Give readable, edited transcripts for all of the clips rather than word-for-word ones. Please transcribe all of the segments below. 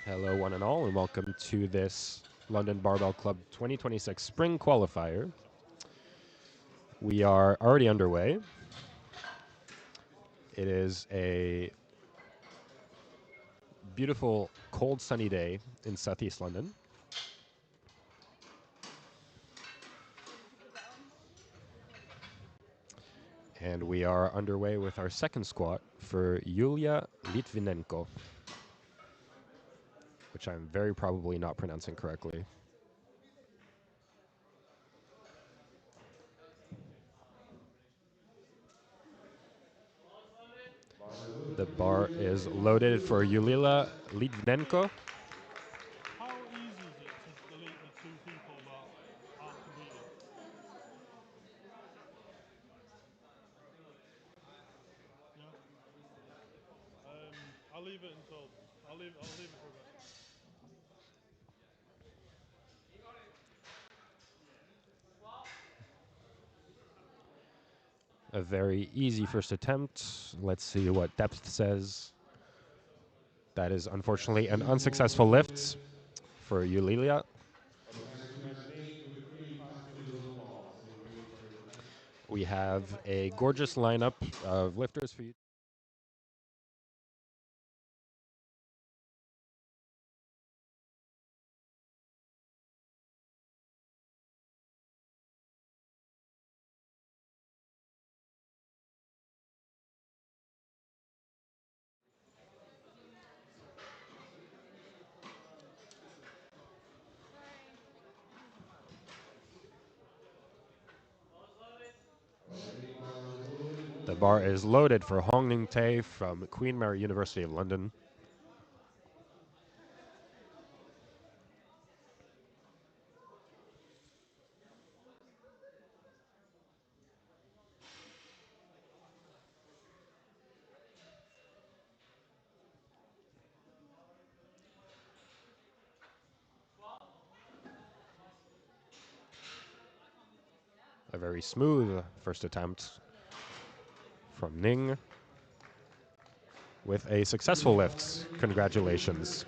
Hello, one and all, and welcome to this London Barbell Club 2026 Spring Qualifier. We are already underway. It is a beautiful, cold, sunny day in southeast London. And we are underway with our second squat for Yulia Litvinenko, which I'm very probably not pronouncing correctly. The bar is loaded for Yulia Litvinenko. How easy is it to delete the two people that aren't competing? Yeah. I'll leave it until I'll leave it for a bit. A very easy first attempt. Let's see what depth says. That is unfortunately an unsuccessful lift for Yulilia. We have a gorgeous lineup of lifters for you. The bar is loaded for Hong Ning Tae from Queen Mary University of London. A very smooth first attempt from Ning with a successful lift. Congratulations.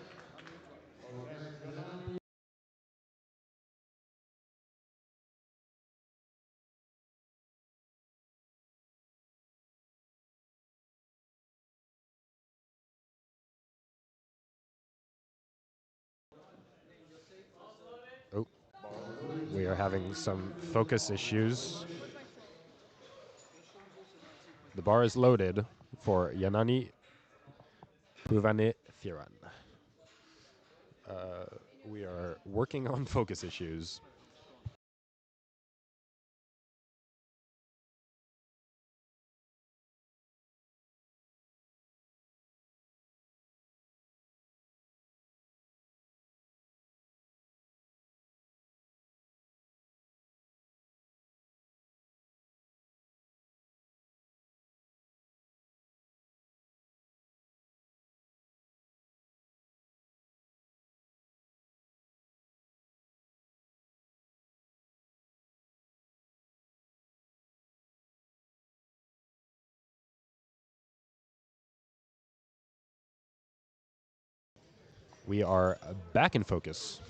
Oh, we are having some focus issues. The bar is loaded for Yanani Puvane Thiran. We are working on focus issues. We are back in focus.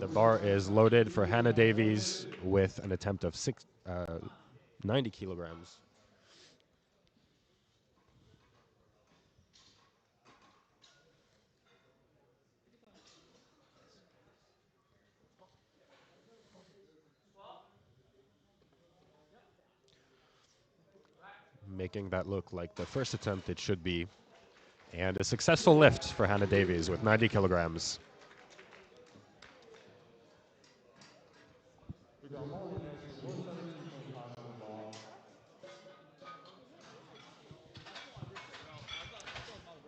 The bar is loaded for Hannah Davies with an attempt of 90 kilograms. Making that look like the first attempt it should be. And a successful lift for Hannah Davies with 90 kilograms.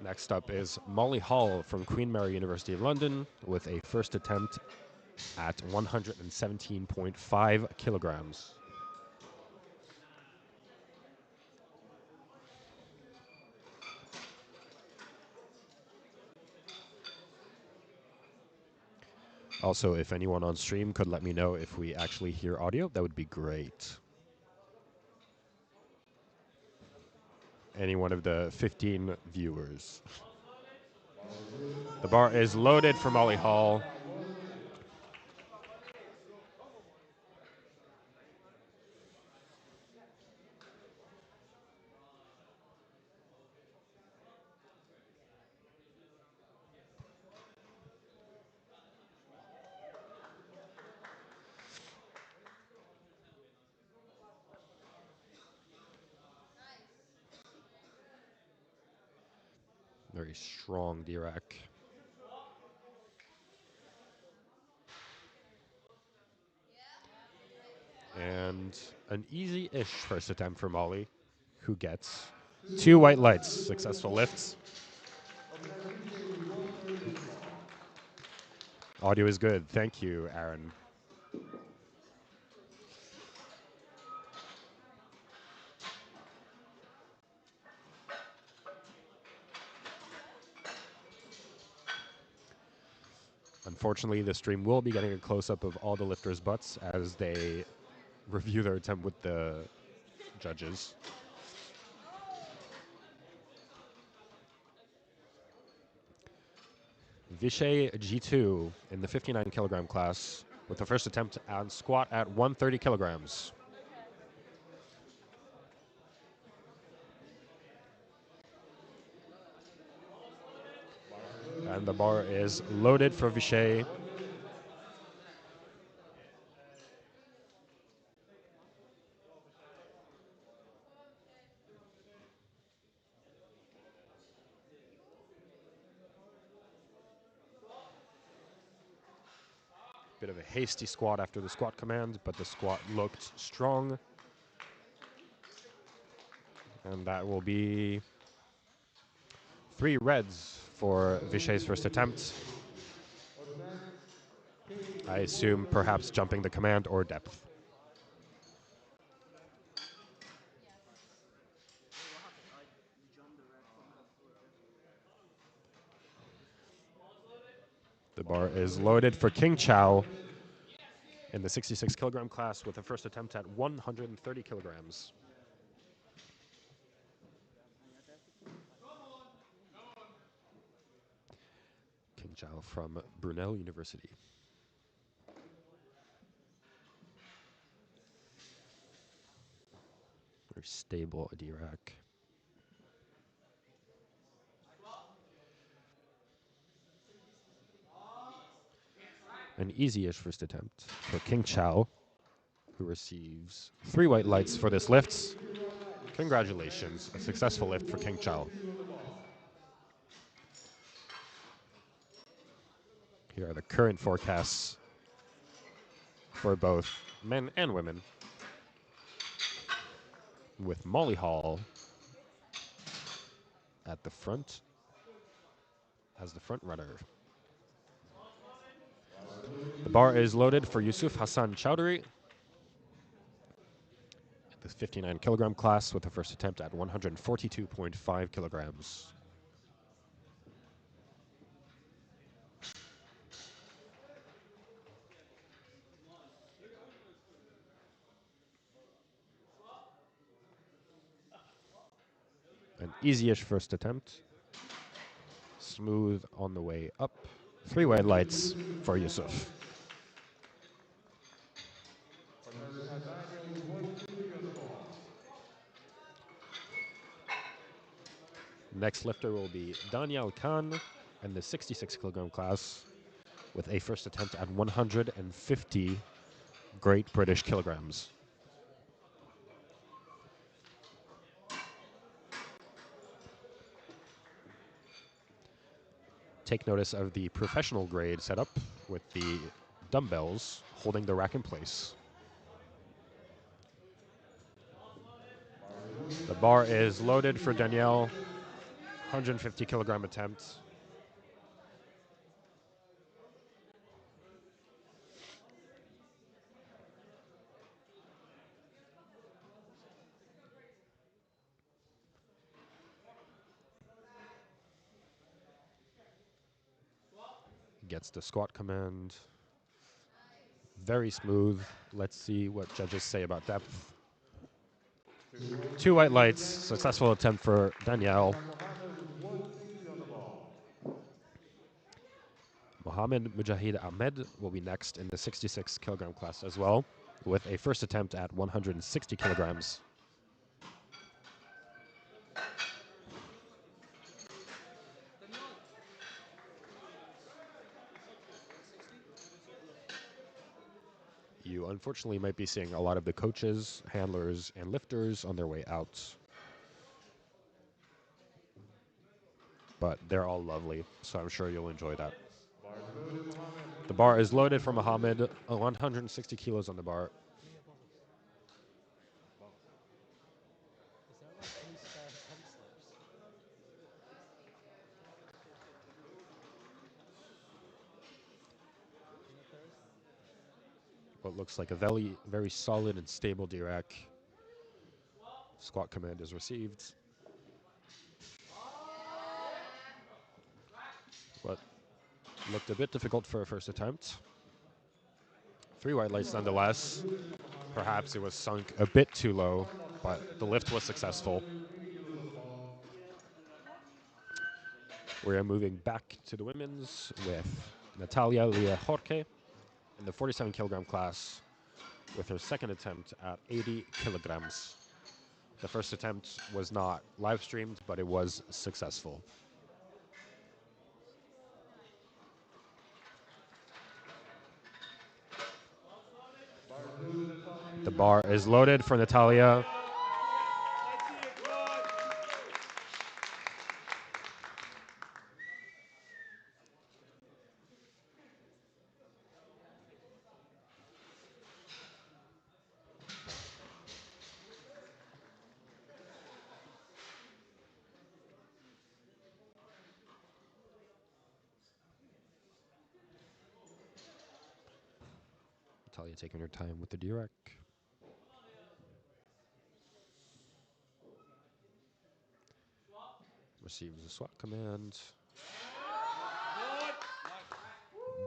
Next up is Molly Hall from Queen Mary University of London with a first attempt at 117.5 kilograms. Also, if anyone on stream could let me know if we actually hear audio, that would be great. any one of the 15 viewers. The bar is loaded for Molly Hall. Very strong D-rack. And an easy-ish first attempt for Molly, who gets 2 white lights. Successful lifts. Audio is good. Thank you, Aaron. Unfortunately, the stream will be getting a close-up of all the lifters' butts as they review their attempt with the judges. Vishay G2 in the 59 kilogram class with the first attempt on squat at 130 kilograms. And the bar is loaded for Vishay. Bit of a hasty squat after the squat command, but the squat looked strong. And that will be 3 reds for Vishay's first attempt. I assume perhaps jumping the command or depth. The bar is loaded for King Chow in the 66 kilogram class with the first attempt at 130 kilograms. King Chow from Brunel University. Very stable D-rack. An easy-ish first attempt for King Chow, who receives 3 white lights for this lift. Congratulations, a successful lift for King Chow. Here are the current forecasts for both men and women, with Molly Hall at the front as the front runner. The bar is loaded for Yusuf Hassan Chowdhury, the 59 kilogram class with the first attempt at 142.5 kilograms. An easy-ish first attempt. Smooth on the way up. 3 white lights for Yusuf. Next lifter will be Daniel Khan in the 66 kilogram class with a first attempt at 150 Great British kilograms. Take notice of the professional grade setup with the dumbbells holding the rack in place. The bar is loaded for Danielle, 150 kilogram attempt. Gets the squat command. Very smooth. Let's see what judges say about depth. 2 white lights. Successful attempt for Danielle. Mohammed Mujahid Ahmed will be next in the 66 kilogram class as well, with a first attempt at 160 kilograms. You unfortunately might be seeing a lot of the coaches, handlers, and lifters on their way out. But they're all lovely, so I'm sure you'll enjoy that. The bar is loaded for Mohammed, 160 kilos on the bar. What looks like a very solid and stable D-rack. Squat command is received. But looked a bit difficult for a first attempt. 3 white lights nonetheless. Perhaps it was sunk a bit too low, but the lift was successful. We are moving back to the women's with Natalia Lea Jorge in the 47 kilogram class with her second attempt at 80 kilograms. The first attempt was not live streamed, but it was successful. The bar is loaded for Natalia. Natalia taking her time with the D-rack. Receives a SWAT command.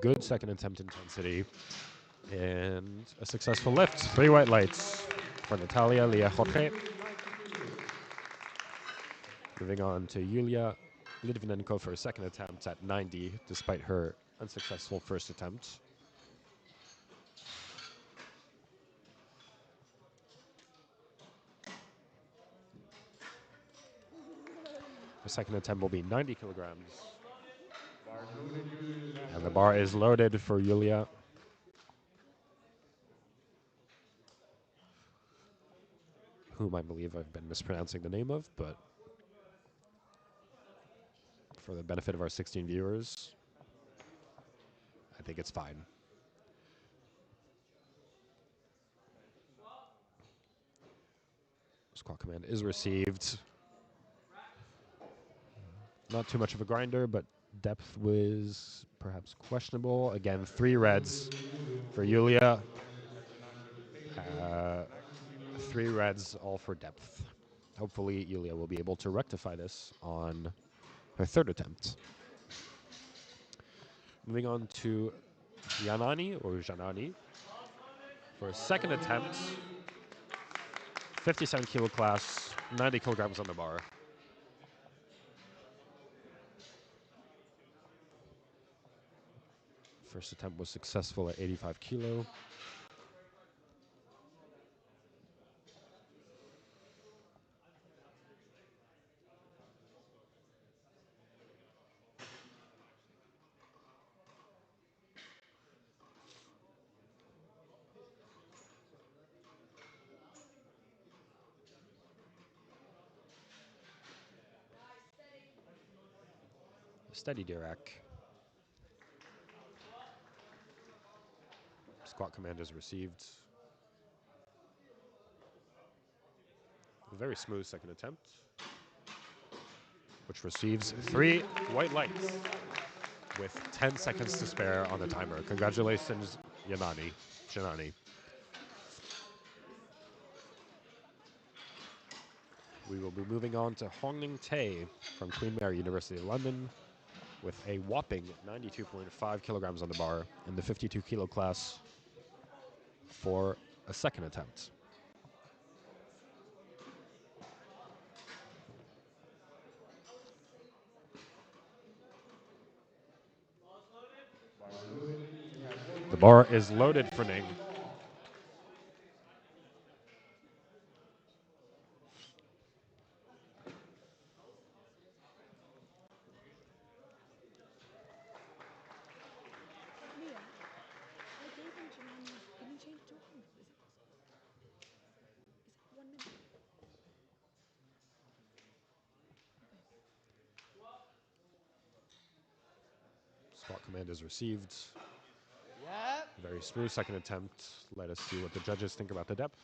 Good second attempt intensity. And a successful lift. 3 white lights for Natalia Lea Jorge. Moving on to Yulia Litvinenko for a second attempt at 90, despite her unsuccessful first attempt. The second attempt will be 90 kilograms. And the bar is loaded for Yulia. Whom I believe I've been mispronouncing the name of, but for the benefit of our 16 viewers, I think it's fine. Squat command is received. Not too much of a grinder, but depth was perhaps questionable. Again, 3 reds for Yulia. 3 reds, all for depth. Hopefully, Yulia will be able to rectify this on her third attempt. Moving on to Janani for a second attempt. 57 kilo class, 90 kilograms on the bar. First attempt was successful at 85 kilo. Steady D-rack. Squat command is received. A very smooth second attempt, which receives 3 white lights with 10 seconds to spare on the timer. Congratulations, Janani. We will be moving on to Hongning Tae from Queen Mary University of London with a whopping 92.5 kilograms on the bar in the 52 kilo class for a second attempt. The bar is loaded for Ning. Squat command is received. Very smooth second attempt. Let us see what the judges think about the depth.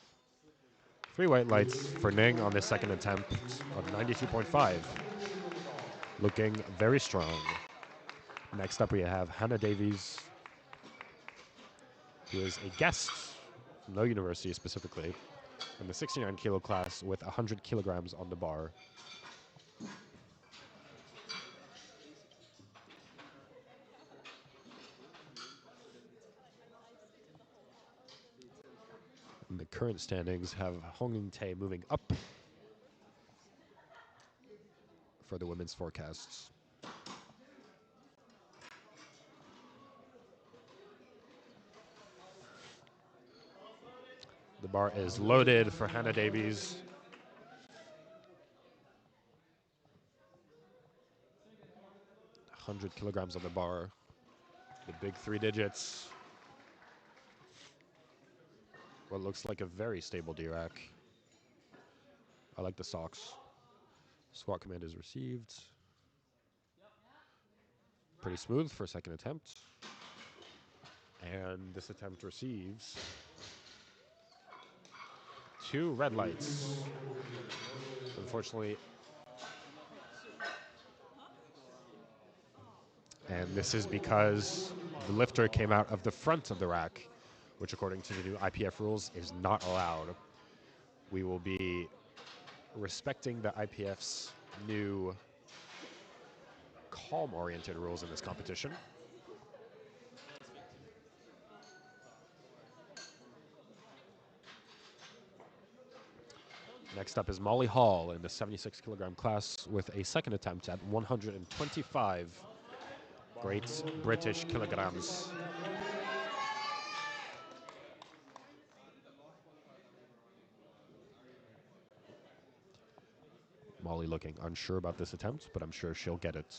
3 white lights for Ning on this second attempt of 92.5. Looking very strong. Next up we have Hannah Davies, who is a guest, no university specifically, in the 69 kilo class with 100 kilograms on the bar. And the current standings have Hong Ying Tae moving up for the women's forecasts. The bar is loaded for Hannah Davies. .100 kilograms on the bar. The big 3 digits. What looks like a very stable D-rack. I like the socks. Squat command is received. Pretty smooth for second attempt. And this attempt receives 2 red lights. Unfortunately. And this is because the lifter came out of the front of the rack, which according to the new IPF rules is not allowed. We will be respecting the IPF's new calm-oriented rules in this competition. Next up is Molly Hall in the 76 kilogram class with a second attempt at 125 great British kilograms. Molly looking unsure about this attempt, but I'm sure she'll get it.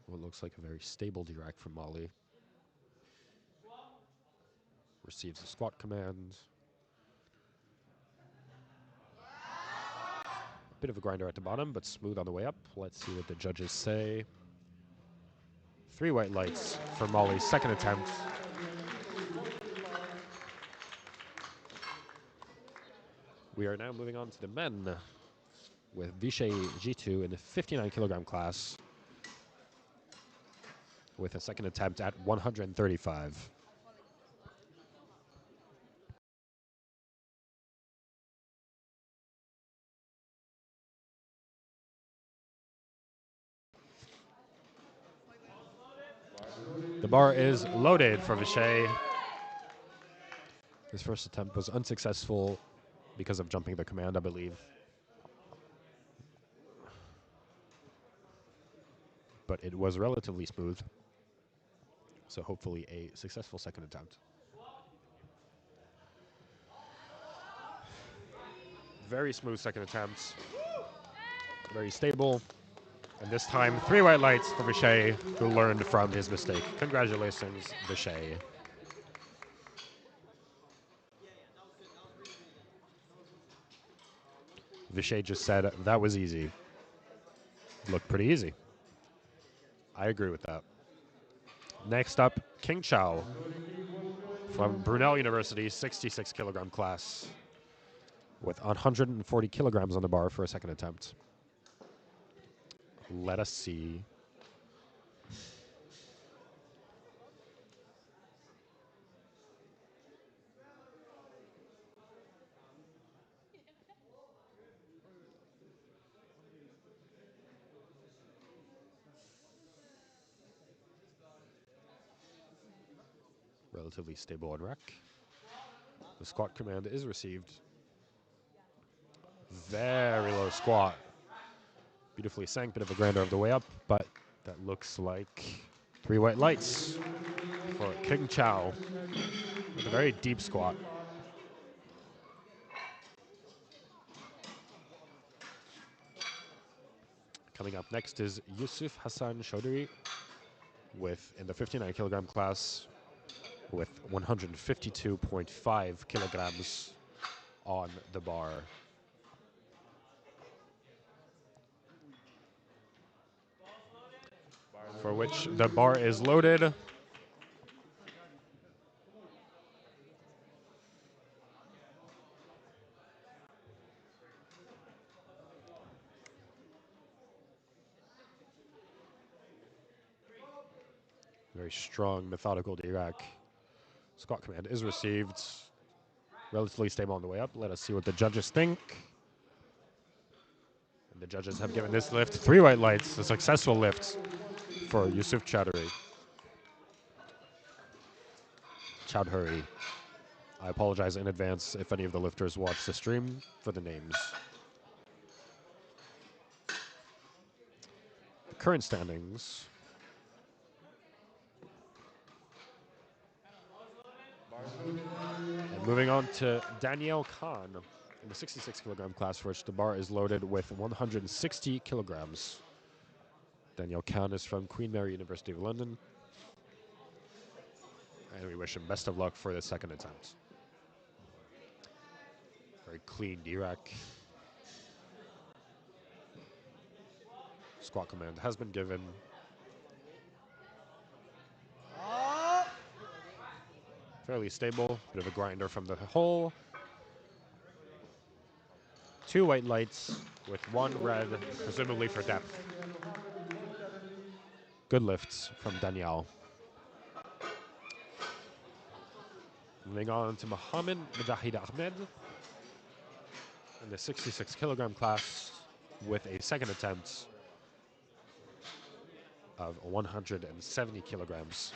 What looks like a very stable D-rack from Molly. Receives a squat command. Bit of a grinder at the bottom, but smooth on the way up. Let's see what the judges say. 3 white lights for Molly's second attempt. We are now moving on to the men with Vishay Jitu in the 59 kilogram class with a second attempt at 135. The bar is loaded for Vishay. His first attempt was unsuccessful because of jumping the command, I believe. But it was relatively smooth. So hopefully a successful second attempt. Very smooth second attempt. Very stable. And this time, 3 white lights for Vishay, who learned from his mistake. Congratulations, Vishay. Vishay just said, that was easy. Looked pretty easy. I agree with that. Next up, King Chow from Brunel University, 66 kilogram class with 140 kilograms on the bar for a second attempt. Let us see. relatively stable on rack. The squat command is received. Very low squat. Beautifully sank, bit of a grinder of the way up, but that looks like 3 white lights for King Chow with a very deep squat. Coming up next is Yusuf Hassan Chaudhry in the 59 kilogram class with 152.5 kilograms on the bar. For which the bar is loaded. Very strong, methodical Dirac. Squat command is received. Relatively stable on the way up. Let us see what the judges think. And the judges have given this lift 3 white lights, a successful lift for Yusuf Chaudhry. Chaudhry. I apologize in advance if any of the lifters watch the stream for the names. The current standings. And moving on to Danielle Khan in the 66 kilogram class, for which the bar is loaded with 160 kilograms. Danielle Khan is from Queen Mary University of London. And we wish him best of luck for the second attempt. Very clean Dirac. Squat command has been given. Fairly stable, bit of a grinder from the hole. 2 white lights with 1 red, presumably for depth. Good lifts from Danielle. Moving on to Mohammed Mujahid Ahmed in the 66 kilogram class with a second attempt of 170 kilograms.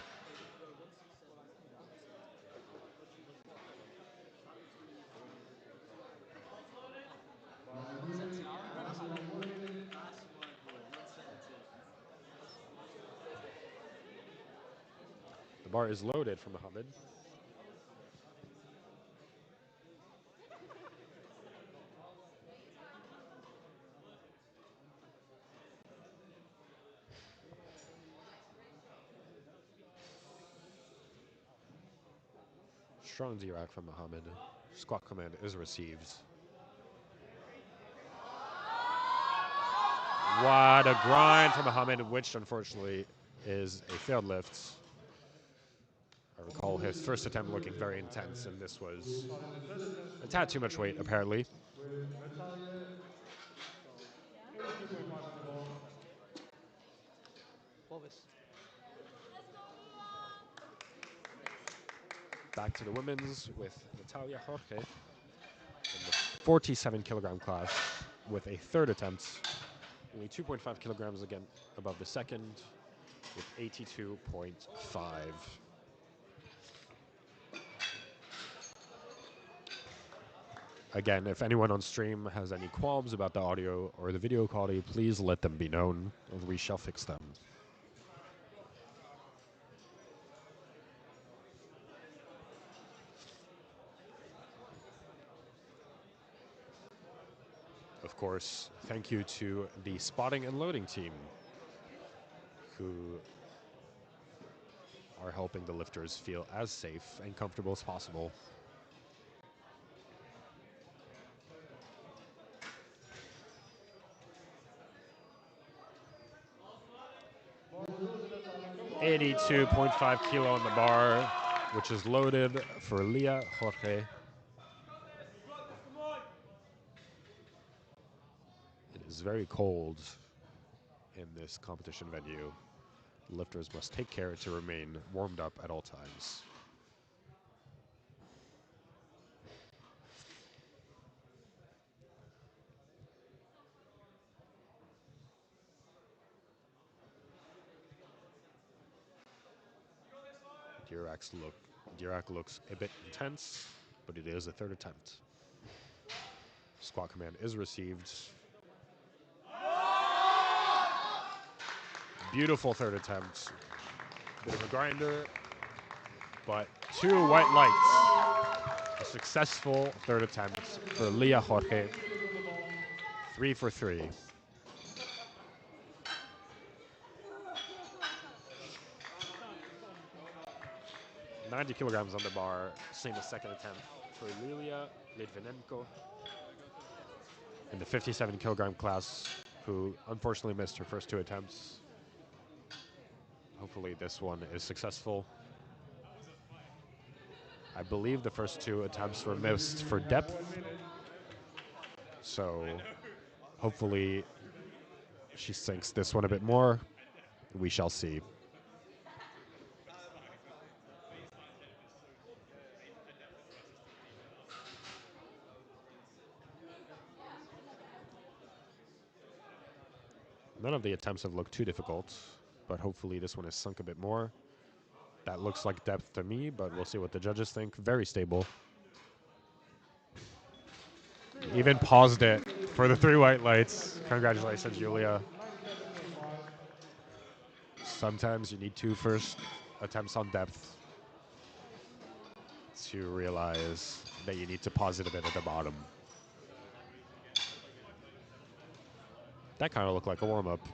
The bar is loaded for Mohammed. Strong Dirac from Mohammed. Squat command is received. What a grind from Mohammed, which unfortunately is a failed lift. I recall his first attempt looking very intense, and this was a tad too much weight, apparently. Back to the women's with Natalia Jorge in the 47 kilogram class with a third attempt. Only 2.5 kilograms again above the second with 82.5. Again, if anyone on stream has any qualms about the audio or the video quality, please let them be known and we shall fix them. Of course, thank you to the spotting and loading team who are helping the lifters feel as safe and comfortable as possible. .5 kilo on the bar, which is loaded for Leah Jorge. It is very cold in this competition venue. Lifters must take care to remain warmed up at all times. Diracs look Dirac looks a bit intense, but it is a third attempt. Squat command is received. Beautiful third attempt. Bit of a grinder, but 2 white lights. A successful third attempt for Leah Jorge. 3 for 3. 90 kilograms on the bar, same as second attempt for Lilia Litvinenko in the 57 kilogram class, who unfortunately missed her first 2 attempts. Hopefully this one is successful. I believe the first 2 attempts were missed for depth, so hopefully she sinks this one a bit more. We shall see. None of the attempts have looked too difficult, but hopefully this one is sunk a bit more. That looks like depth to me, but we'll see what the judges think. Very stable. Even paused it for the 3 white lights. Congratulations, Julia. Sometimes you need 2 first attempts on depth to realize that you need to pause it a bit at the bottom. That kind of looked like a warm-up.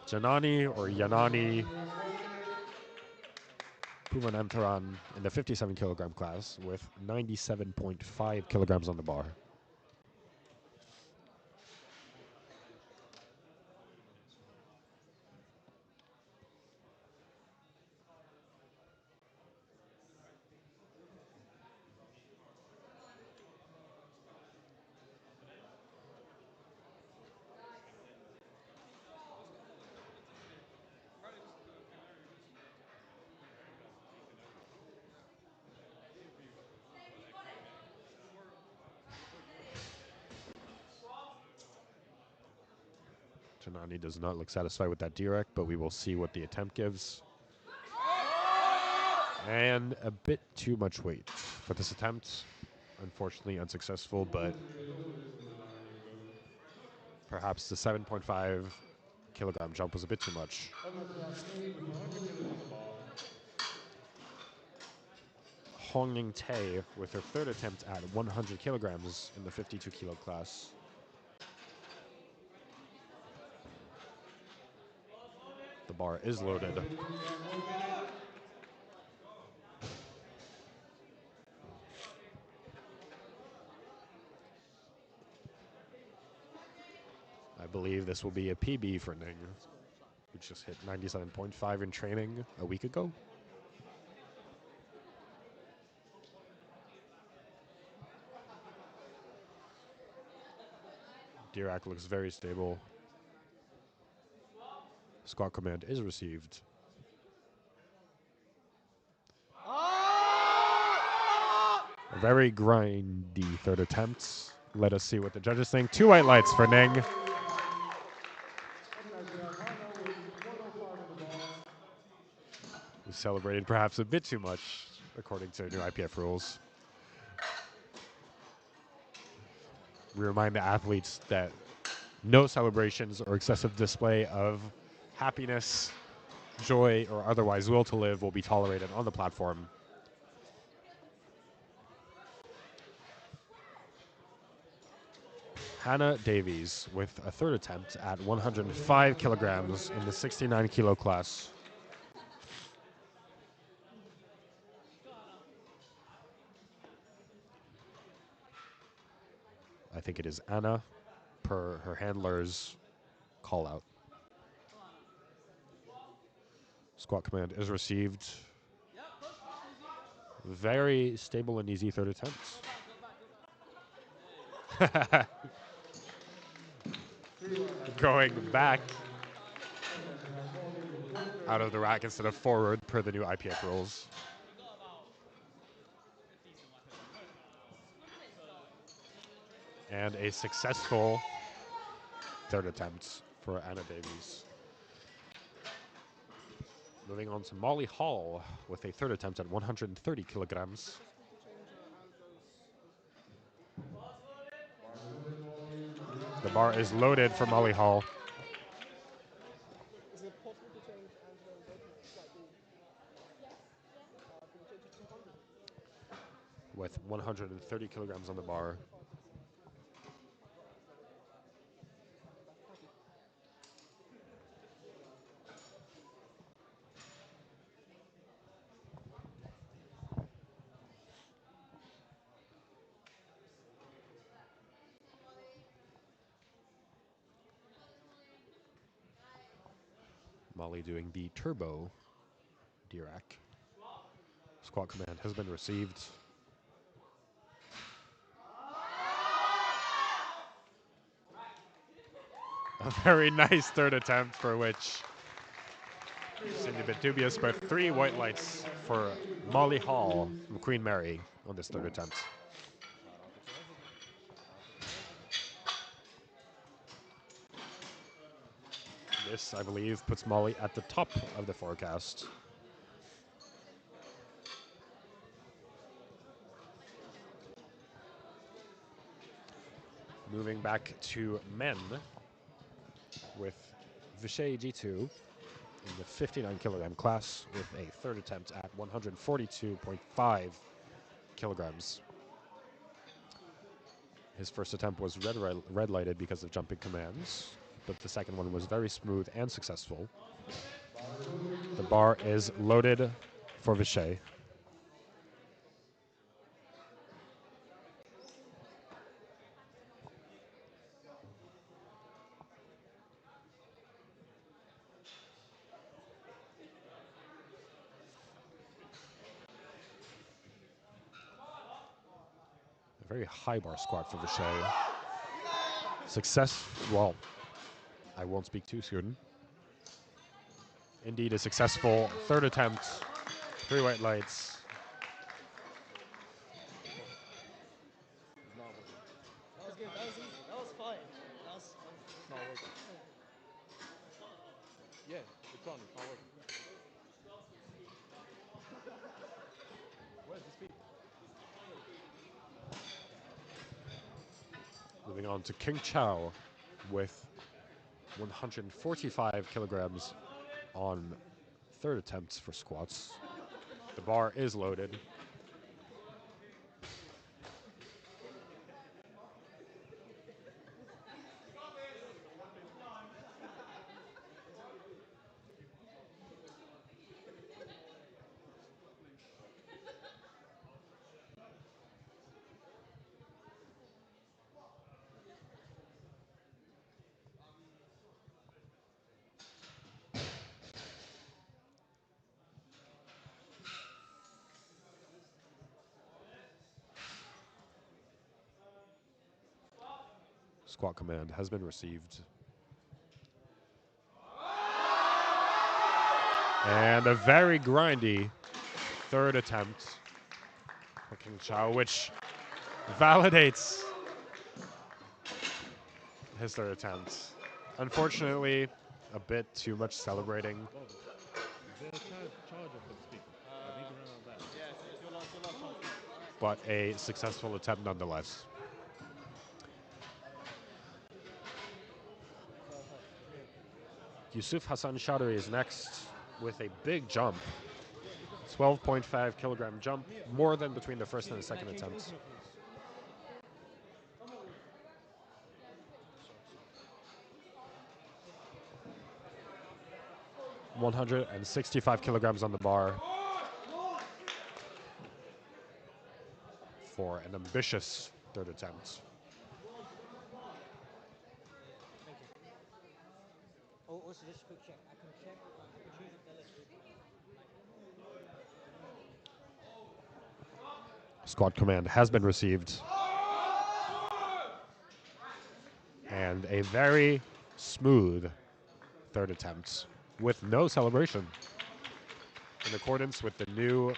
Janani or Yanani Pumanantaran in the 57 kilogram class with 97.5 kilograms on the bar. Janani does not look satisfied with that direct, but we will see what the attempt gives. And a bit too much weight for this attempt. Unfortunately unsuccessful, but perhaps the 7.5 kilogram jump was a bit too much. Hong Ning Tae with her third attempt at 100 kilograms in the 52 kilo class. The bar is loaded. I believe this will be a PB for Ning, who just hit 97.5 in training a week ago. Dirac looks very stable. Squat command is received. A very grindy third attempt. Let us see what the judges think. 2 white lights for Ning. Who celebrated perhaps a bit too much, according to new IPF rules. We remind the athletes that no celebrations or excessive display of happiness, joy, or otherwise will to live will be tolerated on the platform. Hannah Davies with a third attempt at 105 kilograms in the 69 kilo class. I think it is Anna per her handler's call out. Squat command is received. Very stable and easy third attempts. Going back out of the rack instead of forward per the new IPF rules. And a successful third attempt for Anna Davies. Moving on to Molly Hall with a third attempt at 130 kilograms. The bar is loaded for Molly Hall. Is it possible to change Angela's opening slightly? Can you change it to 200? With 130 kilograms on the bar. Molly doing the turbo Dirac. Squat command has been received. A very nice third attempt for which seemed a bit dubious, but 3 white lights for Molly Hall from Queen Mary on this third attempt. This, I believe, puts Molly at the top of the forecast. Moving back to men with Vishay G2 in the 59 kilogram class with a third attempt at 142.5 kilograms. His first attempt was red lighted because of jumping commands, but the second one was very smooth and successful. The bar is loaded for Vishay. A very high bar squat for Vishay. Success, well, I won't speak too soon. Indeed, a successful third attempt. 3 white lights. That was good. That was easy. That was fine. It's not working. Yeah, it's on. It's not working. Where's the speaker? Moving on to King Chow with 145 kilograms on third attempts for squats. The bar is loaded. Squat command has been received. And a very grindy third attempt for King Chow, which validates his third attempt. Unfortunately, a bit too much celebrating. Is there a charger for the speaker? I need to remember that. Yeah, it's your last chance. But a successful attempt nonetheless. Yusuf Hassan Chaudhry is next with a big jump. 12.5 kilogram jump, more than between the first and the second attempts. 165 kilograms on the bar for an ambitious third attempt. Thank you. Oh, also just a quick check. I can choose a deadlift with Squat command has been received. And a very smooth third attempt with no celebration. In accordance with the new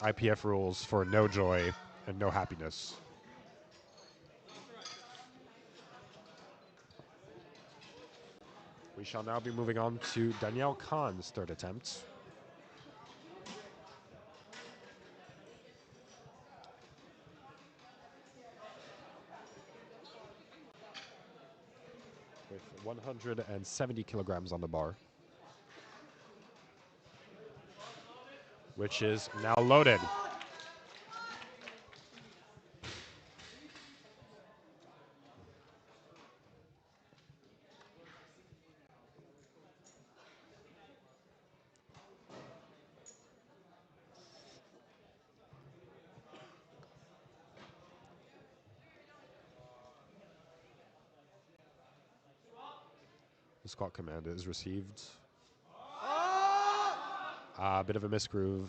IPF rules for no joy and no happiness. We shall now be moving on to Danielle Khan's third attempt. 170 kilograms on the bar, which is now loaded. The squat command is received. A bit of a misgroove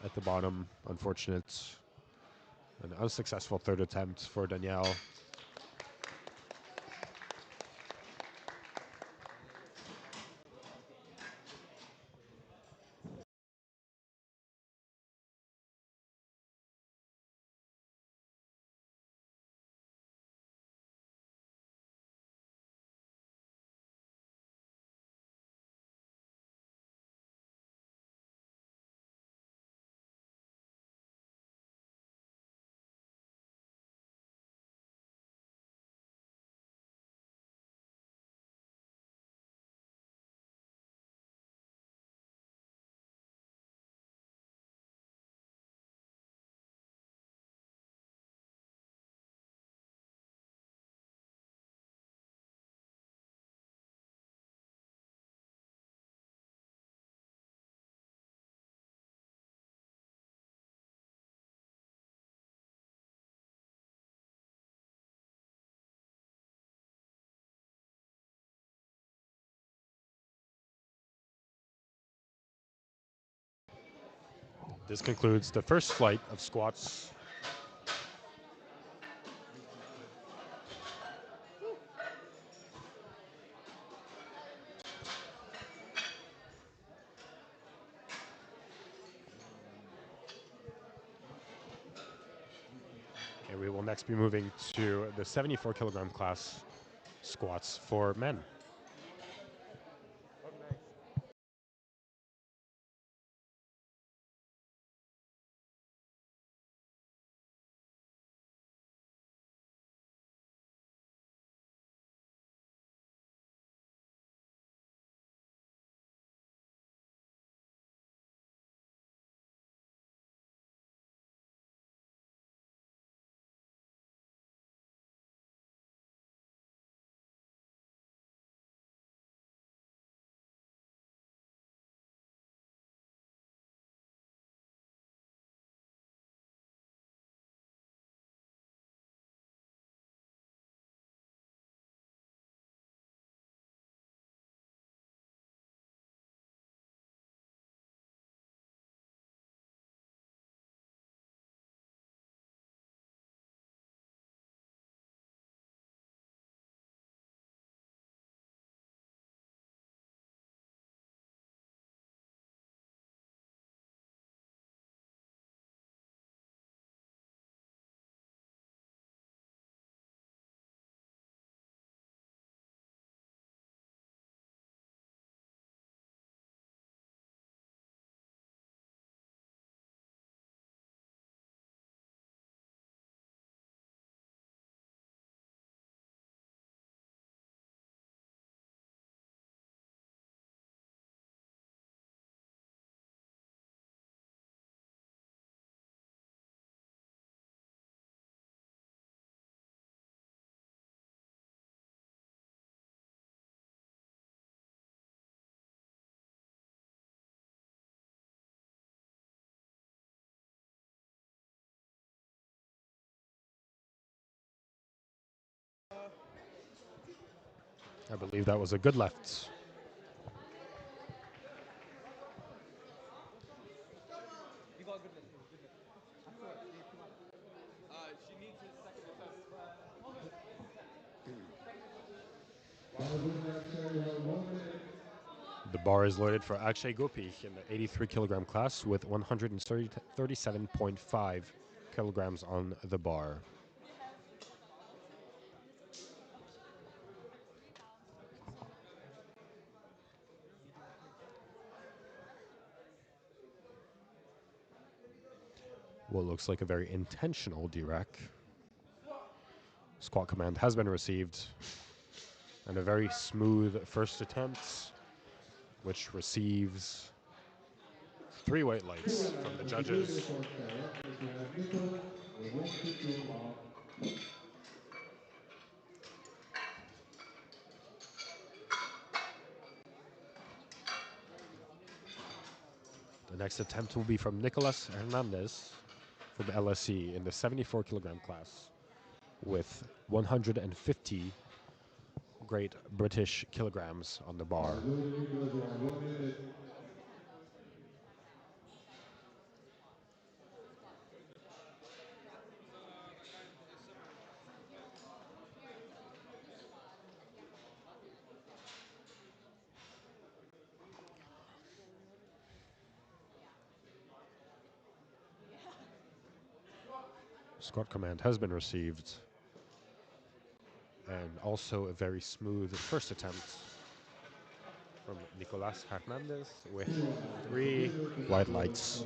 at the bottom. Unfortunate. An unsuccessful third attempt for Danielle. This concludes the first flight of squats. And we will next be moving to the 74 kilogram class squats for men. I believe that was a good left. You got a good list. Good list. I thought they came up. She needs his second The bar is loaded for Akshay Gopi in the 83 kilogram class with 137.5 kilograms on the bar. What looks like a very intentional direct. Squat command has been received. And a very smooth first attempt, which receives 3 white lights from the judges. The next attempt will be from Nicolas Hernandez from LSE in the 74 kilogram class with 150 Great British kilograms on the bar. Squat command has been received, and also a very smooth first attempt from Nicolas Hernandez with 3 white lights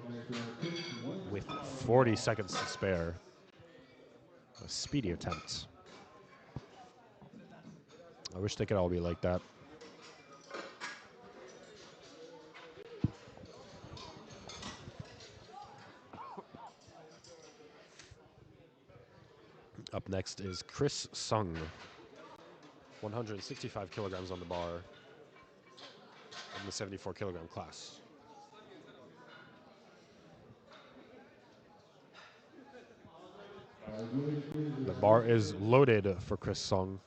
with 40 seconds to spare. A speedy attempt. I wish they could all be like that. Up next is Chris Sung, 165 kilograms on the bar in the 74 kilogram class. The bar is loaded for Chris Sung.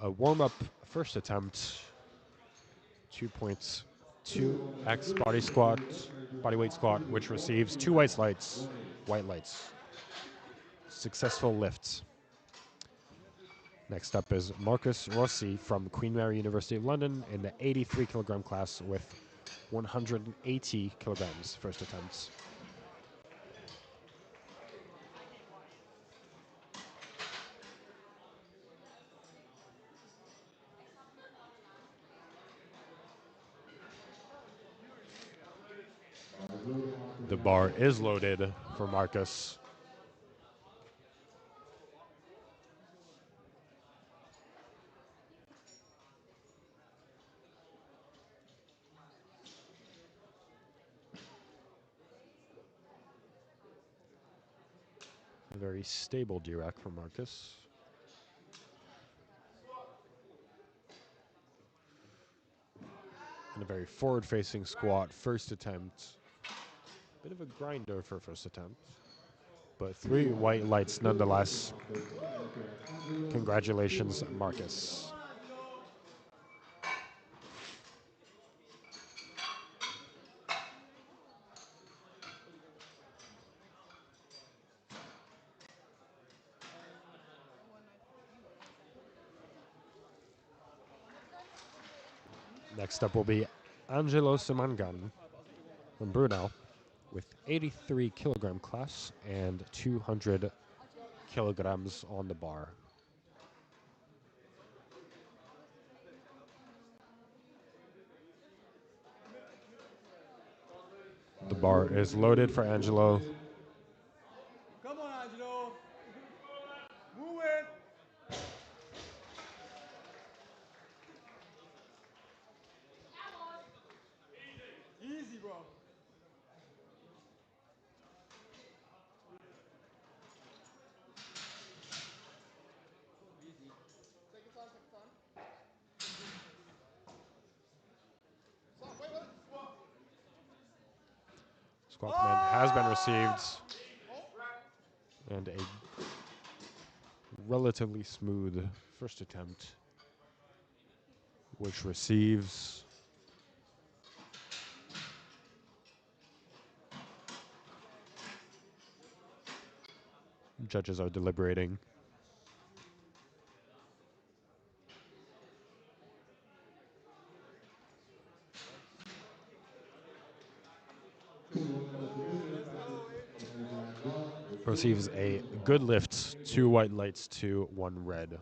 A warm-up first attempt, 2.2x body squat, body weight squat, which receives 2 white lights. Successful lifts. Next up is Marcus Rossi from Queen Mary University of London in the 83 kilogram class with 180 kilograms first attempts. The bar is loaded for Marcus. A very stable D-rack for Marcus. And a very forward-facing squat first attempt. Bit of a grinder for first attempt, but 3 white lights nonetheless. Congratulations, Marcus. Next up will be Angelo Simangan from Brunel with 83 kilogram class and 200 kilograms on the bar. The bar is loaded for Angelo. Come on, Angelo. Move it. Easy, bro. Easy. Take your time, take your time. Stop, wait. Squat command has been received, and a relatively smooth first attempt, which receives judges are deliberating. Let's go, let's go. receives a good lift, 2 white lights to 1 red.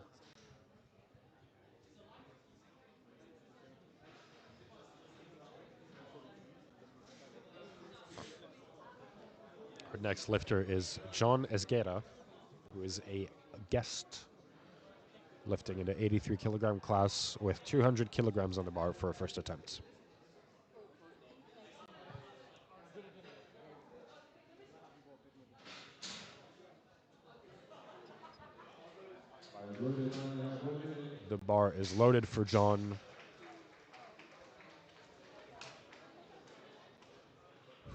Our next lifter is John Esguerra, who is a guest lifting in the 83 kilogram class with 200 kilograms on the bar for a first attempt. The bar is loaded for John,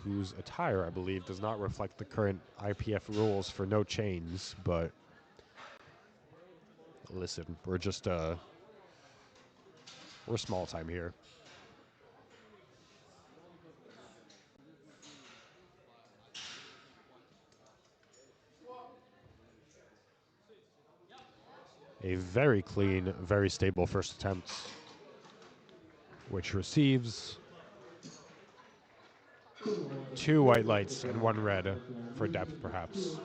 whose attire, I believe, does not reflect the current IPF rules for no chains, but listen, we're just, we're small time here. A very clean, very stable first attempt, which receives 2 white lights and 1 red for depth, perhaps.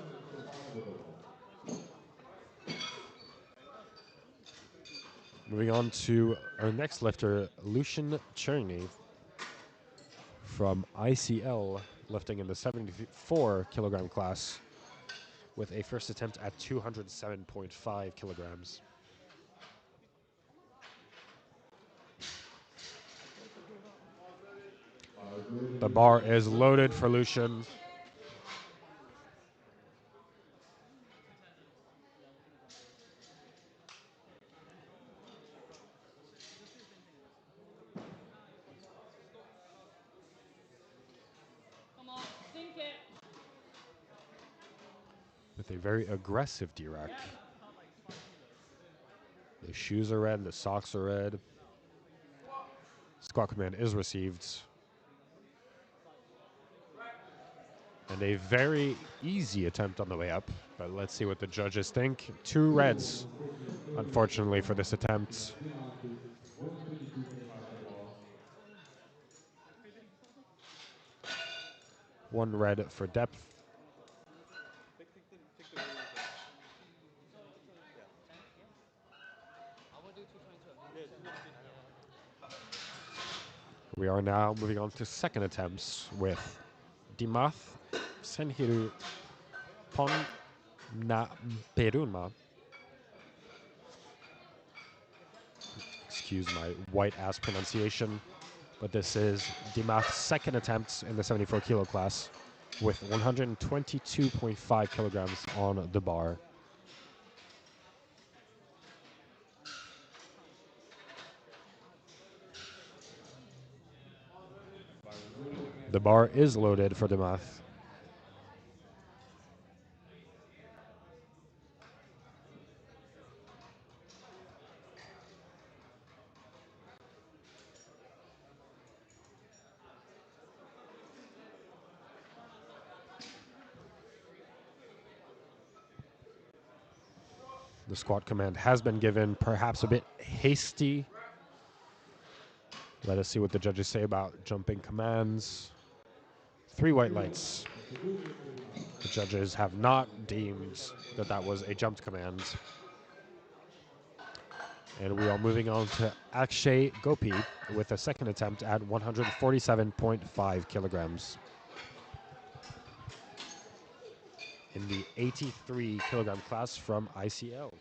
Moving on to our next lifter, Lucian Cherny from ICL, lifting in the 74 kilogram class with a first attempt at 207.5 kilograms. The bar is loaded for Lucian. With a very aggressive D-rack. The shoes are red, the socks are red. Squat command is received. And a very easy attempt on the way up, but let's see what the judges think. 2 reds, unfortunately, for this attempt. 1 red for depth. We are now moving on to second attempts with Dimath Senhiru Perunma. Excuse my white ass pronunciation, but this is Dimath's second attempt in the 74 kilo class with 122.5 kilograms on the bar. The bar is loaded for Dimath. The squat command has been given, perhaps a bit hasty. Let us see what the judges say about jumping commands. 3 white lights. The judges have not deemed that that was a jumped command. And we are moving on to Akshay Gopi with a second attempt at 147.5 kilograms. In the 83 kilogram class from ICL.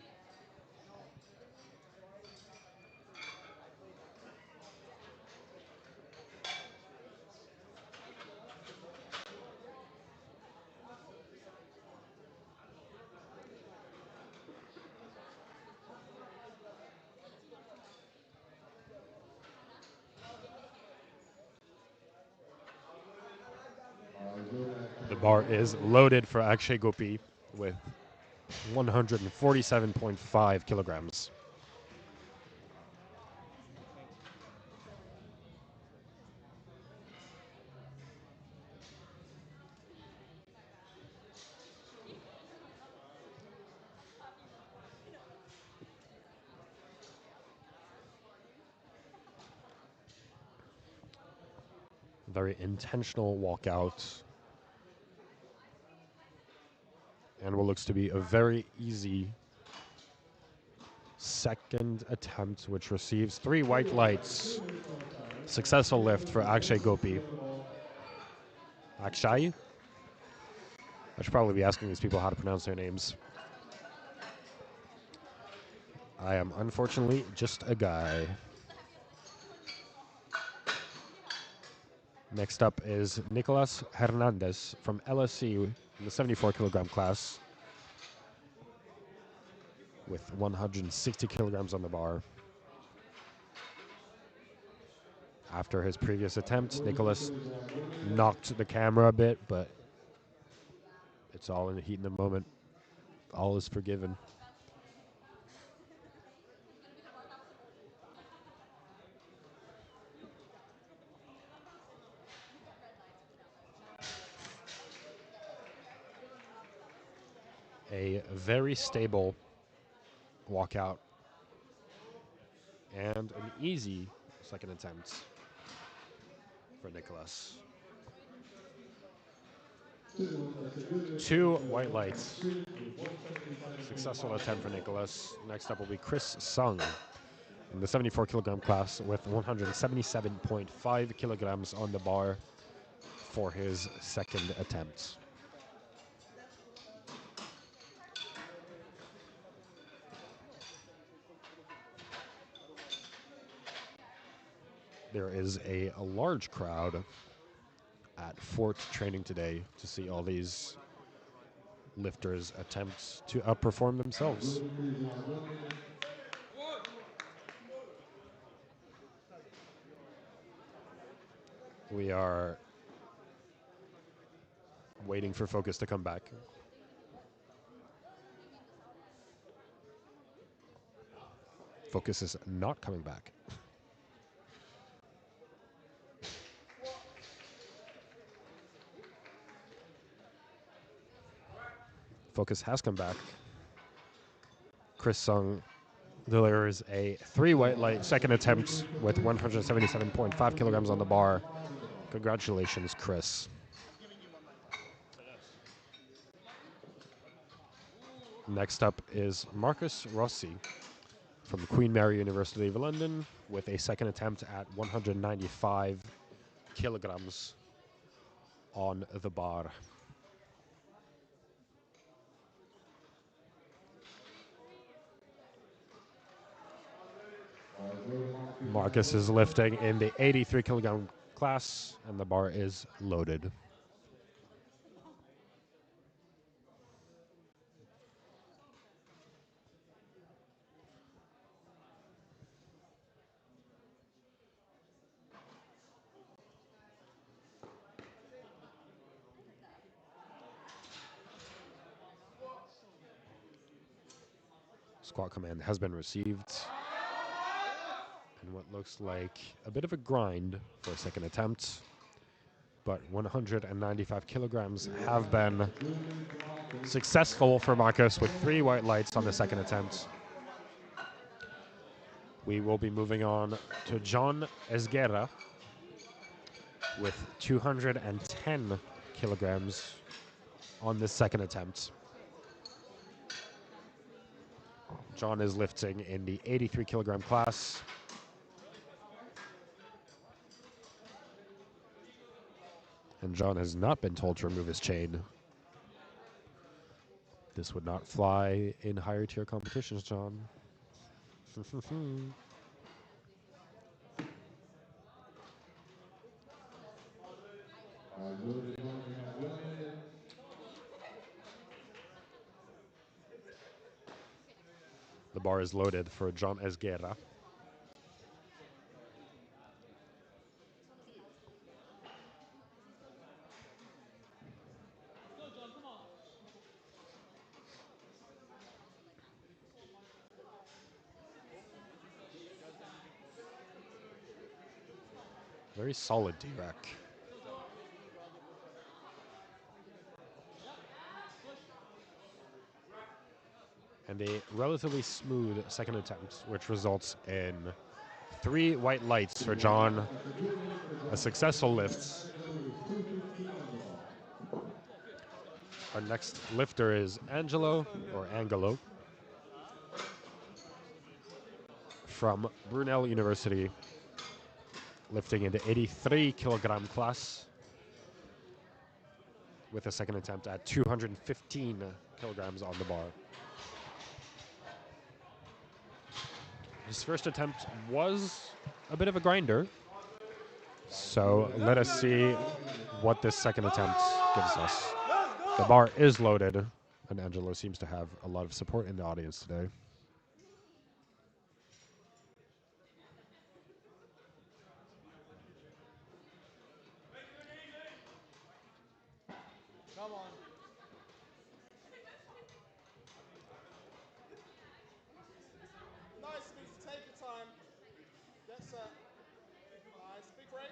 The bar is loaded for Akshay Gopi with 147.5 kilograms. Very intentional walkout. And what looks to be a very easy second attempt, which receives 3 white lights. Successful lift for Akshay Gopi. Akshay? I should probably be asking these people how to pronounce their names. I am unfortunately just a guy. Next up is Nicolas Hernandez from LSU in the 74 kilogram class with 160 kilograms on the bar. After his previous attempt, Nicolas knocked the camera a bit, but it's all in the heat in the moment. All is forgiven. A very stable walkout and an easy second attempt for Nicolas. 2 white lights. Successful attempt for Nicolas. Next up will be Chris Sung in the 74 kilogram class with 177.5 kilograms on the bar for his second attempt. There is a large crowd at Fort training today to see all these lifters attempt to outperform themselves. We are waiting for focus to come back. Focus is not coming back. Focus has come back. Chris Sung delivers a 3 white light second attempt with 177.5 kilograms on the bar. Congratulations, Chris. Next up is Marcus Rossi from Queen Mary University of London with a second attempt at 195 kilograms on the bar. Marcus is lifting in the 83 kilogram class, and the bar is loaded. Squat command has been received. And what looks like a bit of a grind for a second attempt. But 195 kilograms have been successful for Marcos with 3 white lights on the second attempt. We will be moving on to John Esguerra with 210 kilograms on this second attempt. John is lifting in the 83 kilogram class. And John has not been told to remove his chain. This would not fly in higher tier competitions, John. The bar is loaded for John Esguerra. Very solid D-rack. And a relatively smooth second attempt, which results in 3 white lights for John. A successful lift. Our next lifter is Angelo, or Angelo, from Brunel University, lifting in the 83 kilogram class with a second attempt at 215 kilograms on the bar. His first attempt was a bit of a grinder, so let us see what this second attempt gives us. The bar is loaded, and Angelo seems to have a lot of support in the audience today. Come on. Nice, Speaks. Take your time. Get set. Nice. Big brace.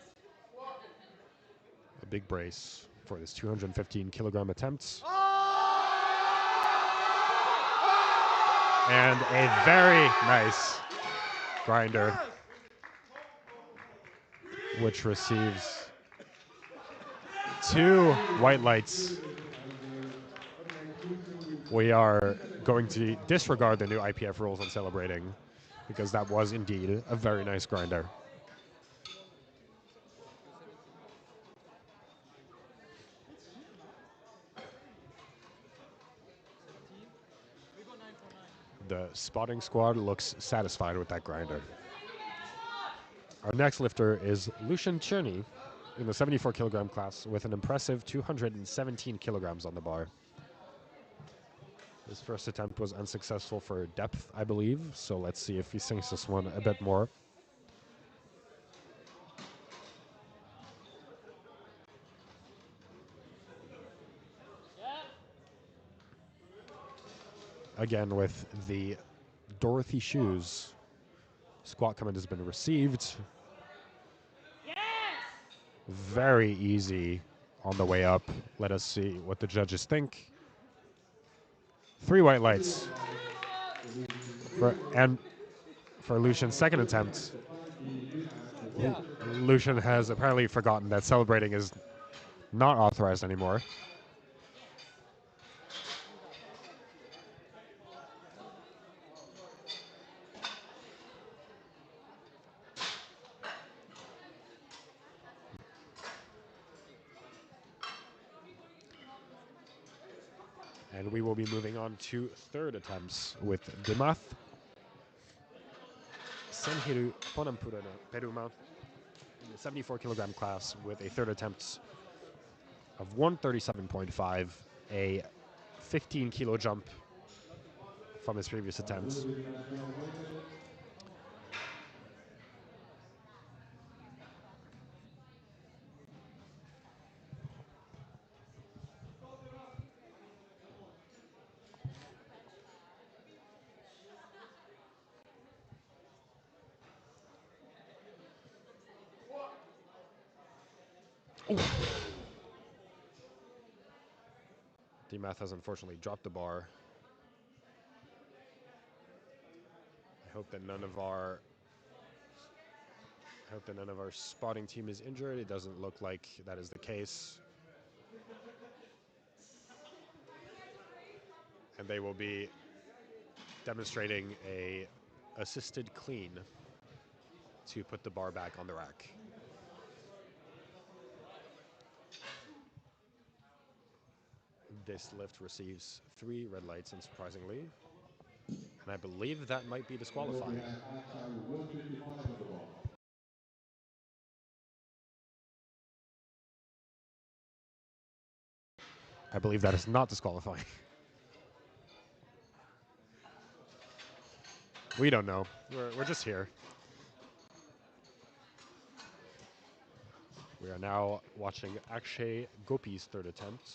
A big brace for this 215 kilogram attempt. And a very nice grinder, which receives 2 white lights. We are going to disregard the new IPF rules on celebrating, because that was indeed a very nice grinder. The spotting squad looks satisfied with that grinder. Our next lifter is Lucian Czerny in the 74 kilogram class with an impressive 217 kilograms on the bar. His first attempt was unsuccessful for depth, I believe, so let's see if he sinks this one a bit more. Again, with the Dorothy shoes, squat command has been received. Yes! Very easy on the way up. Let us see what the judges think. 3 white lights for Lucian's second attempt. Lucian has apparently forgotten that celebrating is not authorized anymore. And we will be moving on to third attempts with Dimath Senhiru Ponampurana Peruma in the 74 kilogram class with a third attempt of 137.5, a 15 kilo jump from his previous attempts. Dimath has unfortunately dropped the bar. I hope that none of our spotting team is injured. It doesn't look like that is the case. And they will be demonstrating a assisted clean to put the bar back on the rack. This lift receives 3 red lights, unsurprisingly. And I believe that might be disqualifying. I believe that is not disqualifying. We don't know. We're just here. We are now watching Akshay Gopi's third attempt,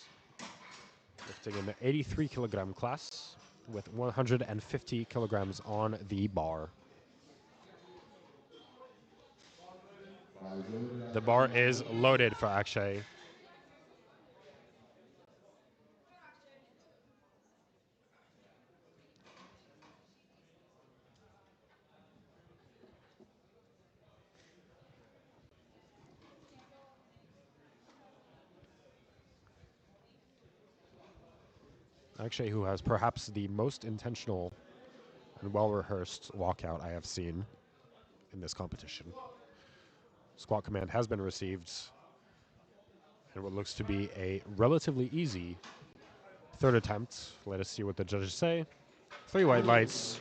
lifting in the 83 kilogram class with 150 kilograms on the bar. The bar is loaded for Akshay. Akshay, who has perhaps the most intentional and well-rehearsed walkout I have seen in this competition. Squat command has been received, and what looks to be a relatively easy third attempt. Let us see what the judges say. 3 white lights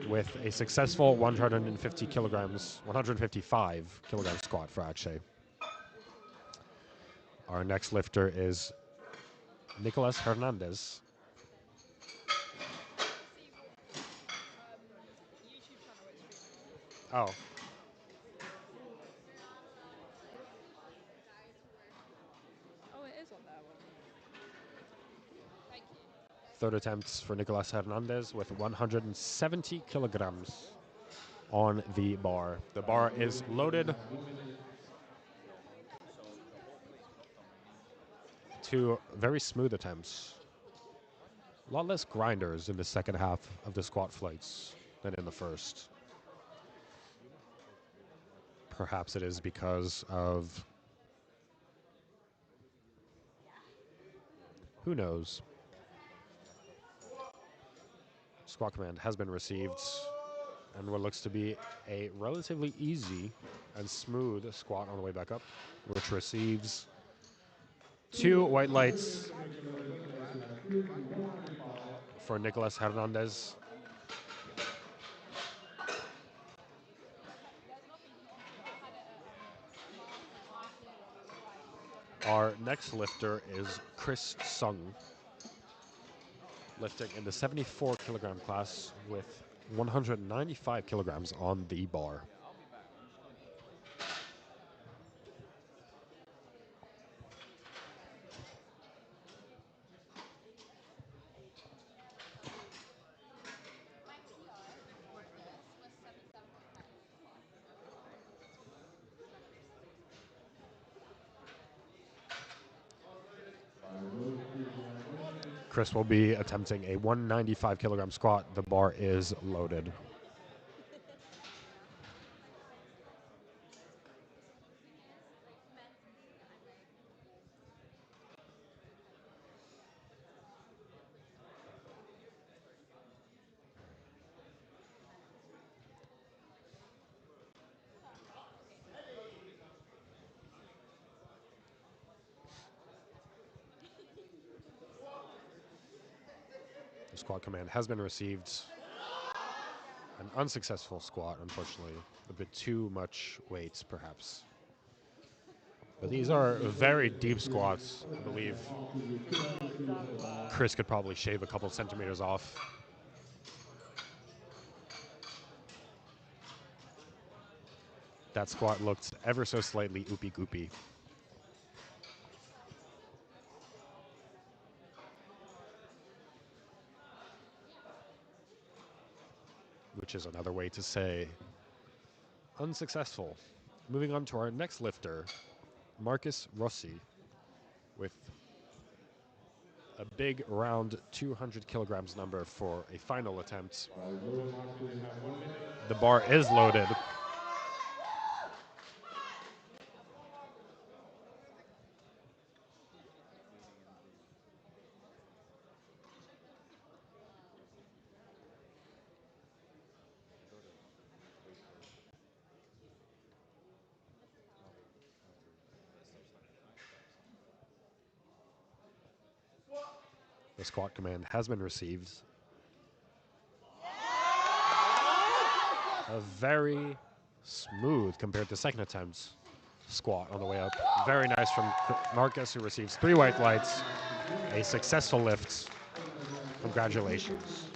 with a successful 150 kilograms, 155 kilogram squat for Akshay. Our next lifter is Nicolas Hernandez. YouTube channel it's streaming on. Oh, Oh, it is on there. Well, thank you. third attempts for Nicolas Hernandez with 170 kilograms on the bar. The bar is loaded. 2 very smooth attempts. A lot less grinders in the second half of the squat flights than in the first. Perhaps it is because of, who knows. Squat command has been received, and what looks to be a relatively easy and smooth squat on the way back up, which receives 2 white lights for Nicolas Hernandez. Our next lifter is Chris Sung, lifting in the 74 kilogram class with 195 kilograms on the bar. Chris will be attempting a 195 kilogram squat. The bar is loaded. The squat command has been received. An unsuccessful squat, unfortunately. A bit too much weight, perhaps. But these are very deep squats. I believe Chris could probably shave a couple centimeters off. That squat looked ever so slightly oopy-goopy. Which is another way to say unsuccessful. Moving on to our next lifter, Marcus Rossi, with a big round 200 kilograms number for a final attempt. The bar is loaded. The squat command has been received. A very smooth, compared to second attempts, squat on the way up. Very nice from Marcus, who receives 3 white lights. A successful lift. Congratulations.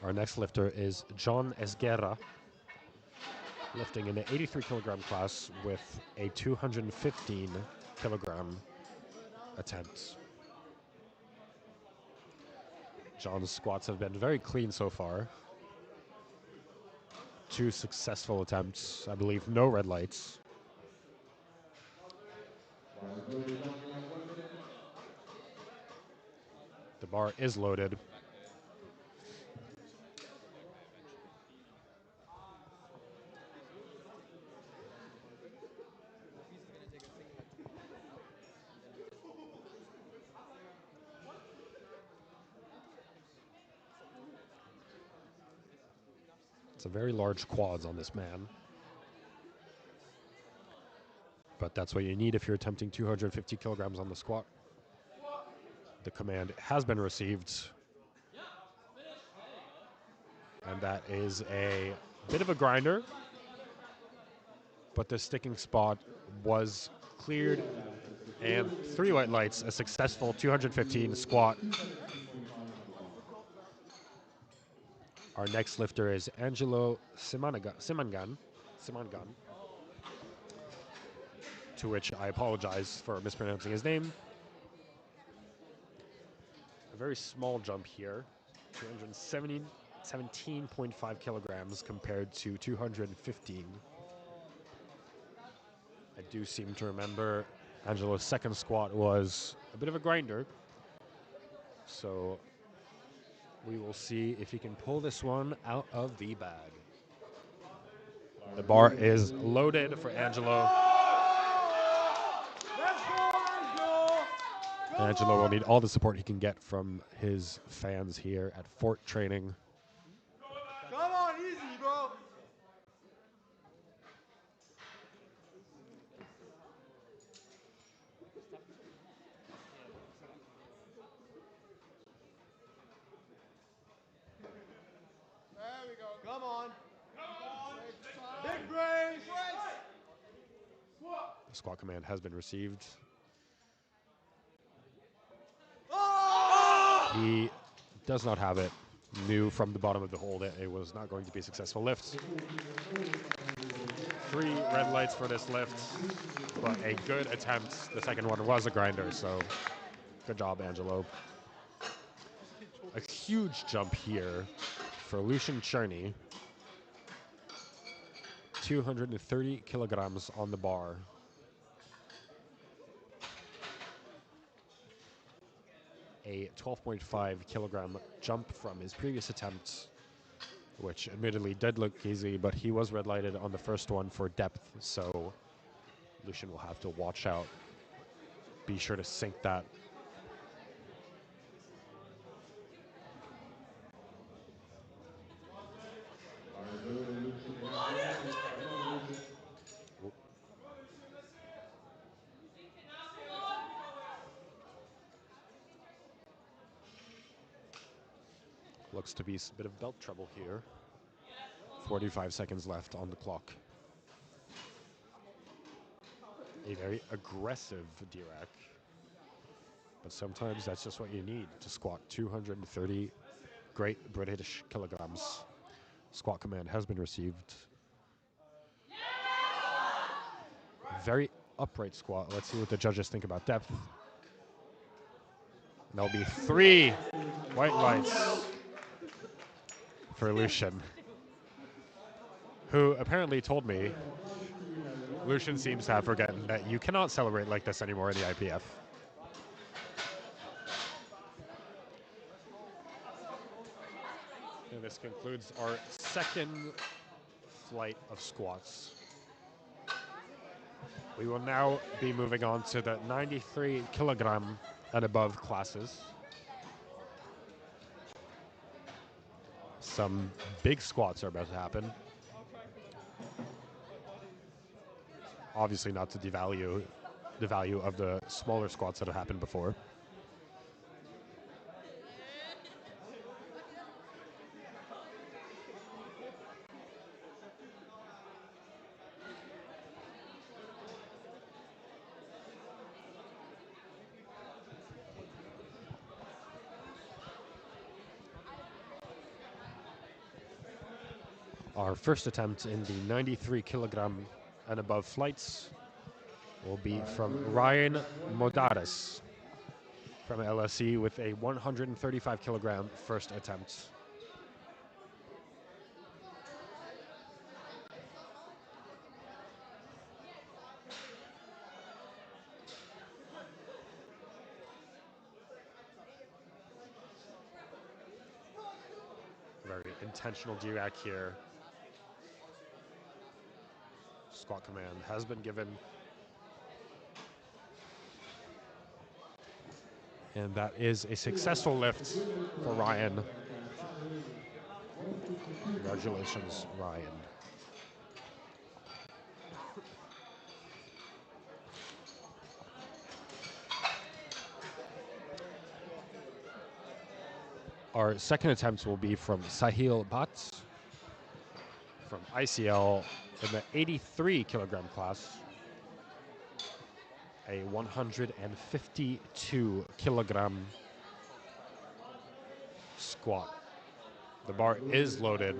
Our next lifter is John Esguerra, lifting in the 83 kilogram class with a 215 kilogram attempt. John's squats have been very clean so far. 2 successful attempts, I believe no red lights. The Bar is loaded. It's a very large quads on this man. But that's what you need if you're attempting 250 kilograms on the squat. The command has been received. And that is a bit of a grinder. But the sticking spot was cleared. And 3 white lights, a successful 215 squat. Our next lifter is Angelo Simangan, to which I apologize for mispronouncing his name. A very small jump here, 217.5 kilograms compared to 215. I do seem to remember Angelo's second squat was a bit of a grinder. So we will see if he can pull this one out of the bag. The bar is loaded for Angelo. Angelo will need all the support he can get from his fans here at Fort Training. Come on, easy, bro. There we go. Come on. Big brain. The squat command has been received. Oh! He does not have it. Knew from the bottom of the hole that it was not going to be a successful lift. 3 red lights for this lift, but a good attempt. The second one was a grinder, so good job, Angelo. A huge jump here for Lucian Cherney. 230 kilograms on the bar. A 12.5 kilogram jump from his previous attempt, which admittedly did look easy, but he was red lighted on the first one for depth, so Lucian will have to watch out. Be sure to sink that. Looks to be a bit of belt trouble here. 45 seconds left on the clock. A very aggressive Dirac. But sometimes that's just what you need to squat 230 great British kilograms. Squat command has been received. Very upright squat. Let's see what the judges think about depth. There'll be 3 white lights for Lucian, who apparently told me Lucian seems to have forgotten that you cannot celebrate like this anymore in the IPF. And this concludes our second flight of squats. We will now be moving on to the 93 kilogram and above classes. Some big squats are about to happen. Obviously not to devalue the value of the smaller squats that have happened before. Our first attempt in the 93 kilogram and above flights will be from Ryan Modares from LSE with a 135 kilogram first attempt. Very intentional DRAC here. Squat command has been given. And that is a successful lift for Ryan. Congratulations, Ryan. Our second attempt will be from Sahil Bhatt from ICL in the 83 kilogram class. A 152 kilogram squat. The bar is loaded.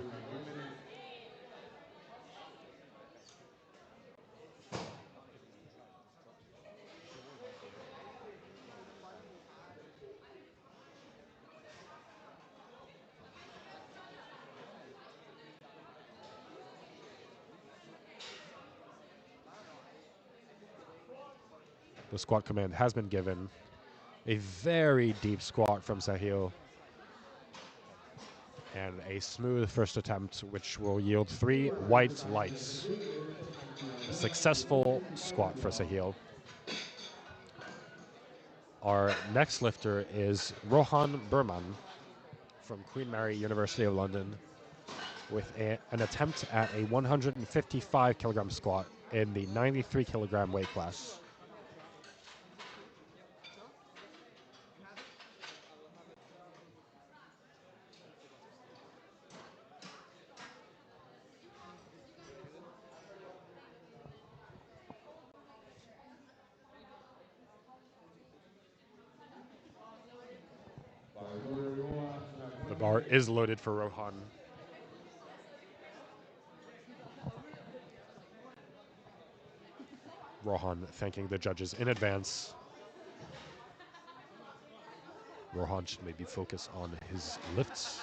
The squat command has been given. A very deep squat from Sahil. And a smooth first attempt, which will yield 3 white lights. A successful squat for Sahil. Our next lifter is Rohan Burman from Queen Mary, University of London, with an attempt at a 155 kilogram squat in the 93 kilogram weight class. The bar is loaded for Rohan. Rohan thanking the judges in advance. Rohan should maybe focus on his lifts.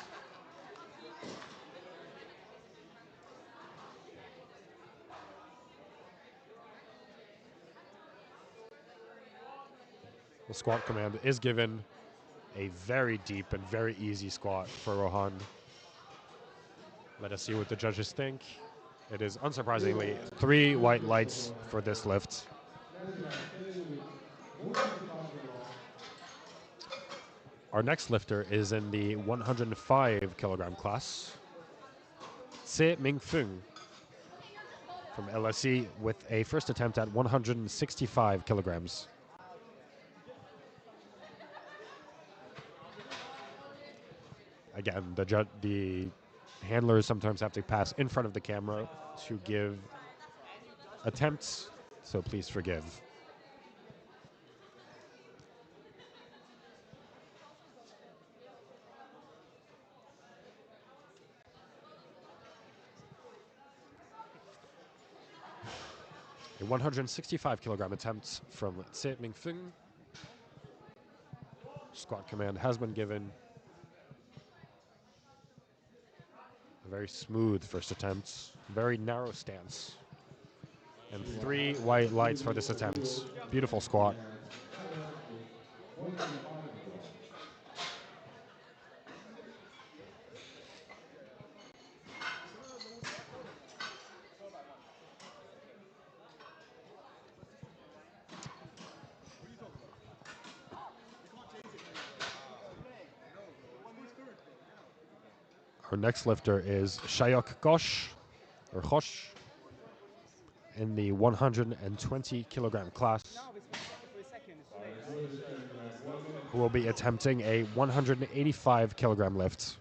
The squat command is given. A very deep and very easy squat for Rohan. Let us see what the judges think. It is unsurprisingly 3 white lights for this lift. Our next lifter is in the 105 kilogram class. Se Ming-Fung from LSE with a first attempt at 165 kilograms. Again, the handlers sometimes have to pass in front of the camera to give attempts, so please forgive. A 165 kilogram attempt from Se Ming-Fung. Squat command has been given. A very smooth first attempt. Very narrow stance. And 3 white lights for this attempt. Beautiful squat. Our next lifter is Shayok Ghosh, or Ghosh, in the 120 kilogram class, who will be attempting a 185 kilogram lift.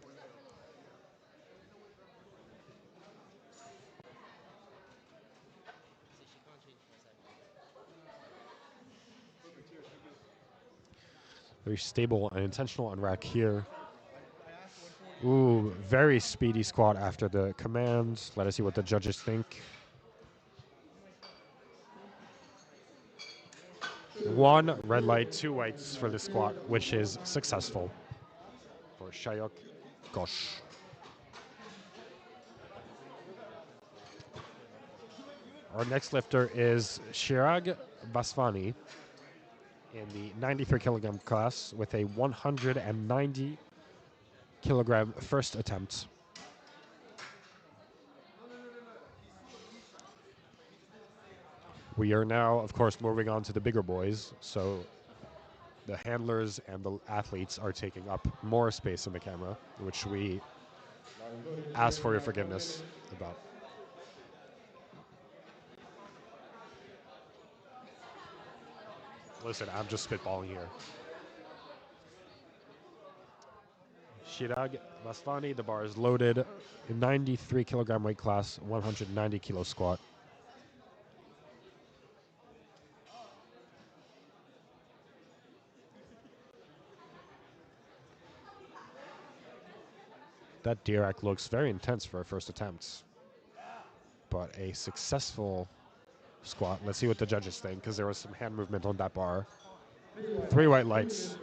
Very stable and intentional on rack here. Ooh, very speedy squat after the command. Let us see what the judges think. 1 red light, 2 whites for the squat, which is successful for Shayok Ghosh. Our next lifter is Chirag Basvani in the 93 kilogram class with a 190 kilogram first attempt. We are now, of course, moving on to the bigger boys. So the handlers and the athletes are taking up more space in the camera, which we ask for your forgiveness about. Listen, I'm just spitballing here. Shirag Vasvani, the bar is loaded. 93 kilogram weight class, 190 kilo squat. That Dirac looks very intense for a first attempt, but a successful squat. Let's see what the judges think, because there was some hand movement on that bar. 3 white lights.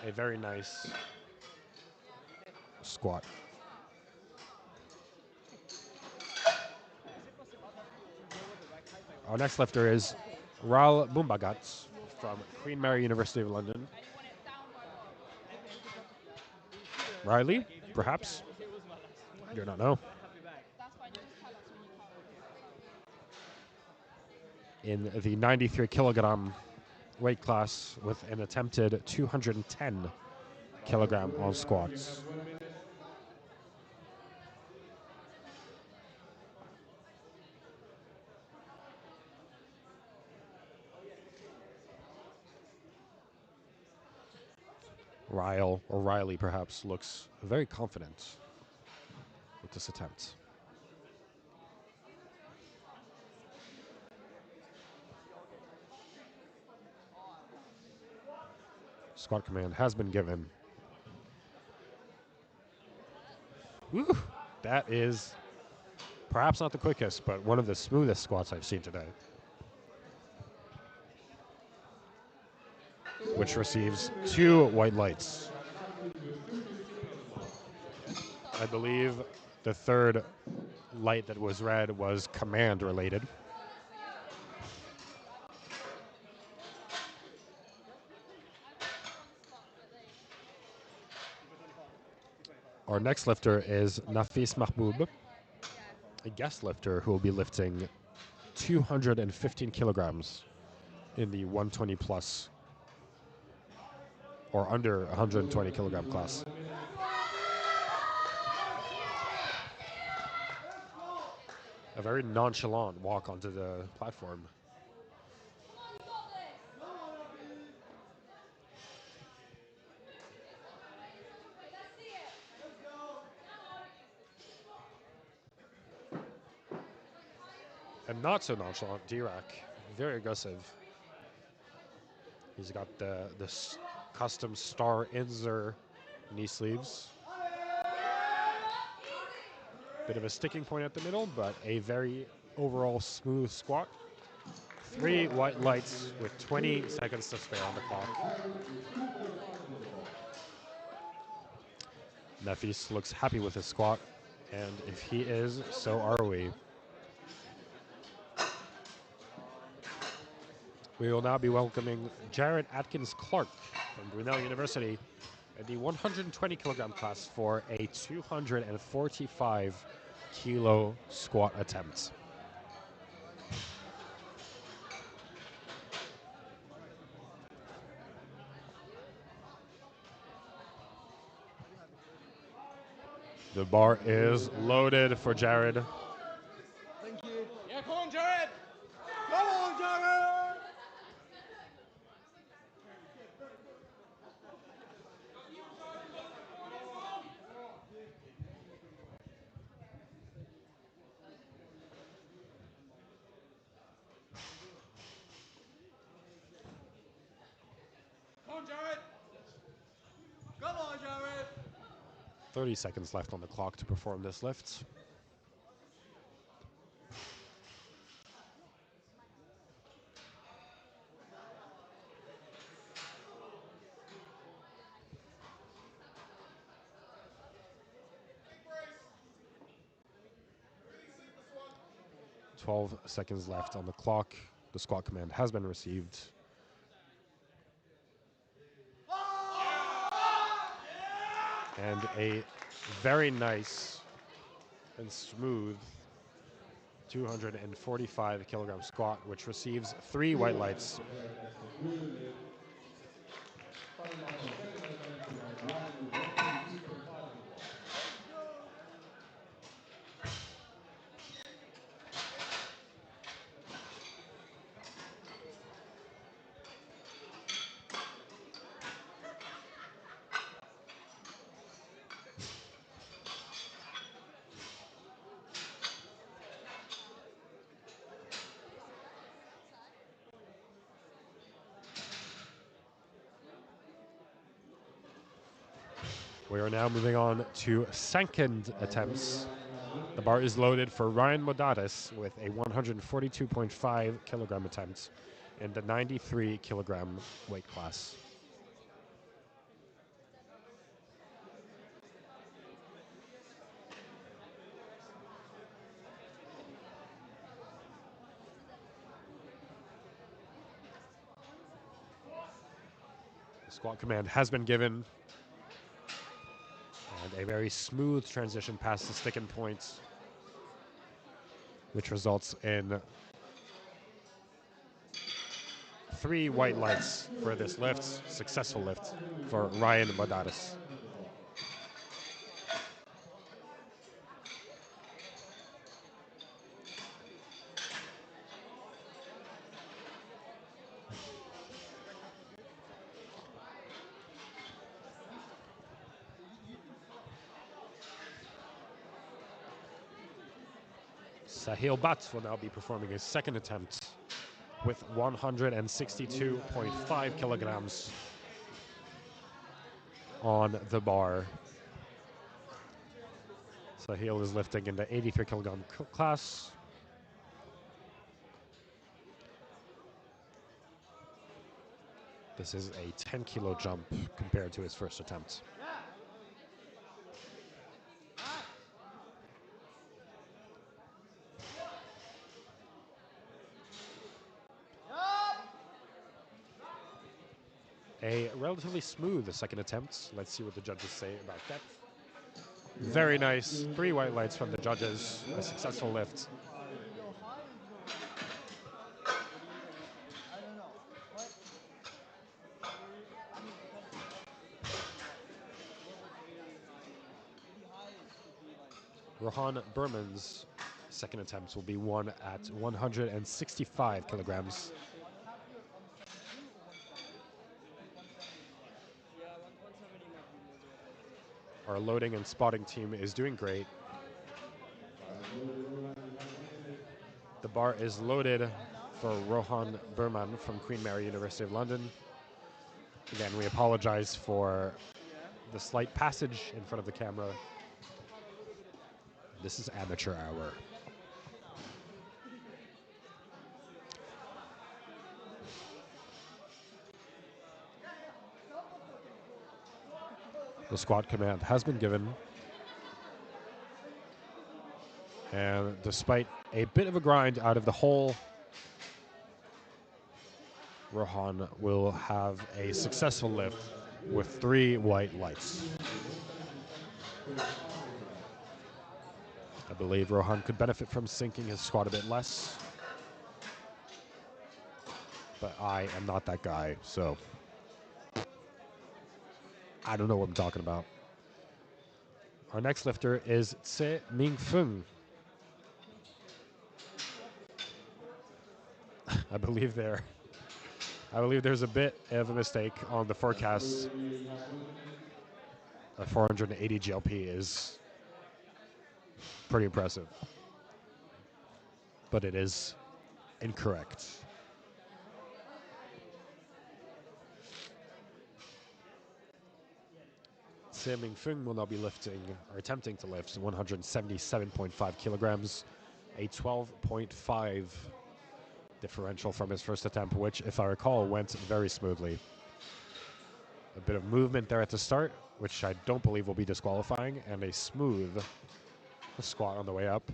A very nice squat. Our next lifter is Ral Bumbagats from Queen Mary University of London. And you want it down by what? Riley, perhaps? Do not know. That's fine, you just tell us when you count. In the 93 kilogram weight class with an attempted 210 kilogram on squats. Ryle, or Riley perhaps, looks very confident with this attempt. Squat command has been given. Woo! That is perhaps not the quickest, but one of the smoothest squats I've seen today. Which receives 2 white lights. I believe the third light that was red was command related. Our next lifter is Nafis Mahmoub, a guest lifter who will be lifting 215 kilograms in the 120 plus or under 120 kilogram class. A very nonchalant walk onto the platform. And not so nonchalant, Dirac, very aggressive. He's got the custom Star Inzer knee sleeves. Bit of a sticking point at the middle, but a very overall smooth squat. 3 white lights with 20 seconds to spare on the clock. Nafis looks happy with his squat, and if he is, so are we. We will now be welcoming Jared Atkins Clark from Brunel University in the 120 kilogram class for a 245 kilo squat attempt. The bar is loaded for Jared. Thank you. Yeah, come on, Jared. Come on, Jared. Come on, Jared. Come on, Jared. 30 seconds left on the clock to perform this lift. Big brace. 12 seconds left on the clock. The squat command has been received. And a very nice and smooth 245 kilogram squat, which receives 3 white lights. We are now moving on to second attempts. The bar is loaded for Ryan Modatis with a 142.5 kilogram attempt in the 93 kilogram weight class. The squat command has been given, and a very smooth transition past the stick and points, which results in 3 white lights for this lift, successful lift for Ryan Modatis. Sahil Bhatt will now be performing his second attempt with 162.5 kilograms on the bar. Sahil is lifting in the 83 kilogram class. This is a 10 kilo jump compared to his first attempt. A relatively smooth second attempt. Let's see what the judges say about depth. Very nice. 3 white lights from the judges. A successful lift. Rohan Berman's second attempt will be won at 165 kilograms. Our loading and spotting team is doing great. The bar is loaded for Rohan Berman from Queen Mary, University of London. Again, we apologize for the slight passage in front of the camera. This is amateur hour. The squat command has been given. And despite a bit of a grind out of the hole, Rohan will have a successful lift with 3 white lights. I believe Rohan could benefit from sinking his squat a bit less. But I am not that guy, so I don't know what I'm talking about. Our next lifter is Tse Ming Fung. I believe there's a bit of a mistake on the forecast. A 480 GLP is pretty impressive, but it is incorrect. Tse Ming Fung will now be lifting, or attempting to lift, 177.5 kilograms, a 12.5 differential from his first attempt, which, if I recall, went very smoothly. A bit of movement there at the start, which I don't believe will be disqualifying, and a smooth squat on the way up.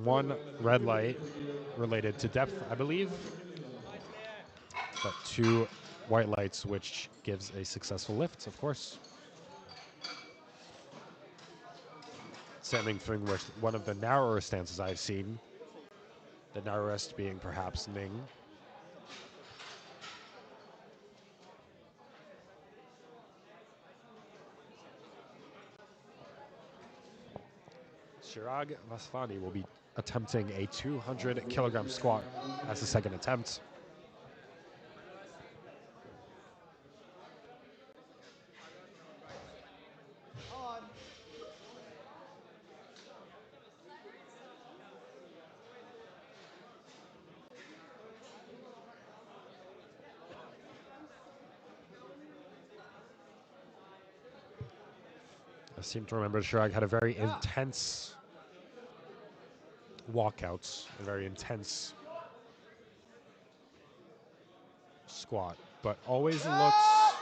1 red light related to depth, I believe, but 2 white lights, which gives a successful lift, of course. sailing through with one of the narrower stances I've seen. The narrowest being perhaps Ning. Chirag Vasvani will be attempting a 200 kilogram squat as the second attempt. I seem to remember Chirag had a very intense walkouts, a very intense squat, but always looks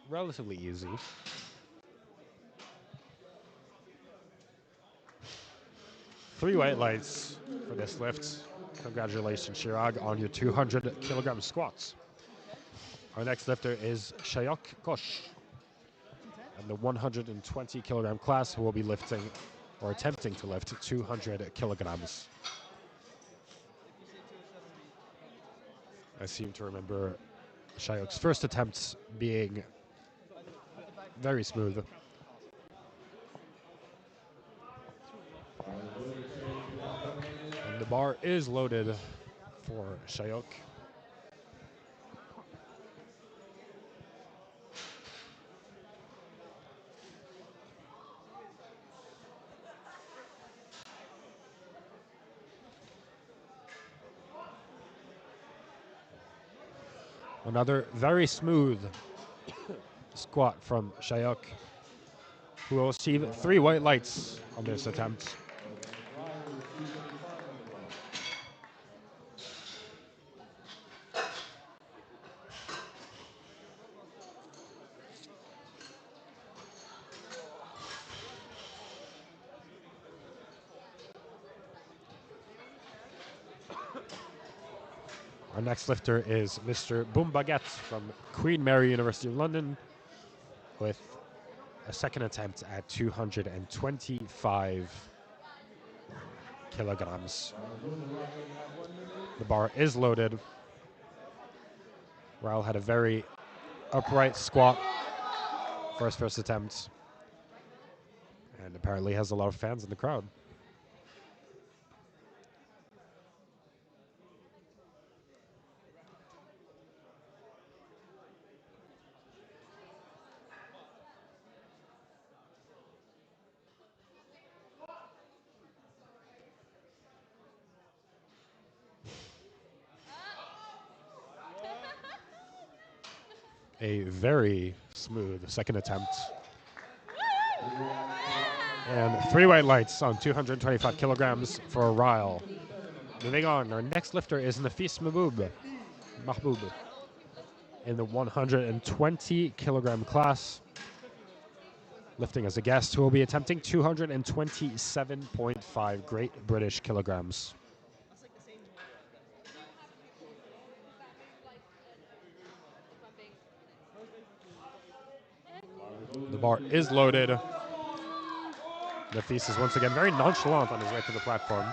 relatively easy. Three white lights for this lift. Congratulations, Chirag, on your 200 kilogram squats. Our next lifter is Shayok Ghosh, and the 120 kilogram class who will be lifting or attempting to lift 200 kilograms. I seem to remember Shayok's first attempts being very smooth. And the bar is loaded for Shayok. Another very smooth squat from Shayok, who will receive 3 white lights on this attempt. Our next lifter is Mr. Boombagat from Queen Mary University of London with a second attempt at 225 kilograms. The bar is loaded. Raul had a very upright squat for his first attempt, and apparently has a lot of fans in the crowd. A very smooth second attempt. And 3 white lights on 225 kilograms for Ryle. Moving on, our next lifter is Nafis Mahboub in the 120 kilogram class, lifting as a guest, who will be attempting 227.5 Great British kilograms. The bar is loaded. Nafis is once again very nonchalant on his way to the platform,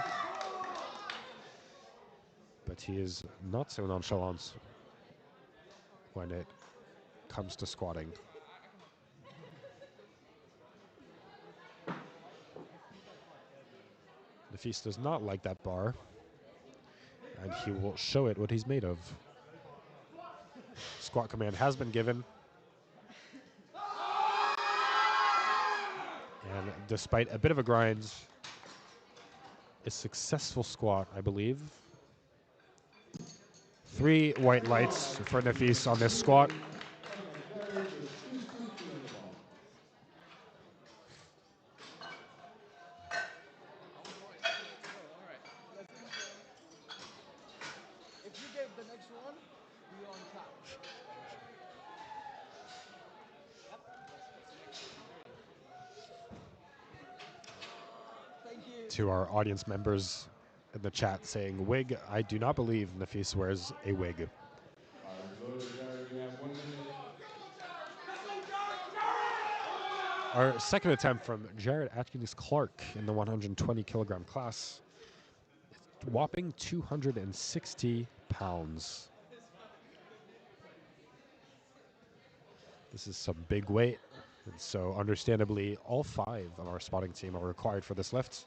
but he is not so nonchalant when it comes to squatting. Nafis does not like that bar, and he will show it what he's made of. Squat command has been given. And despite a bit of a grind, a successful squat, I believe. 3 white lights for Nafis on this squat. If you get the next one, you're on top. Yep, that's the next one. Thank you. To our audience members in the chat saying wig, I do not believe Nafis wears a wig. Our second attempt from Jared Atkins Clark in the 120 kilogram class. Whopping 260 pounds. This is some big weight. And so understandably, all 5 of our spotting team are required for this lift.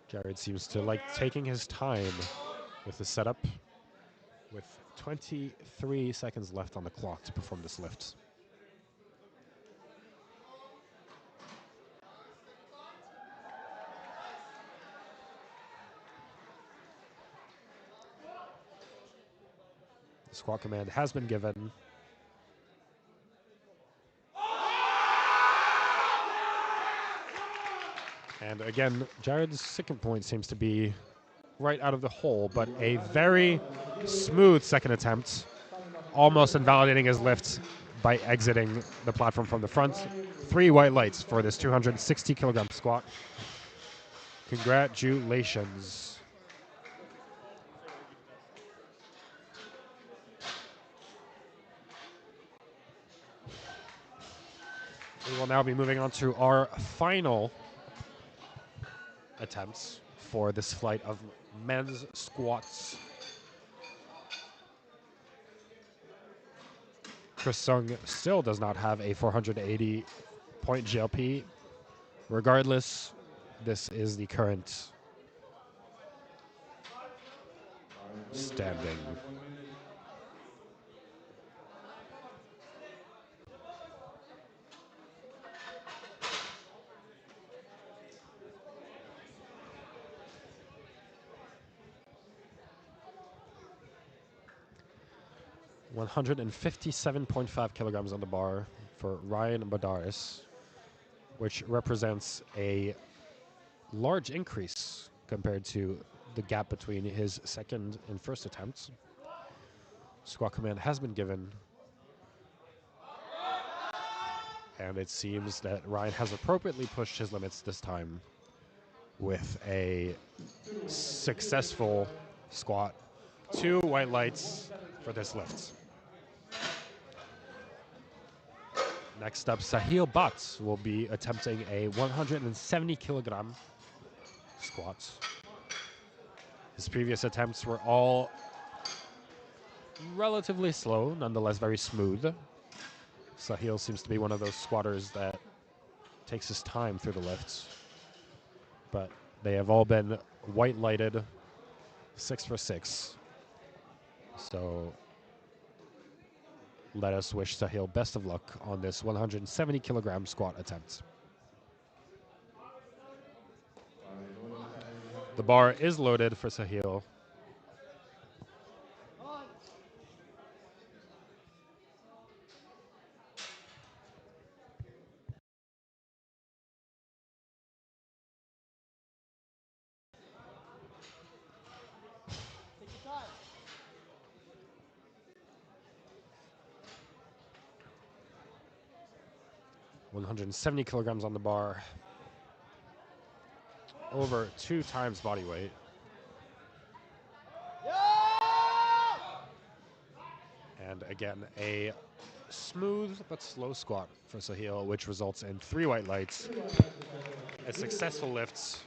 Jared seems to like taking his time with the setup, with 23 seconds left on the clock to perform this lift. The squat command has been given. And again, Jared's second point seems to be right out of the hole, but a very smooth second attempt, almost invalidating his lift by exiting the platform from the front. 3 white lights for this 260 kilogram squat. Congratulations. We will now be moving on to our final attempts for this flight of men's squats. Chris Sung still does not have a 480 point GLP. Regardless, this is the current standing. $157.5 kilograms on the bar for Ryan Badaris, which represents a large increase compared to the gap between his second and first attempts. Squat command has been given, and it seems that Ryan has appropriately pushed his limits this time with a successful squat. 2 white lights for this lift. Next up, Sahil Bhatt will be attempting a 170 kilogram squat. His previous attempts were all relatively slow, nonetheless very smooth. Sahil seems to be one of those squatters that takes his time through the lifts. But they have all been white lighted, 6 for 6. So let us wish Sahil best of luck on this 170 kilogram squat attempt. The bar is loaded for Sahil. Take your time. 170 kilograms on the bar. Over 2 times body weight. And again, a smooth but slow squat for Sahil, which results in 3 white lights. A successful lift.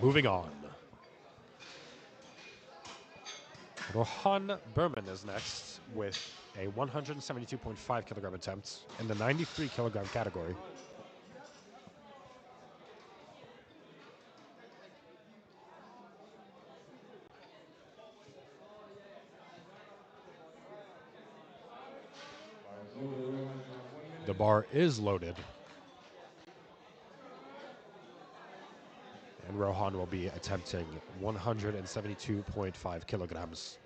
Moving on. Rohan Berman is next with a 172.5 kilogram attempt in the 93 kilogram category. The bar is loaded. And Rohan will be attempting 172.5 kilograms.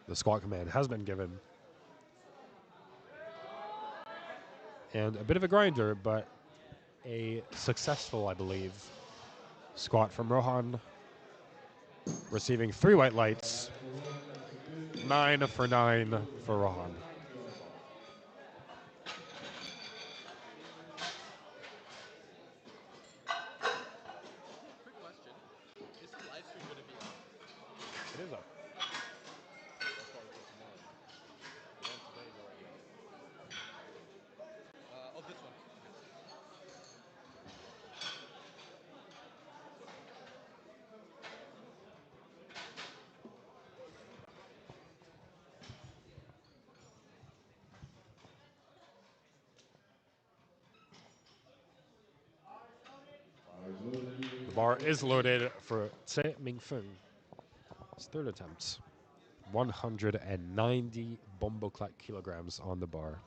The squat command has been given. And a bit of a grinder, but a successful, I believe, Squat from Rohan, receiving 3 white lights. 9 for 9 for Rohan. Quick question. Is the live stream going to be up? It is up. That's why we put tomorrow. The one today is already up. Of this one. Okay. The bar is loaded for Tse Mingfeng. His third attempt. 190 bomboclat kilograms on the bar.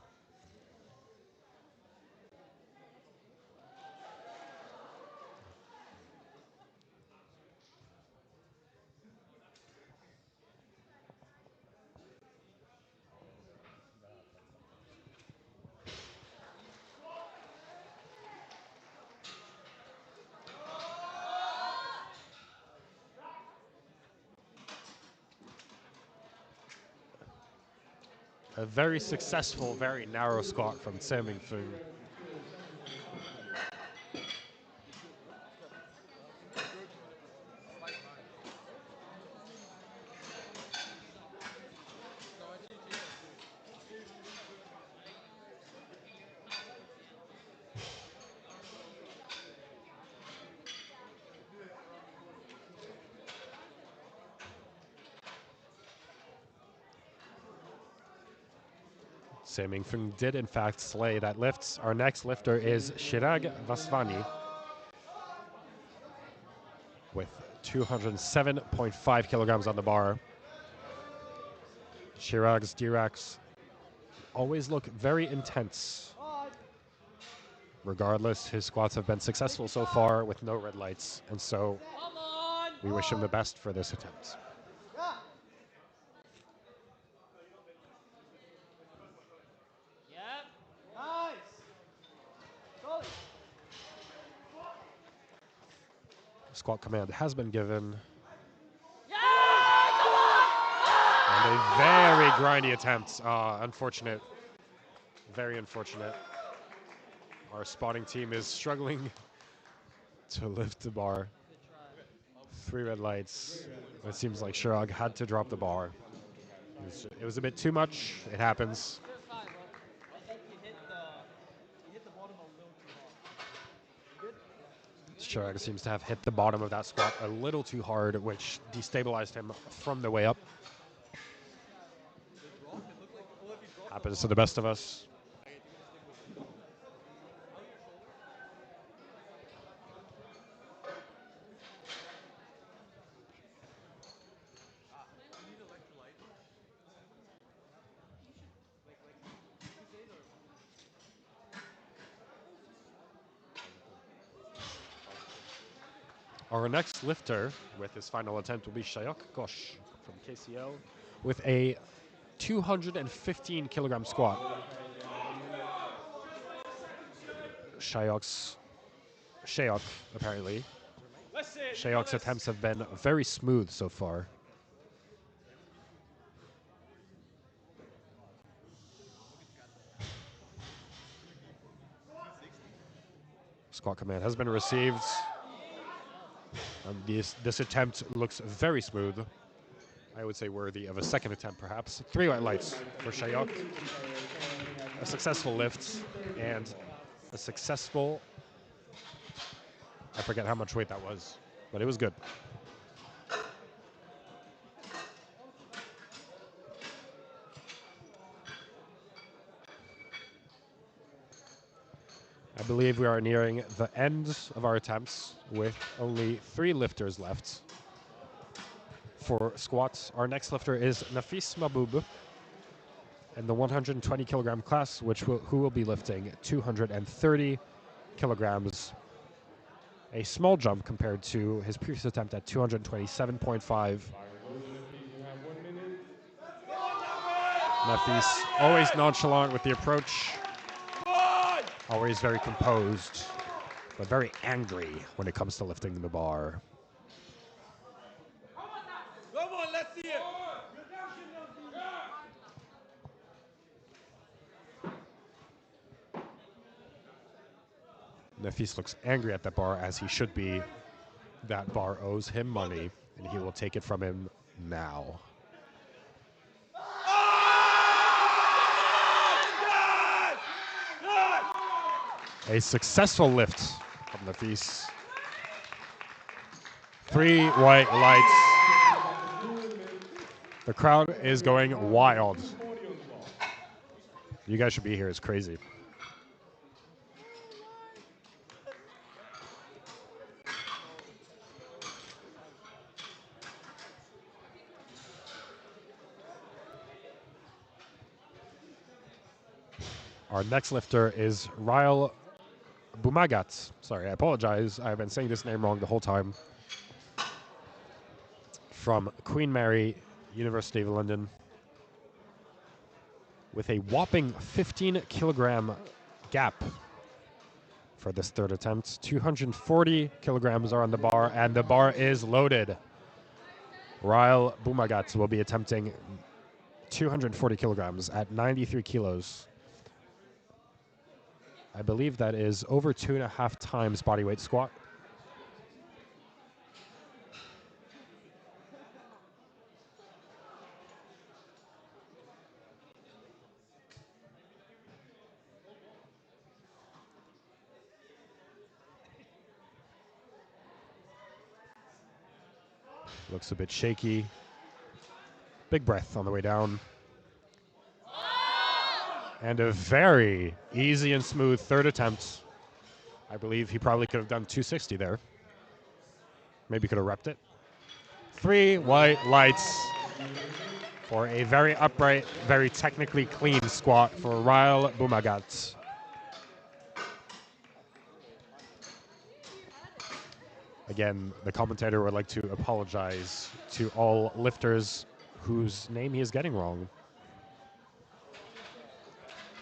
A very successful, very narrow squat from Tse Mingfeng. Tse Mingfeng did in fact slay that lift. Our next lifter is Chirag Vasvani with 207.5 kilograms on the bar. Chirag's D-racks always look very intense. Regardless, his squats have been successful so far with no red lights, and so we wish him the best for this attempt. Squat command has been given. And a very grindy attempt. Unfortunate. Very unfortunate. Our spotting team is struggling to lift the bar. 3 red lights. It seems like Chirag had to drop the bar. It was a bit too much. It happens. You're fine, bro. I think you hit the bottom a little too hard. You good? Chirag seems to have hit the bottom of that squat a little too hard, which destabilized him from the way up. Happens to the best of us. Our next lifter with his final attempt will be Shayok Ghosh from KCL with a 215 kilogram squat. Shayok, apparently. Shayok's attempts have been very smooth so far. Squat command has been received. This attempt looks very smooth. I would say worthy of a second attempt, perhaps. 3 white lights for Shayok. A successful lift and a successful... I forget how much weight that was, but it was good. I believe we are nearing the end of our attempts with only 3 lifters left. For squats, our next lifter is Nafis Mahboub in the 120 kilogram class, who will be lifting 230 kilograms. A small jump compared to his previous attempt at 227.5. Nafis always nonchalant with the approach, always very composed. but very angry when it comes to lifting the bar. Come on, let's see it. Nafis looks angry at that bar, as he should be. That bar owes him money, and he will take it from him now. A successful lift from Nafis. 3 white lights. The crowd is going wild. You guys should be here. It's crazy. Our next lifter is Ryle Bumagat. Sorry, I apologize. I've been saying this name wrong the whole time. From Queen Mary, University of London. With a whopping 15 kilogram gap for this third attempt. 240 kilograms are on the bar, and the bar is loaded. Ryle Bumagat will be attempting 240 kilograms at 93 kilos. I believe that is over 2.5 times body weight squat. Looks a bit shaky. Big breath on the way down. And a very easy and smooth third attempt. I believe he probably could have done 260 there. Maybe could have repped it. 3 white lights for a very upright, very technically clean squat for Ryle Bumagat. Again, the commentator would like to apologize to all lifters whose name he is getting wrong.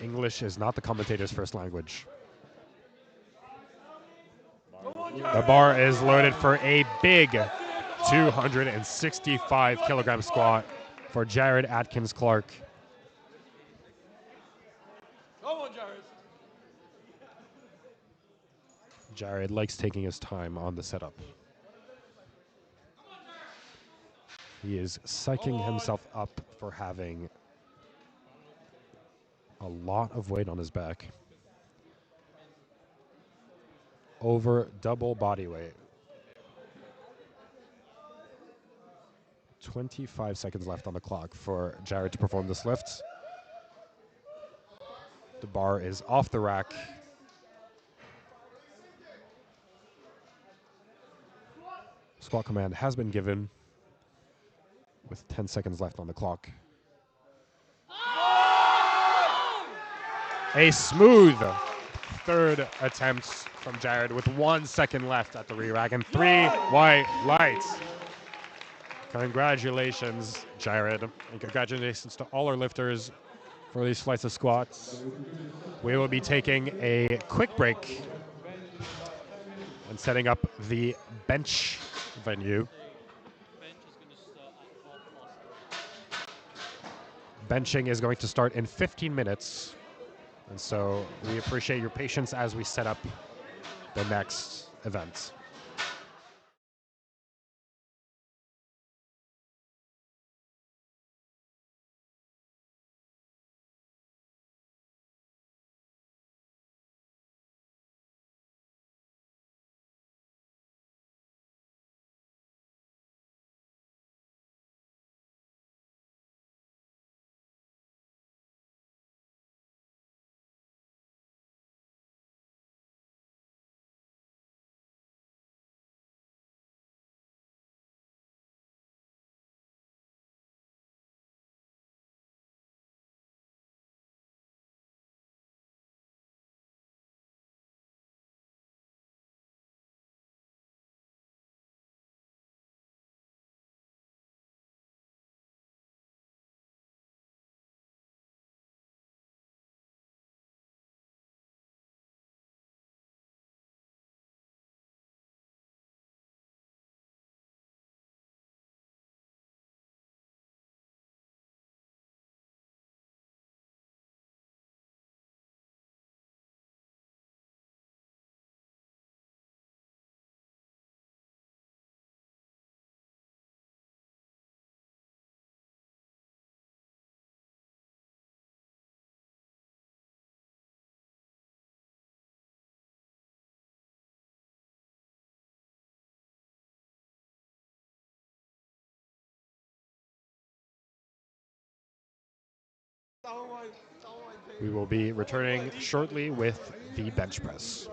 English is not the commentator's first language. The bar is loaded for a big 265 kilogram squat for Jared Atkins Clark. Come on, Jared. Jared likes taking his time on the setup. He is psyching himself up for having a lot of weight on his back. Over double body weight. 25 seconds left on the clock for Jared to perform this lift. The bar is off the rack. Squat command has been given with 10 seconds left on the clock. A smooth third attempt from Jared with 1 second left at the re-rack and 3 white lights. Congratulations, Jared, and congratulations to all our lifters for these flights of squats. We will be taking a quick break and setting up the bench venue. Benching is going to start in 15 minutes. And so we appreciate your patience as we set up the next event. We will be returning shortly with the bench press.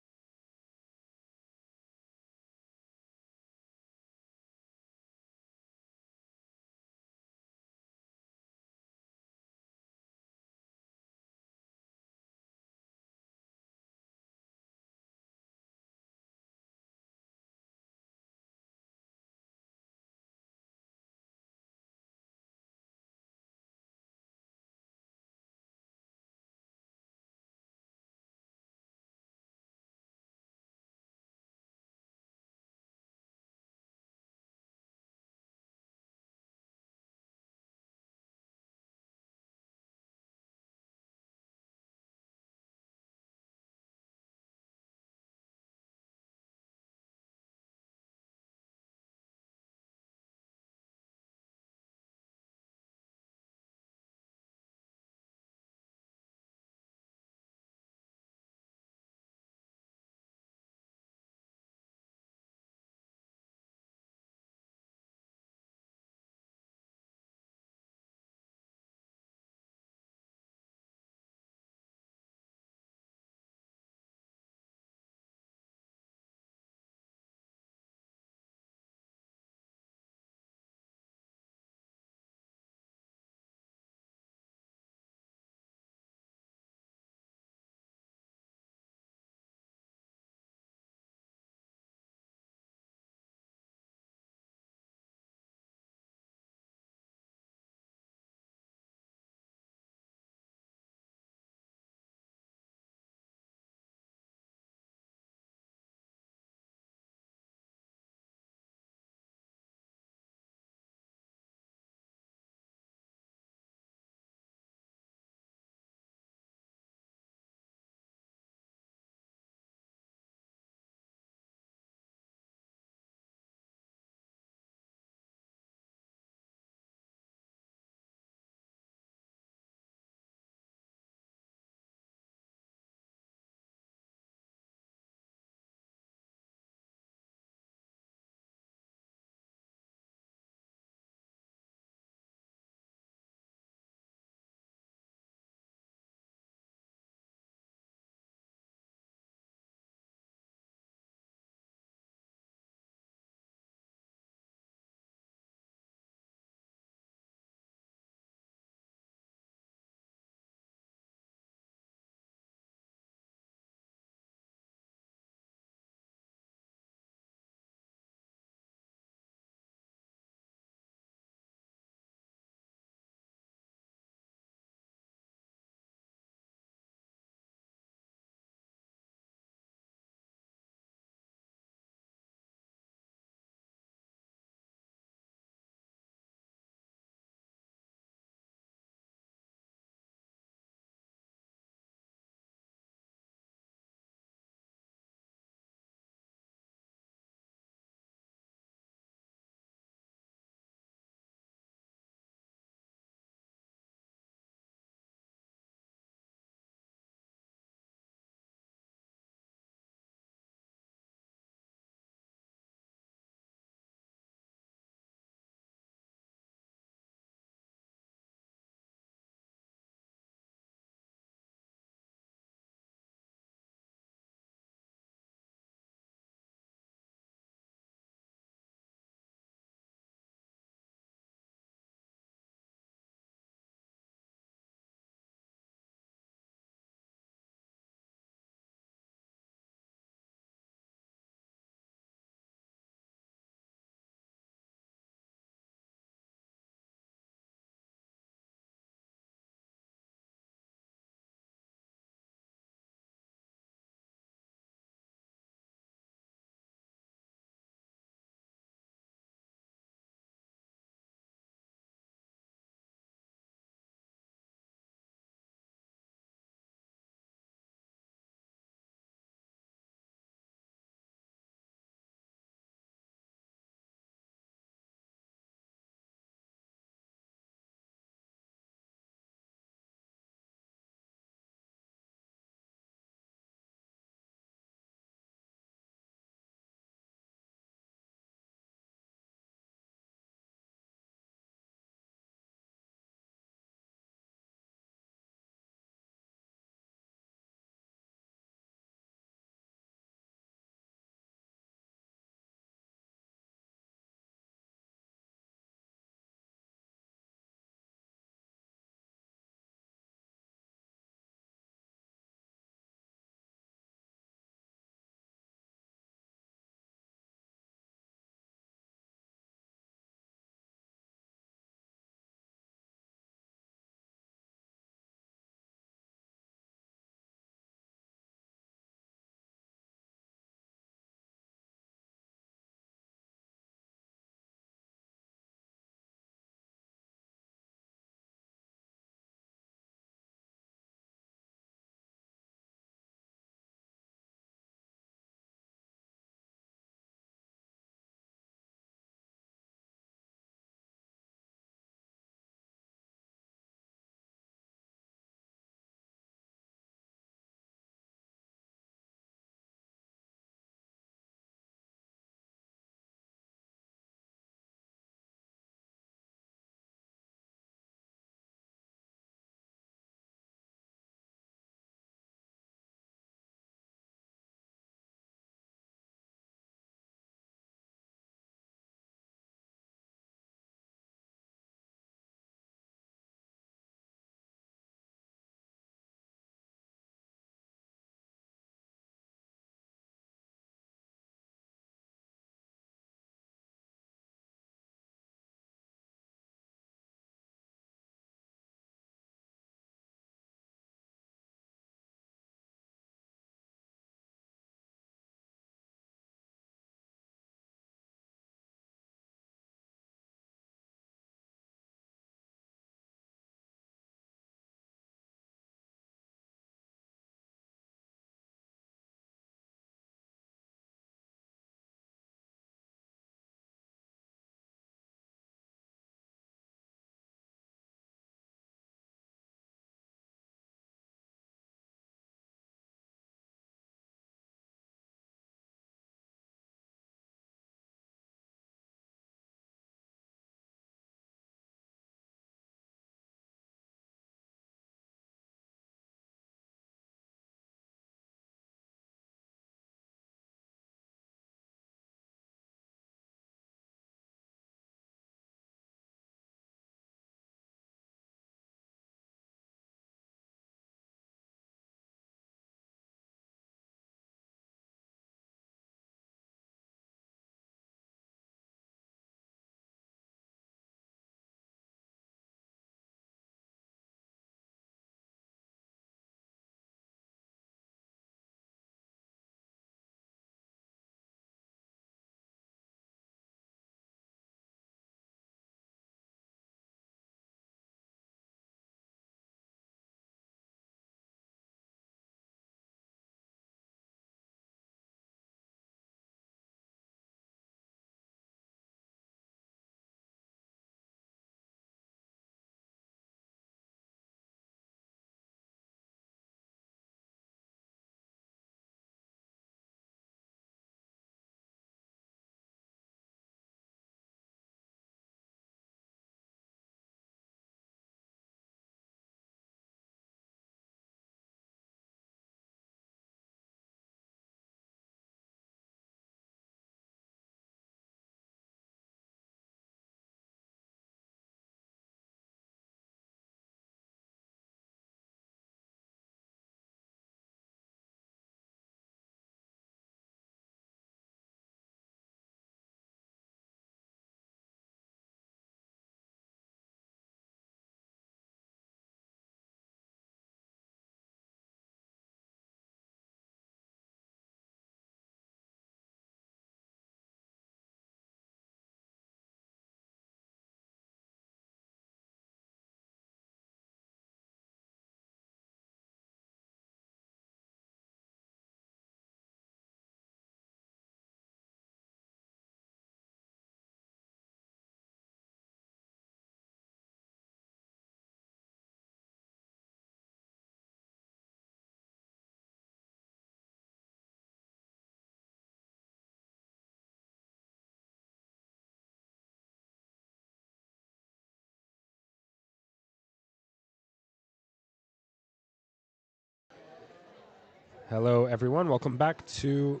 Hello, everyone. Welcome back to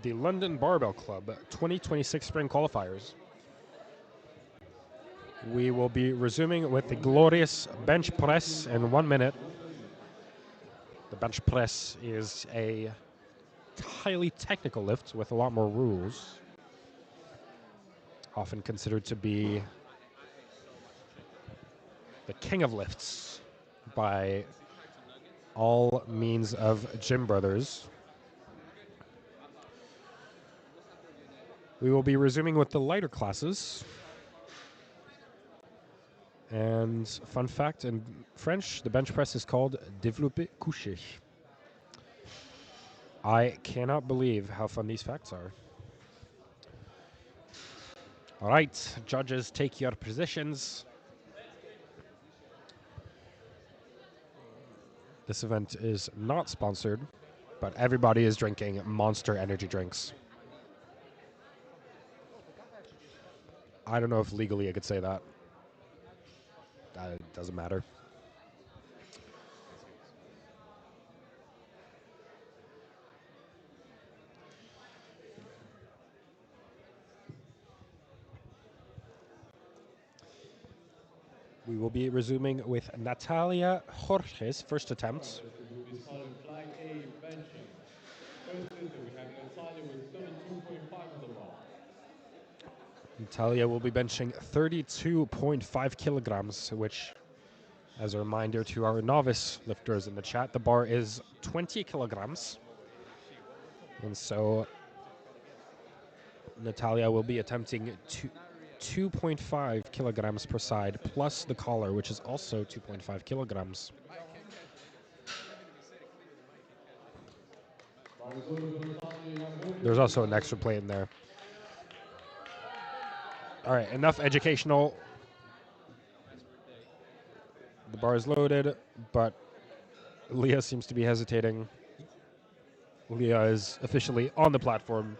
the London Barbell Club 2026 Spring Qualifiers. We will be resuming with the glorious bench press in 1 minute. The bench press is a highly technical lift with a lot more rules, often considered to be the king of lifts by all means of gym brothers. We will be resuming with the lighter classes. And fun fact, in French, the bench press is called développé couché. I cannot believe how fun these facts are. All right, judges, take your positions. This event is not sponsored, but everybody is drinking Monster energy drinks. I don't know if legally I could say that. It doesn't matter. We will be resuming with Natalia Jorge's first attempt. We'll be starting flag A, benching. First lifter, we have Natalia with 32.5 on the bar. Natalia will be benching 32.5 kilograms, which, as a reminder to our novice lifters in the chat, the bar is 20 kilograms. And so Natalia will be attempting 2.5 kilograms per side, plus the collar, which is also 2.5 kilograms. There's also an extra plate in there. All right, enough educational. The bar is loaded, but Leah seems to be hesitating. Leah is officially on the platform.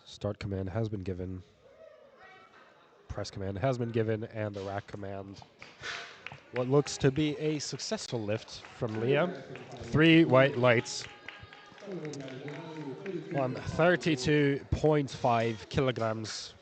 Start command has been given. Press command has been given, and the rack command. What looks to be a successful lift from Leah. 3 white lights on 32.5 kilograms.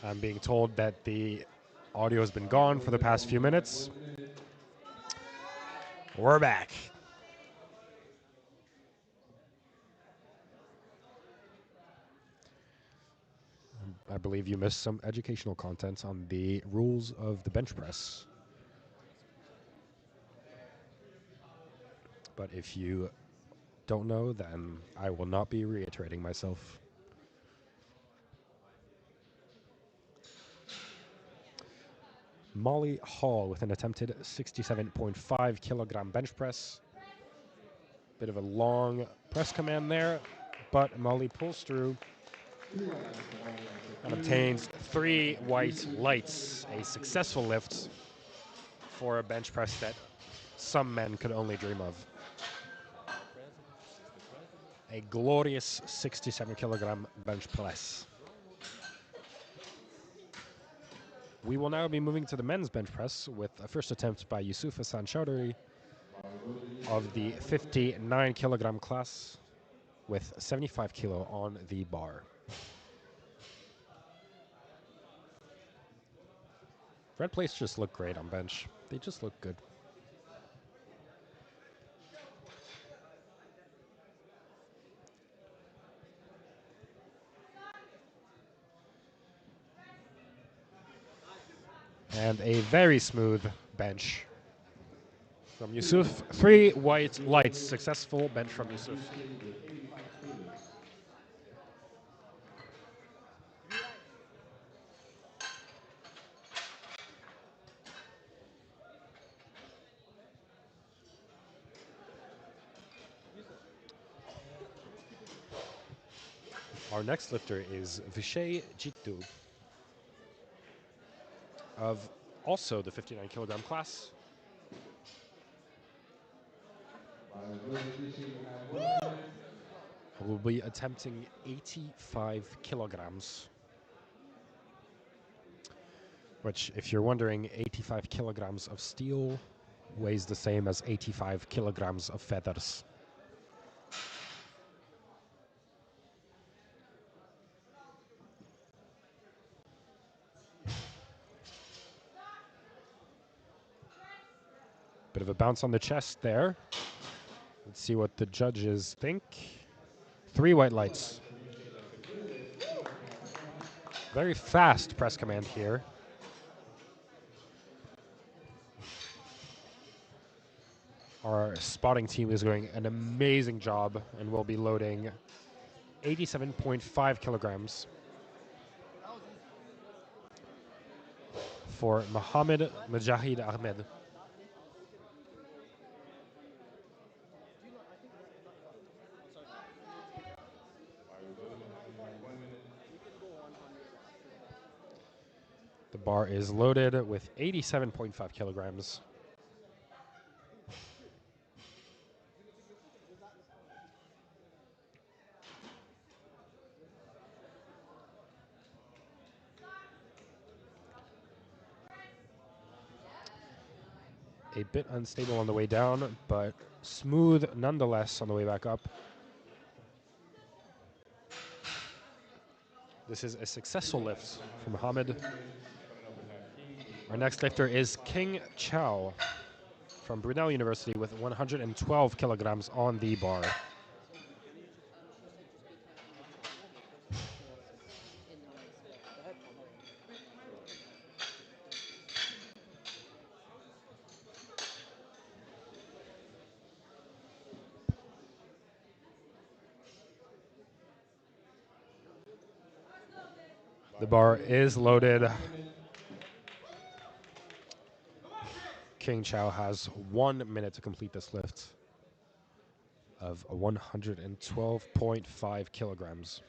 I'm being told that the audio has been gone for the past few minutes. We're back. I believe you missed some educational content on the rules of the bench press. But if you don't know, then I will not be reiterating myself. Molly Hall with an attempted 67.5 kilogram bench press. Bit of a long press command there, but Molly pulls through and obtains 3 white lights, a successful lift for a bench press that some men could only dream of. A glorious 67 kilogram bench press. We will now be moving to the men's bench press with a first attempt by Yusuf Hassan Chowdhury of the 59 kilogram class with 75 kilo on the bar. Red plates just look great on bench. They just look good. And a very smooth bench from Yusuf. 3 white lights. Successful bench from Yusuf. Our next lifter is Vishay Jittu of also the 59 kilogram class. Will be attempting 85 kilograms. Which, if you're wondering, 85 kilograms of steel weighs the same as 85 kilograms of feathers. Bit of a bounce on the chest there. Let's see what the judges think. 3 white lights. Very fast press command here. Our spotting team is doing an amazing job and will be loading 87.5 kilograms for Mohammed Mujahid Ahmed. The bar is loaded with 87.5 kilograms. A bit unstable on the way down, but smooth nonetheless on the way back up. This is a successful lift for Mohammed. Our next lifter is King Chow from Brunel University with 112 kilograms on the bar. The bar is loaded. King Chow has 1 minute to complete this lift of 112.5 kilograms.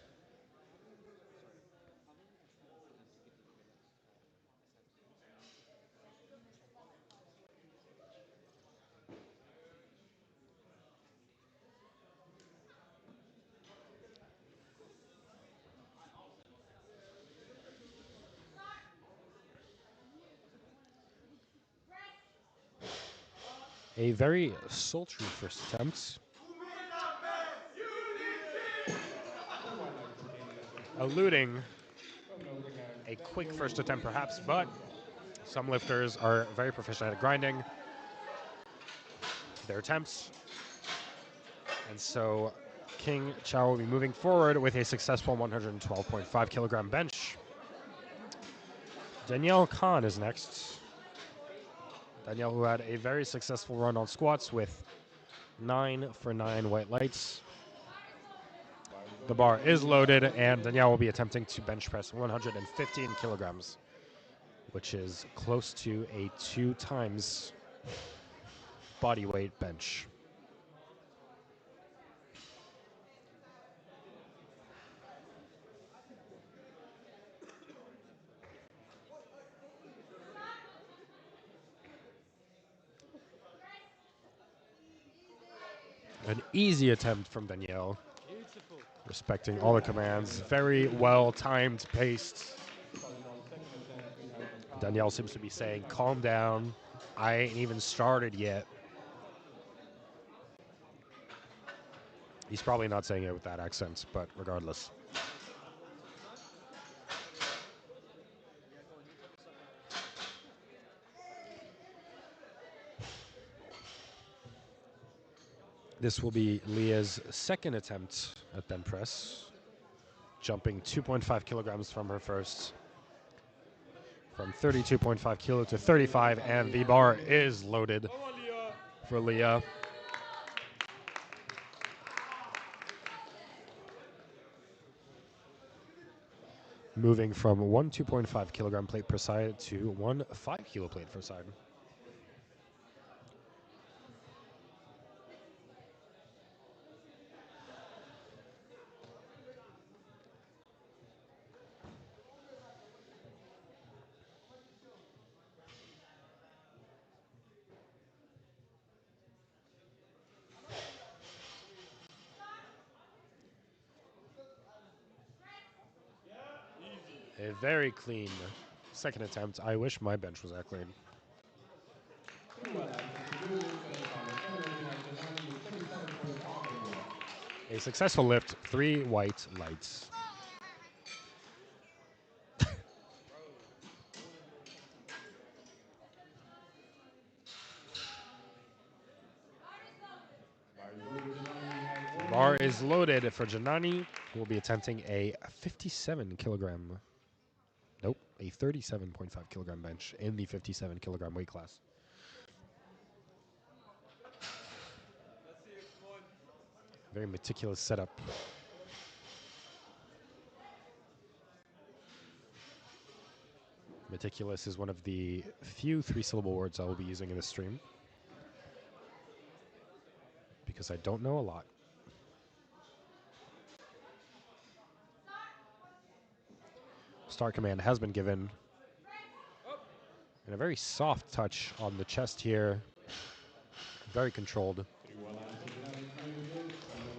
A very sultry first attempt. Eluding a quick first attempt perhaps, but some lifters are very proficient at grinding their attempts. And so King Chow will be moving forward with a successful 112.5 kilogram bench. Danielle Khan is next. Danielle, who had a very successful run on squats with 9 for 9 white lights. The bar is loaded, and Danielle will be attempting to bench press 115 kilograms, which is close to a 2 times body weight bench. An easy attempt from Danielle, Beautiful. respecting all the commands. Very well timed, paced. Starting on second attempt, we have the Danielle seems to be saying, calm down. I ain't even started yet. He's probably not saying it with that accent, but regardless. This will be Leah's second attempt at bench press, jumping 2.5 kilograms from her first, from 32.5 kilo to 35, and the bar is loaded for Leah. Moving from one 2.5 kilogram plate per side to one 5 kilo plate per side. A very clean second attempt. I wish my bench was that clean. A successful lift, 3 white lights. Bar is loaded for Janani, who will be attempting a 57 kilogram, nope, a 37.5 kilogram bench in the 57 kilogram weight class. Very meticulous setup. Meticulous is one of the few 3-syllable words I will be using in this stream, because I don't know a lot. Start command has been given. And a very soft touch on the chest here. Very controlled.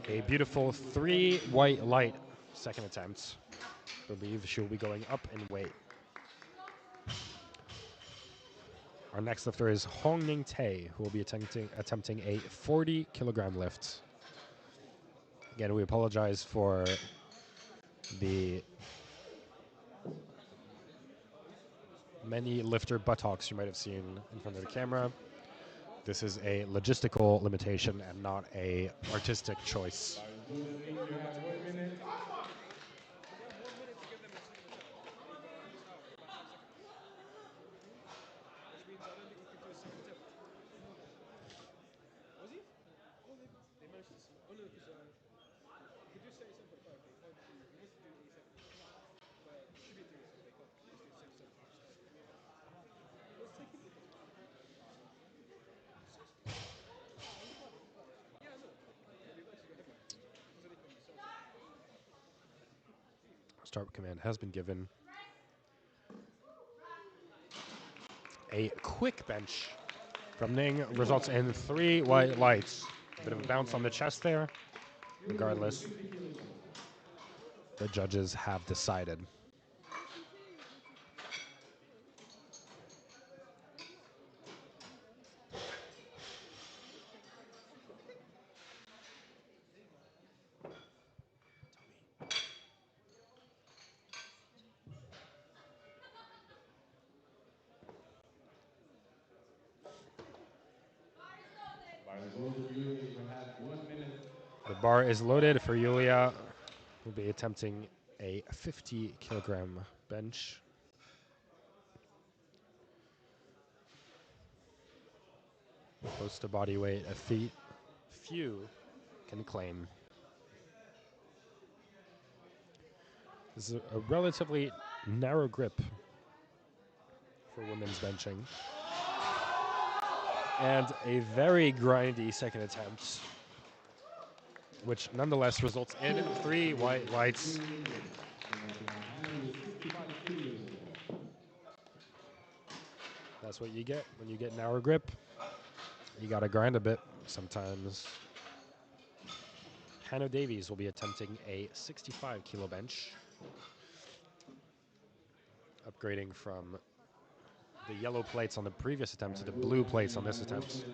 A beautiful 3 white light second attempt. I believe she'll be going up in weight. Our next lifter is Hong Ning Tae, who will be attempting a 40 kilogram lift. Again, we apologize for the many lifter buttocks you might have seen in front of the camera. This is a logistical limitation and not a artistic choice. Start command has been given. A quick bench from Ning results in 3 white lights. A bit of a bounce on the chest there. Regardless, the judges have decided. both of you, you have 1 minute. The bar is loaded for Yulia, who'll be attempting a 50-kilogram bench. Close to body weight, a feat few can claim. This is a relatively narrow grip for women's benching. And a very grindy second attempt, which nonetheless results in 3 white lights. That's what you get when you get narrow grip. You gotta grind a bit sometimes. Hannah Davies will be attempting a 65-kilo bench, upgrading from the yellow plates on the previous attempt to the blue plates on this attempt.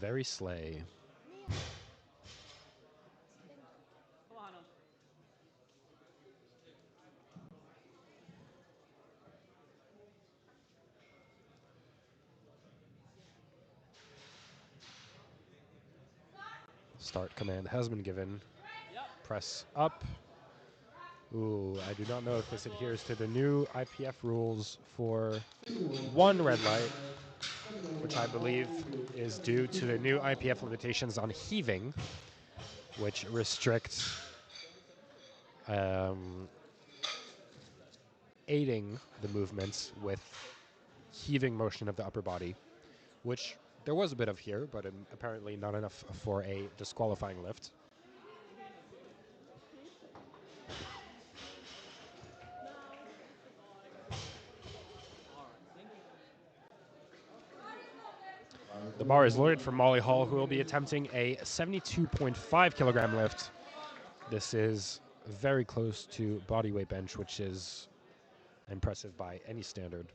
Very slay. Start command has been given. Press up. Ooh, I do not know if this adheres to the new IPF rules for 1 red light, which I believe is due to the new IPF limitations on heaving, which restrict aiding the movements with heaving motion of the upper body, which there was a bit of here, but apparently not enough for a disqualifying lift. The bar is loaded for Molly Hall, who will be attempting a 72.5 kilogram lift. This is very close to body weight bench, which is impressive by any standard.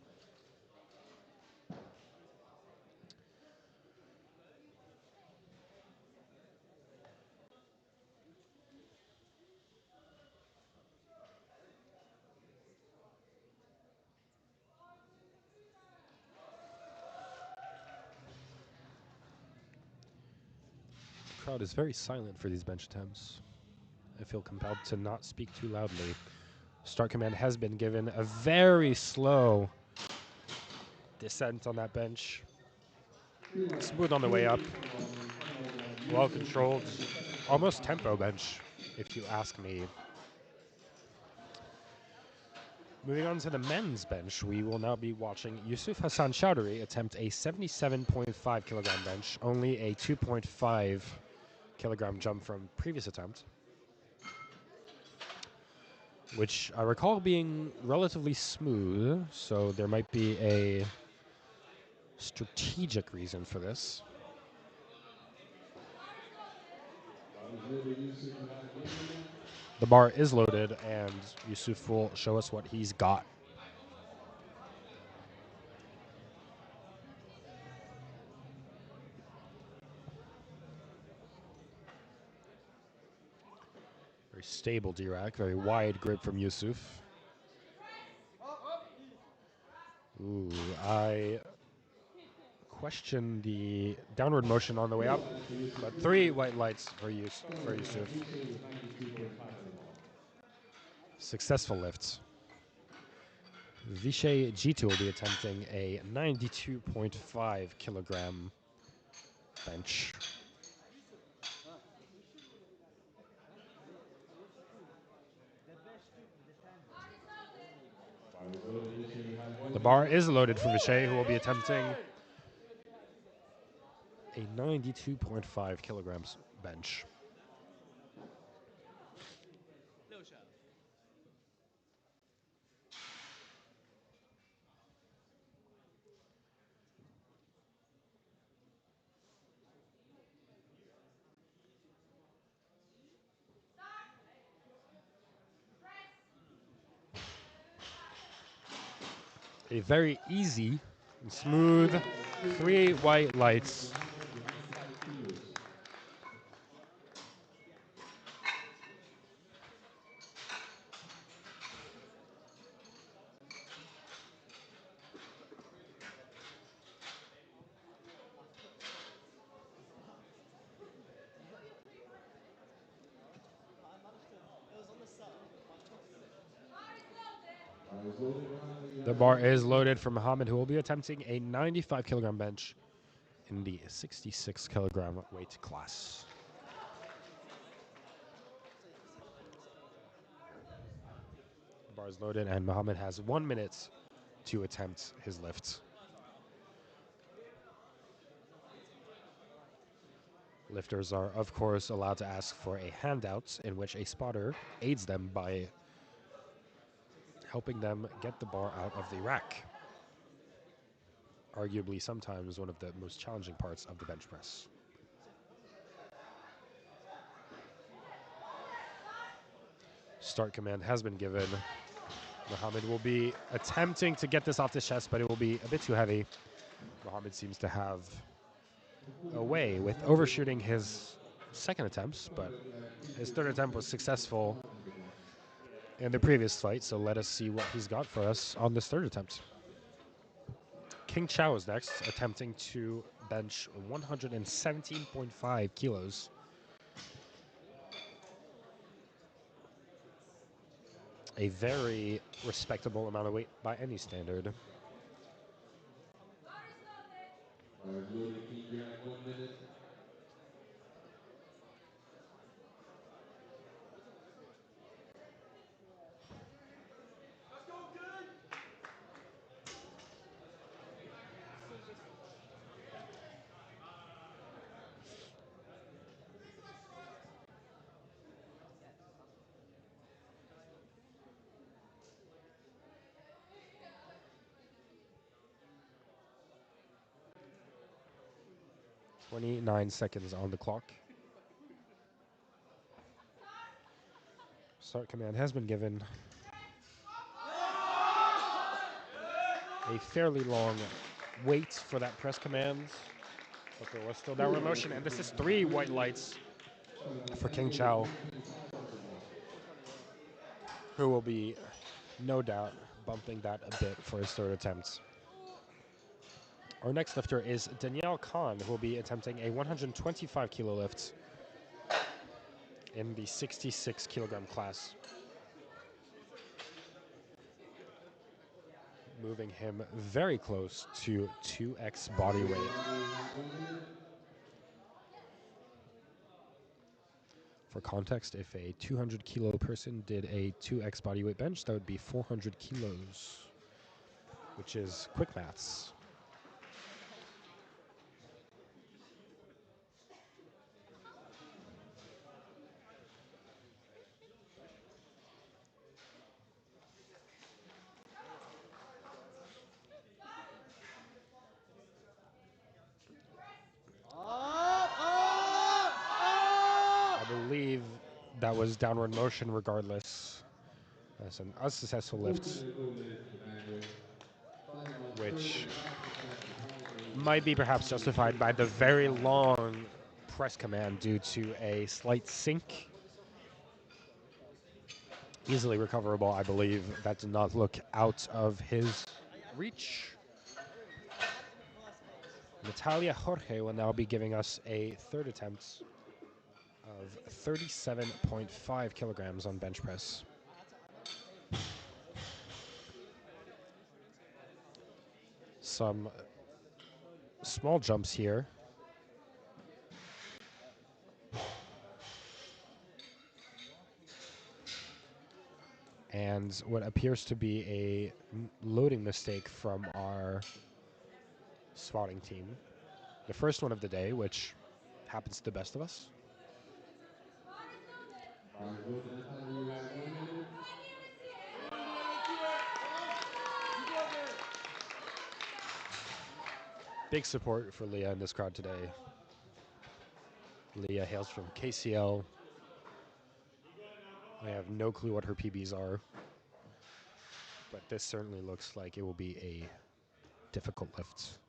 The crowd is very silent for these bench attempts. I feel compelled to not speak too loudly. Start command has been given. A very slow descent on that bench. Smooth on the way up. Well controlled. Almost tempo bench, if you ask me. Moving on to the men's bench, we will now be watching Yusuf Hassan Chowdhury attempt a 77.5 kilogram bench, only a 2.5 kilogram jump from previous attempt, which I recall being relatively smooth, so there might be a strategic reason for this. The bar is loaded, and Yusuf will show us what he's got. Very stable D-rack, very wide grip from Yusuf. Ooh, I question the downward motion on the way up, but 3 white lights for Yusuf. Successful lifts. Vishay Jitu will be attempting a 92.5 kilogram bench. The bar is loaded for Vishay, who will be attempting a 92.5 kilograms bench. A very easy and smooth 3 white lights. The bar is loaded for Mohammed, who will be attempting a 95 kilogram bench in the 66 kilogram weight class. The bar is loaded, and Mohammed has 1 minute to attempt his lift. Lifters are, of course, allowed to ask for a handout in which a spotter aids them by helping them get the bar out of the rack. Arguably, sometimes one of the most challenging parts of the bench press. Start command has been given. Mohammed will be attempting to get this off the chest, but it will be a bit too heavy. Mohammed seems to have a way with overshooting his second attempts, but his third attempt was successful in the previous fight, so let us see what he's got for us on this third attempt. King Chao is next, attempting to bench 117.5 kilos. A very respectable amount of weight by any standard. .29 seconds on the clock. Start command has been given. A fairly long wait for that press command, but there was still downward motion, and this is 3 white lights for King Chao, who will be, no doubt, bumping that a bit for his third attempt. Our next lifter is Danielle Khan, who will be attempting a 125 kilo lift in the 66 kilogram class. Moving him very close to 2x body weight. For context, if a 200 kilo person did a 2x body weight bench, that would be 400 kilos, which is quick maths. I believe that was downward motion regardless. That's an unsuccessful lift, which might be perhaps justified by the very long press command due to a slight sink. Easily recoverable, I believe. That did not look out of his reach. Natalia Jorge will now be giving us a third attempt of 37.5 kilograms on bench press. Some small jumps here. And what appears to be a loading mistake from our swatting team. The first one of the day, which happens to the best of us. Big support for Leah in this crowd today. Leah hails from KCL. I have no clue what her PBs are, but this certainly looks like it will be a difficult lift.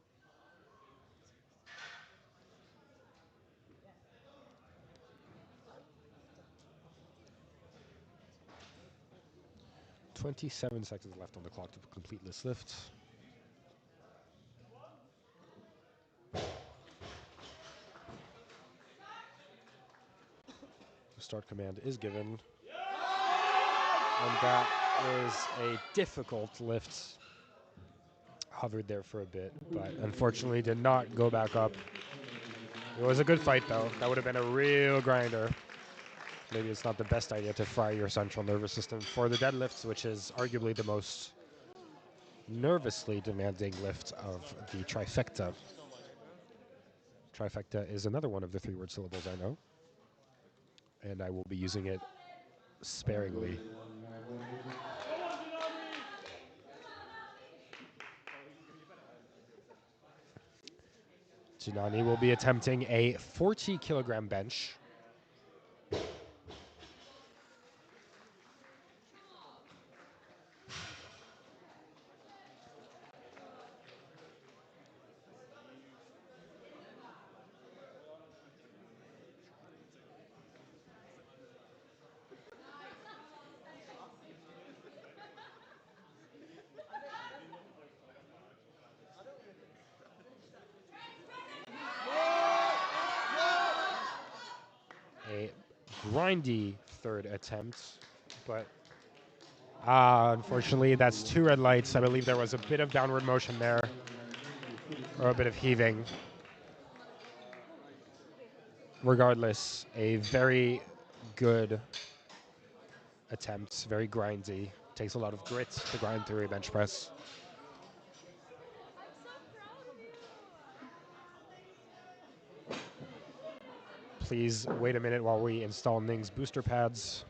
.27 seconds left on the clock to complete this lift. The start command is given. And that is a difficult lift. Hovered there for a bit, but unfortunately did not go back up. It was a good fight, though. That would have been a real grinder. Maybe it's not the best idea to fry your central nervous system for the deadlifts, which is arguably the most nervously demanding lift of the trifecta. Trifecta is another one of the 3-word syllables I know, and I will be using it sparingly. Janani will be attempting a 40-kilogram bench. A grindy third attempt, but unfortunately that's 2 red lights. I believe there was a bit of downward motion there, or a bit of heaving. Regardless, a very good attempt, very grindy. Takes a lot of grit to grind through a bench press. Please wait a minute while we install Ning's booster pads.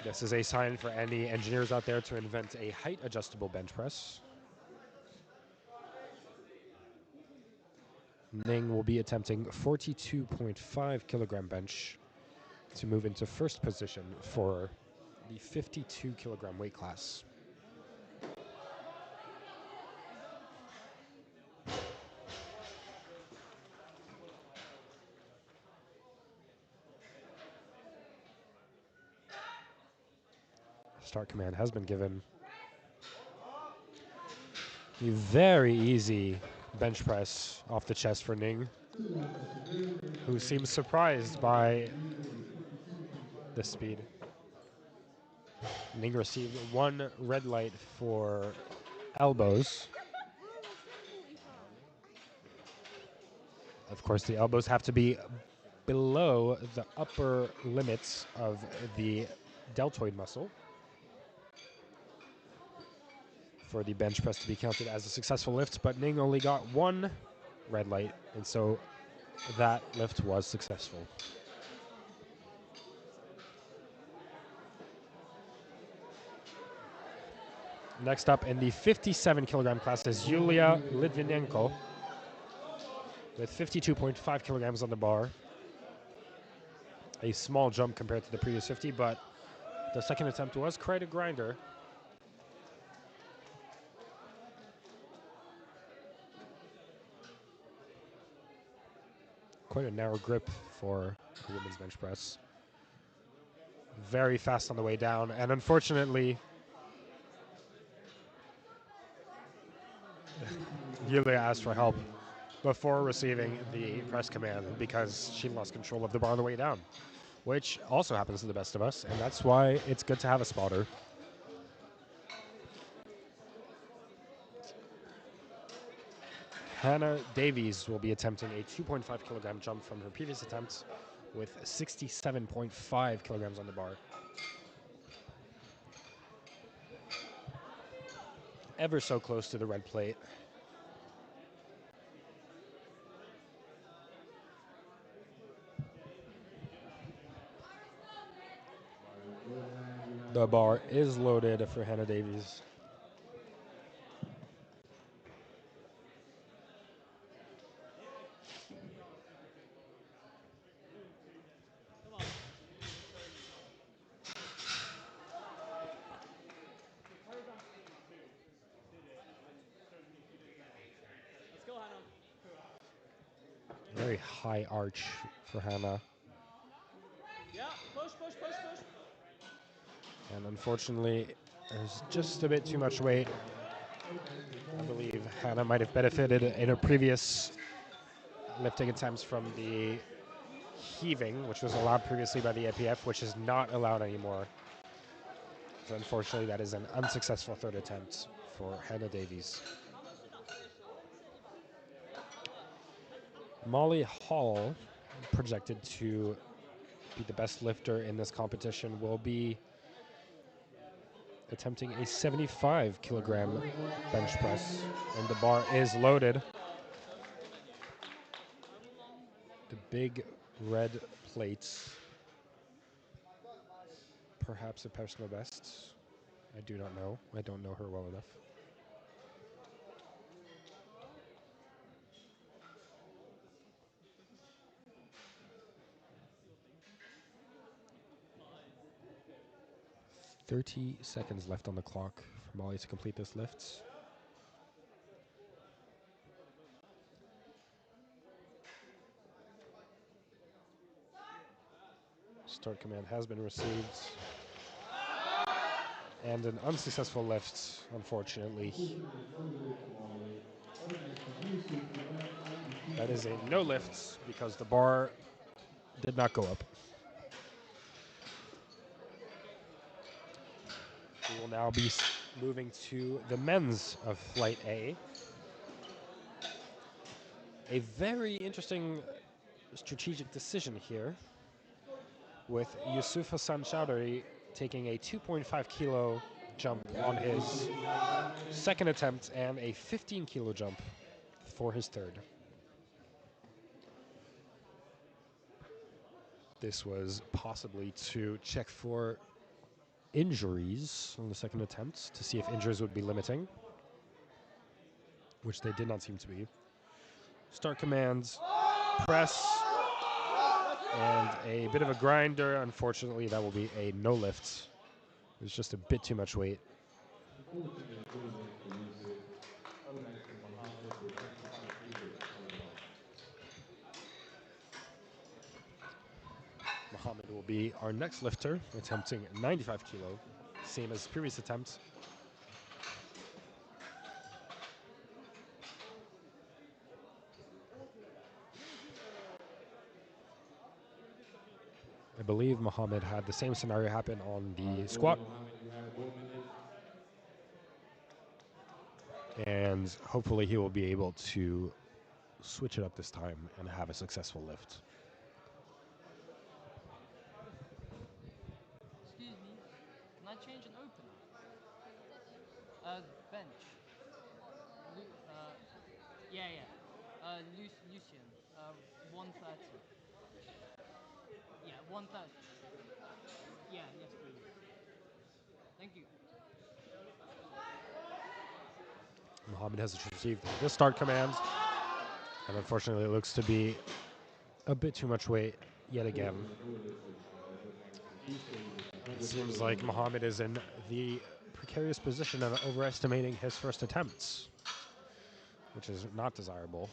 This is a sign for any engineers out there to invent a height adjustable bench press. Ning will be attempting 42.5 kilogram bench to move into first position for the 52 kilogram weight class. Start command has been given. A very easy bench press off the chest for Ning, who seems surprised by the speed. Ning received 1 red light for elbows. Of course, the elbows have to be below the upper limits of the deltoid muscle for the bench press to be counted as a successful lift, but Ning only got 1 red light, and so that lift was successful. Next up in the 57 kilogram class is Yulia Litvinenko with 52.5 kilograms on the bar. A small jump compared to the previous 50, but the second attempt was quite a grinder. Quite a narrow grip for the women's bench press. Very fast on the way down, and unfortunately, Yulia asked for help before receiving the press command because she lost control of the bar on the way down, which also happens to the best of us, and that's why it's good to have a spotter. Hannah Davies will be attempting a 2.5 kilogram jump from her previous attempt with 67.5 kilograms on the bar. Ever so close to the red plate. The bar is loaded for Hannah Davies. Very high arch for Hannah. Yeah, push, push, push, push. And unfortunately, there's just a bit too much weight. I believe Hannah might have benefited in a previous lifting attempts from the heaving, which was allowed previously by the APF, which is not allowed anymore. So unfortunately, that is an unsuccessful third attempt for Hannah Davies. Molly Hall, projected to be the best lifter in this competition, will be attempting a 75 kilogram bench press, and the bar is loaded. The big red plates, perhaps a personal best. I do not know. I don't know her well enough. "30 seconds left on the clock for Molly to complete this lift. Start command has been received. And an unsuccessful lift, unfortunately. That is a no lift because the bar did not go up. We will now be moving to the men's of Flight A. A very interesting strategic decision here, with Yusuf Hassan Chowdhury taking a 2.5 kilo jump on his second attempt and a 15 kilo jump for his third. This was possibly to check for injuries on the second attempt, to see if injuries would be limiting, which they did not seem to be. Start commands, press, and a bit of a grinder. Unfortunately, that will be a no lift. It's just a bit too much weight. Mohammed will be our next lifter, attempting 95 kilo, same as previous attempt. I believe Mohammed had the same scenario happen on the squat. And hopefully he will be able to switch it up this time and have a successful lift. Excuse me, can I change an opener? Bench. Lucian. 130. Yeah, 130. Yeah, yes, please. Thank you. Mohammed has received the start command, and unfortunately it looks to be a bit too much weight yet again. It seems like Mohammed is in the precarious position of overestimating his first attempts, which is not desirable.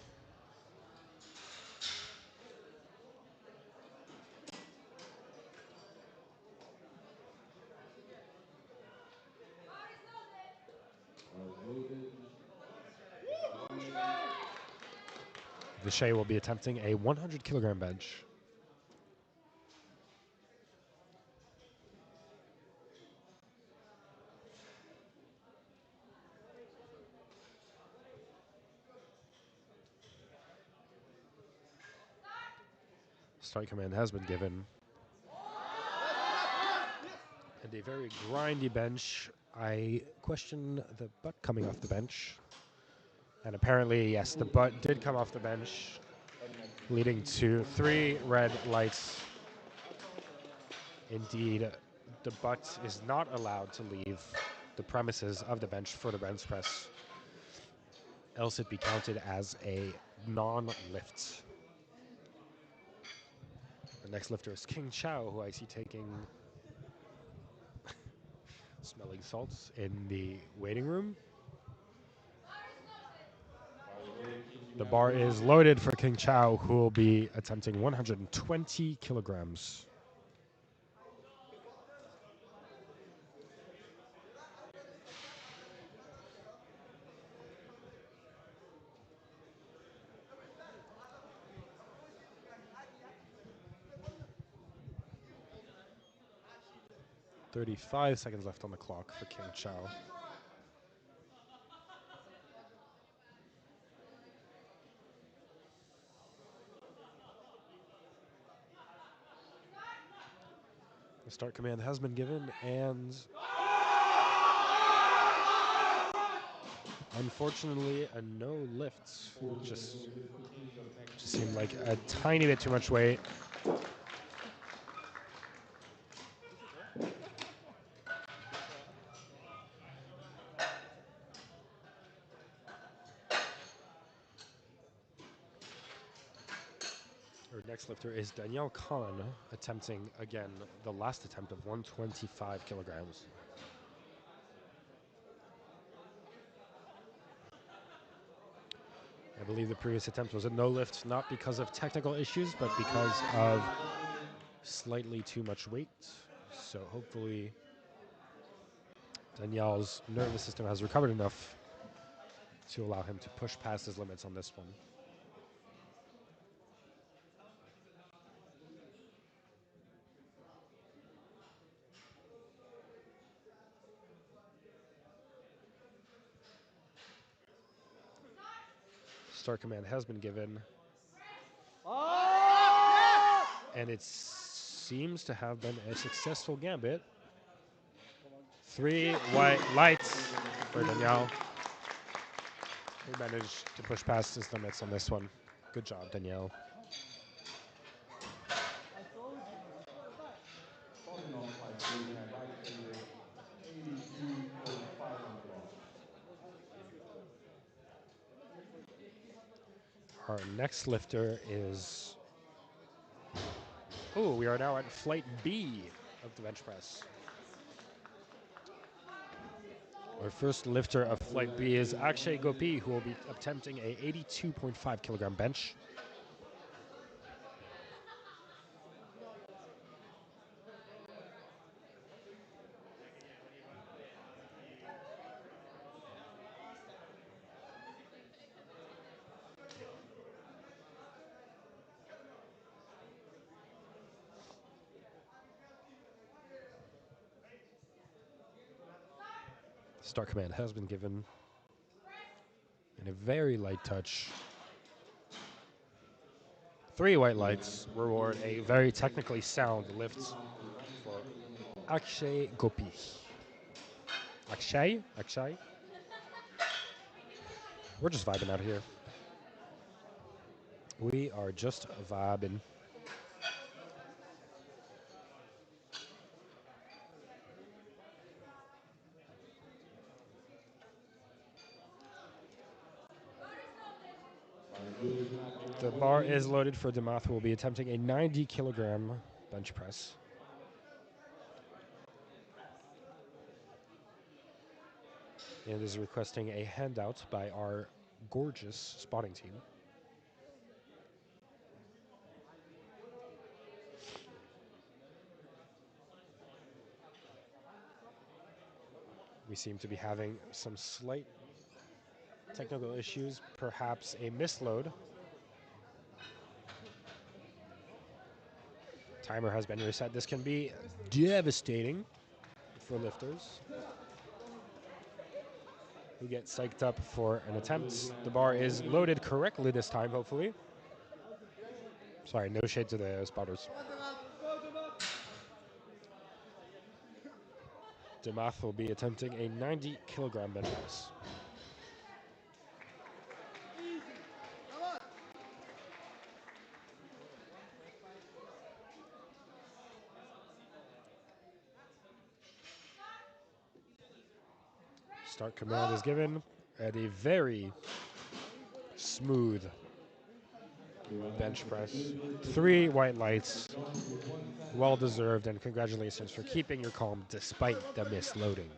Vishay will be attempting a 100 kilogram bench. Start command has been given. And a very grindy bench. I question the butt coming off the bench. And apparently, yes, the butt did come off the bench, leading to 3 red lights. Indeed, the butt is not allowed to leave the premises of the bench for the bench press, else it be counted as a non-lift. The next lifter is King Chow, who I see taking smelling salts in the waiting room. The bar is loaded for King Chow, who will be attempting 120 kilograms. 35 seconds left on the clock for King Chow. The start command has been given, and unfortunately, a no lifts. Just seemed like a tiny bit too much weight. Our next lifter is Danielle Khan, attempting again the last attempt of 125 kilograms. I believe the previous attempt was a no lift, not because of technical issues, but because of slightly too much weight. So hopefully Danielle's nervous system has recovered enough to allow him to push past his limits on this one. Start command has been given. And it seems to have been a successful gambit. 3 white lights for Danielle. He managed to push past his limits on this one. Good job, Danielle. Starting off by creating a light weighted 82.5 on the block. Our next lifter is... Oh, we are now at flight B of the bench press. Our first lifter of flight B is Akshay Gopi, who will be attempting a 82.5 kilogram bench. Start command has been given. And a very light touch. 3 white lights reward a very technically sound lift for Akshay Gopi. Akshay? Akshay? We're just vibing out here. We are just vibing. The bar is loaded for Demath, who will be attempting a 90 kilogram bench press. And is requesting a handout by our gorgeous spotting team. We seem to be having some slight technical issues, perhaps a misload. Timer has been reset. This can be devastating for lifters who get psyched up for an attempt. The bar is loaded correctly this time, hopefully. Sorry, no shade to the spotters. Demath will be attempting a 90 kilogram bench press. Start command is given at a very smooth bench press. 3 white lights. Well deserved, and congratulations for keeping your calm despite the misloading.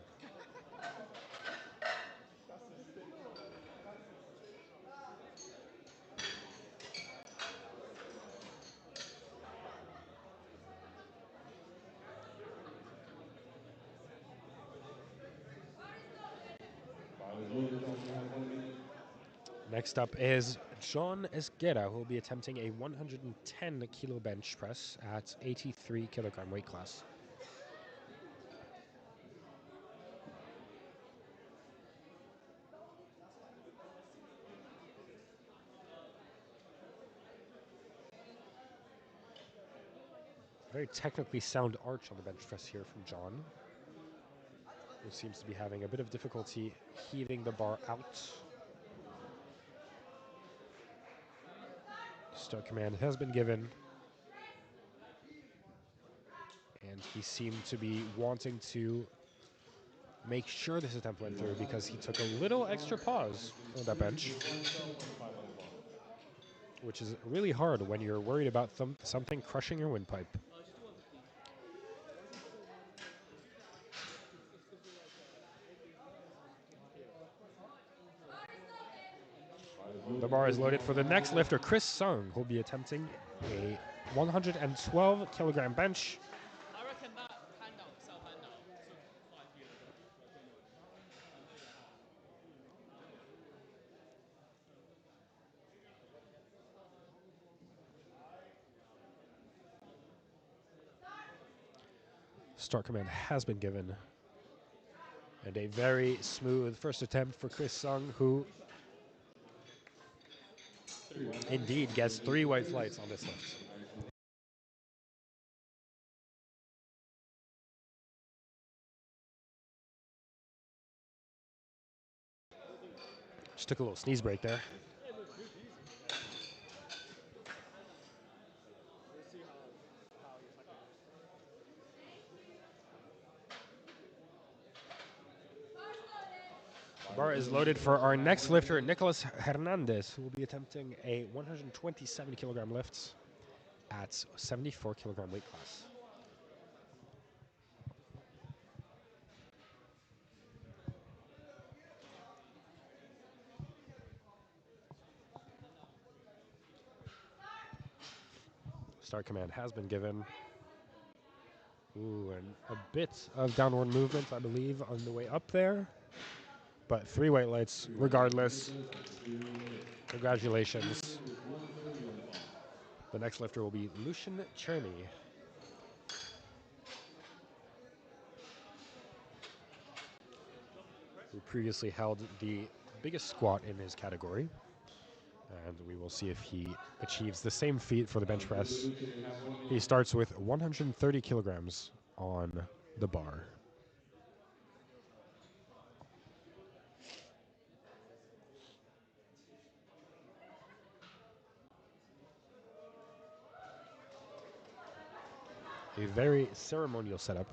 Next up is John Esguerra, who will be attempting a 110 kilo bench press at 83 kilogram weight class. Very technically sound arch on the bench press here from John, who seems to be having a bit of difficulty heaving the bar out. Start command has been given, and he seemed to be wanting to make sure this attempt went through because he took a little extra pause on that bench, which is really hard when you're worried about something crushing your windpipe. The bar is loaded for the next lifter, Chris Sung, who'll be attempting a 112 kilogram bench. I reckon that handout, self-handout, took 5 years. Start command has been given. And a very smooth first attempt for Chris Sung, who indeed gets 3 white flights on this lift. Just took a little sneeze break there. Bar is loaded for our next lifter, Nicolas Hernandez, who will be attempting a 127 kilogram lift at 74 kilogram weight class. Start command has been given. Ooh, and a bit of downward movement, I believe, on the way up there. But 3 white lights, regardless. Congratulations. The next lifter will be Lucian Cherny, who previously held the biggest squat in his category. And we will see if he achieves the same feat for the bench press. He starts with 130 kilograms on the bar. A very ceremonial setup.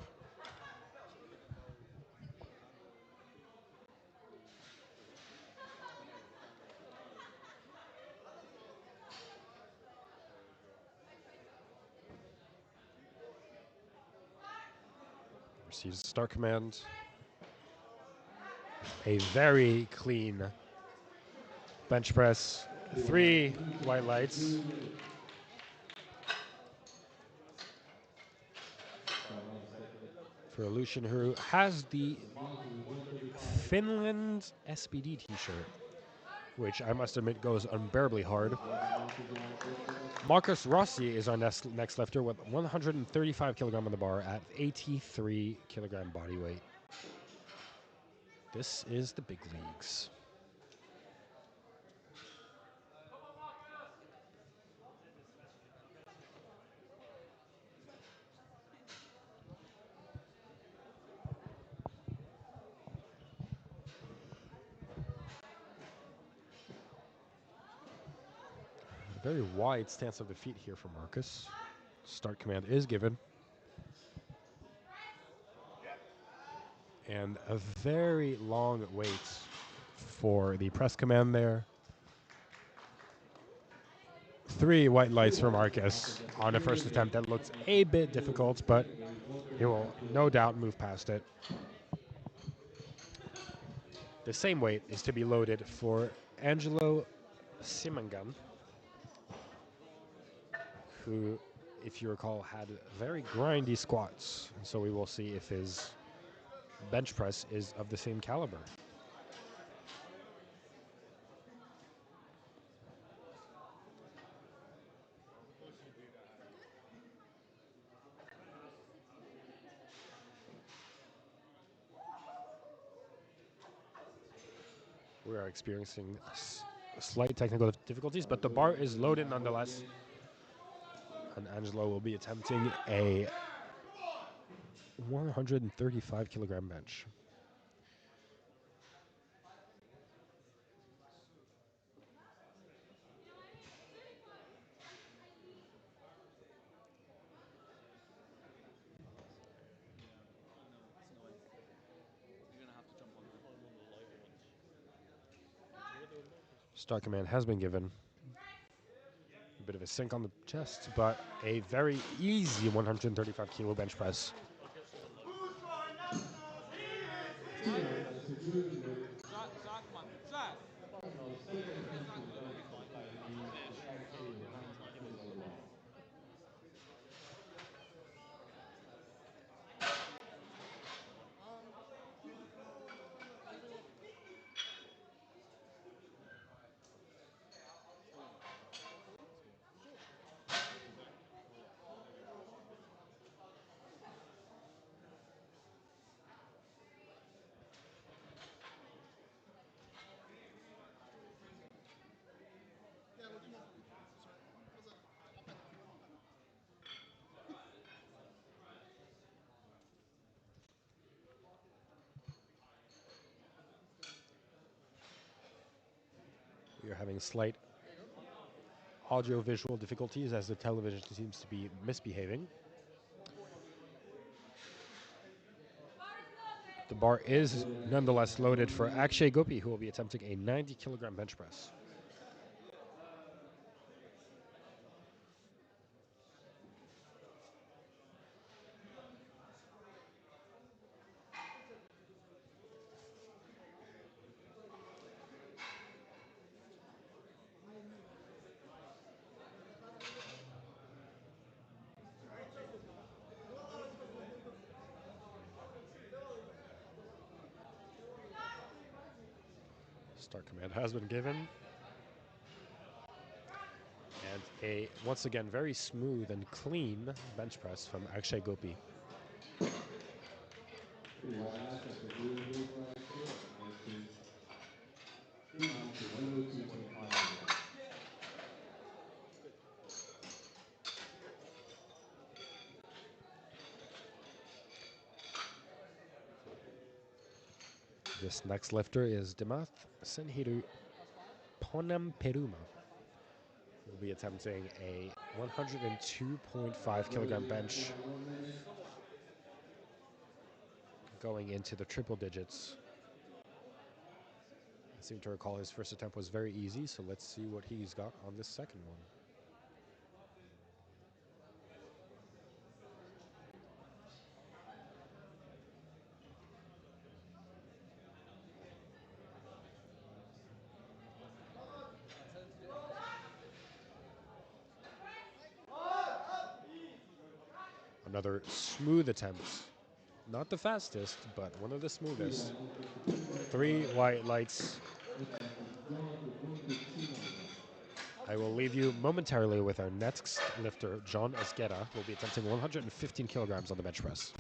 Receives start command. A very clean bench press. 3 white lights. For Lucian, who has the Finland SBD t-shirt, which I must admit goes unbearably hard. Marcus Rossi is our next lifter with 135 kilogram on the bar at 83 kilogram body weight. This is the big leagues. A very wide stance of the feet here for Marcus. Start command is given. And a very long wait for the press command there. 3 white lights for Marcus on a first attempt that looked a bit difficult, but he will no doubt move past it. The same weight is to be loaded for Angelo Simangan, who, if you recall, had very grindy squats. And so we will see if his bench press is of the same caliber. We are experiencing slight technical difficulties, but the bar is loaded nonetheless. And Angelo will be attempting a 135 kilogram bench. Start command has been given. A bit of a sink on the chest, but a very easy 135 kilo bench press. Timo has concluded Barbell split extension bench by knee to LK 100 kilogram. We are having slight audio-visual difficulties as the television seems to be misbehaving. The bar is nonetheless loaded for Akshay Gopi, who will be attempting a 90 kilogram bench press. Start command has been given. And a, once again, very smooth and clean bench press from Akshay Gopi. Pretty hard ass at the blue and blue for Akshay at 19. In on to 102.5 kilograms. This next lifter is Dimath Senhiru Ponamperuma. Will be attempting a 102.5 kilogram bench, going into the triple digits. I seem to recall his first attempt was very easy, so let's see what he's got on this second one. Another smooth attempt. Not the fastest, but one of the smoothest. 3 white lights. I will leave you momentarily with our next lifter, John Esqueda, who will be attempting 115 kilograms on the bench press.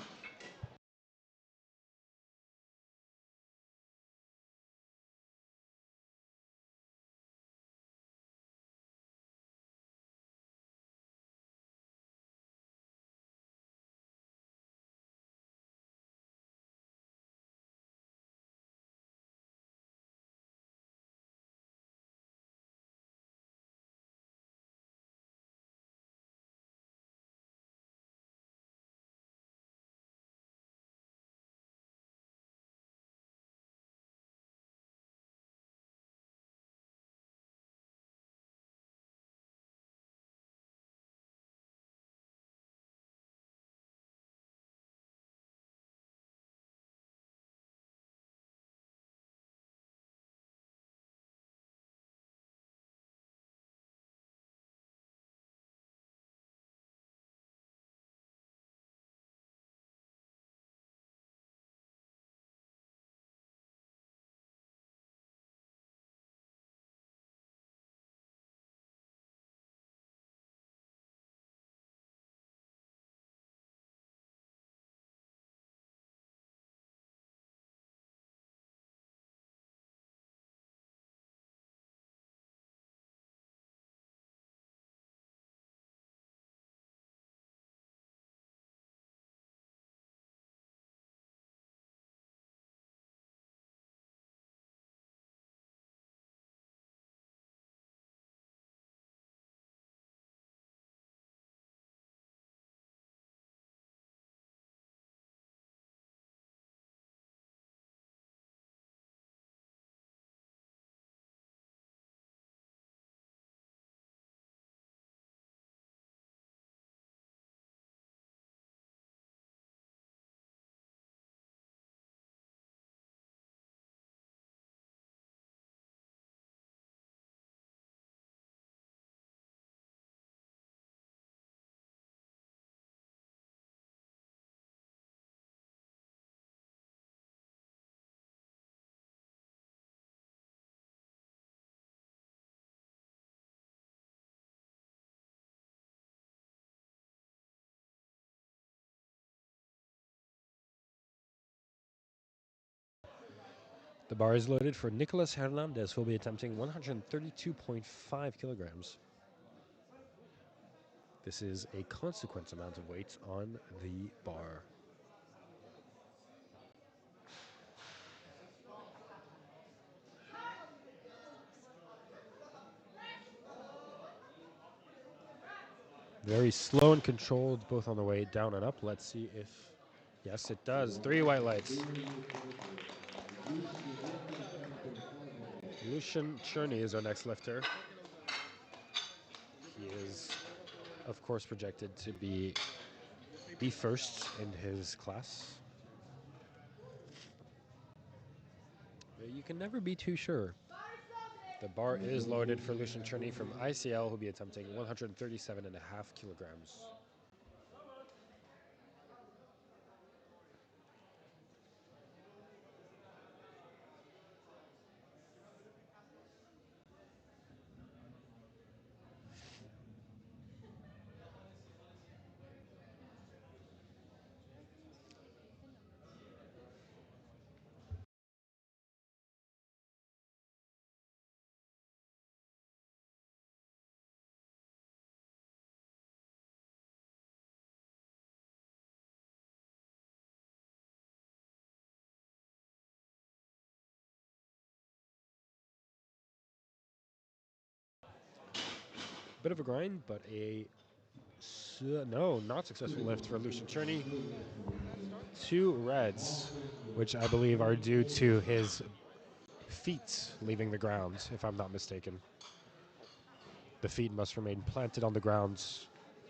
The bar is loaded for Nicolas Hernandez, who will be attempting 132.5 kilograms. This is a consequent amount of weight on the bar. Very slow and controlled, both on the way down and up. Let's see if, yes, it does. 3 white lights. Lucian Cherney is our next lifter. He is, of course, projected to be the first in his class. But you can never be too sure. The bar is loaded for Lucian Cherney from ICL, who will be attempting 137.5 kilograms. Bit of a grind, but no, not successful lift for Lucian Cherney. 2 reds, which I believe are due to his feet leaving the ground, if I'm not mistaken. The feet must remain planted on the ground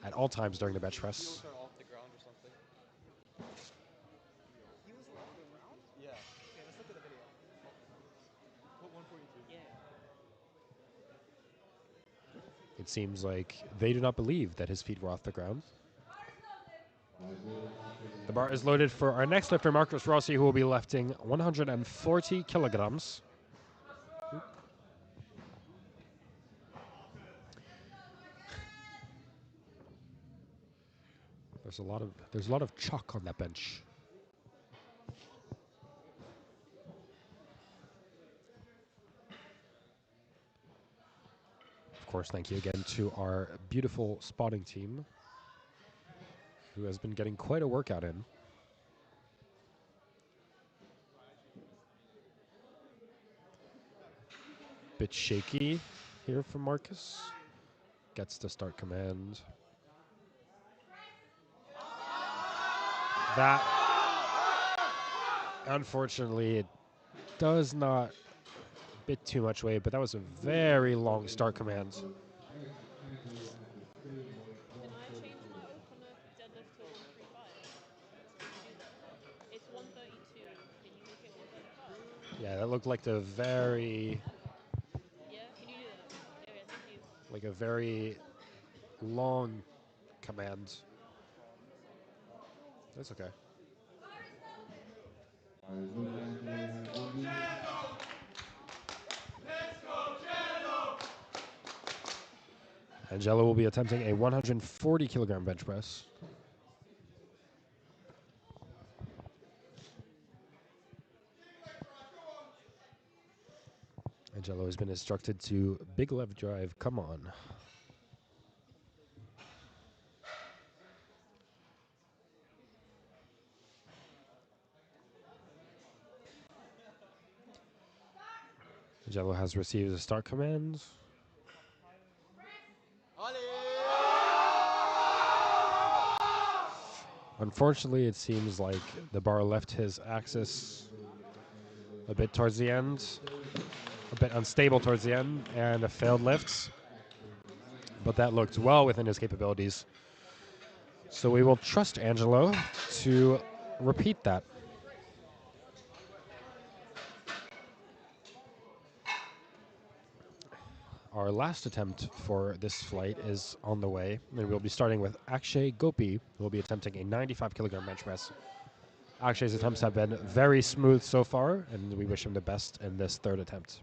at all times during the bench press. Off the ground or something. He was off the ground? Yeah. Okay, let's look at the video. Put 142. Yeah. It seems like they do not believe that his feet were off the ground. The bar is loaded for our next lifter, Marcus Rossi, who will be lifting 140 kilograms. There's a lot of chalk on that bench. Of course, thank you again to our beautiful spotting team, who has been getting quite a workout in. Bit shaky here from Marcus. Gets to start command. That, unfortunately, it does not bit too much weight, but that was a very long start command. Can I change my opener deadlift to 135? Can you do that? It's 132. Can you make it 135? Yeah, that looked like a very, Yeah, can you do that? Okay, thank you. like a very long command. That's okay. Angelo will be attempting a 140 kilogram bench press. Angelo has been instructed to big left drive. Come on. Angelo has received a start command. Unfortunately, it seems like the bar left his axis a bit towards the end, a bit unstable towards the end, and a failed lift. But that looked well within his capabilities. So we will trust Angelo to repeat that. Our last attempt for this flight is on the way, and we'll be starting with Akshay Gopi, who will be attempting a 95 kilogram bench press. Akshay's attempts have been very smooth so far, and we wish him the best in this third attempt.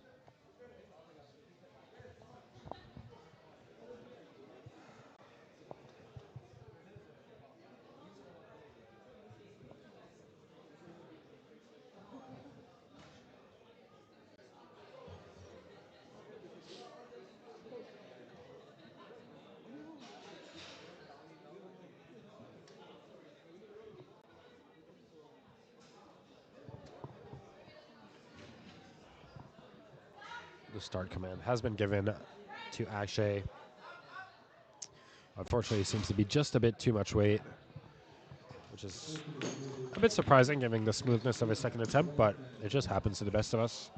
The start command has been given to Akshay. Unfortunately, it seems to be just a bit too much weight, which is a bit surprising given the smoothness of his second attempt, but it just happens to the best of us.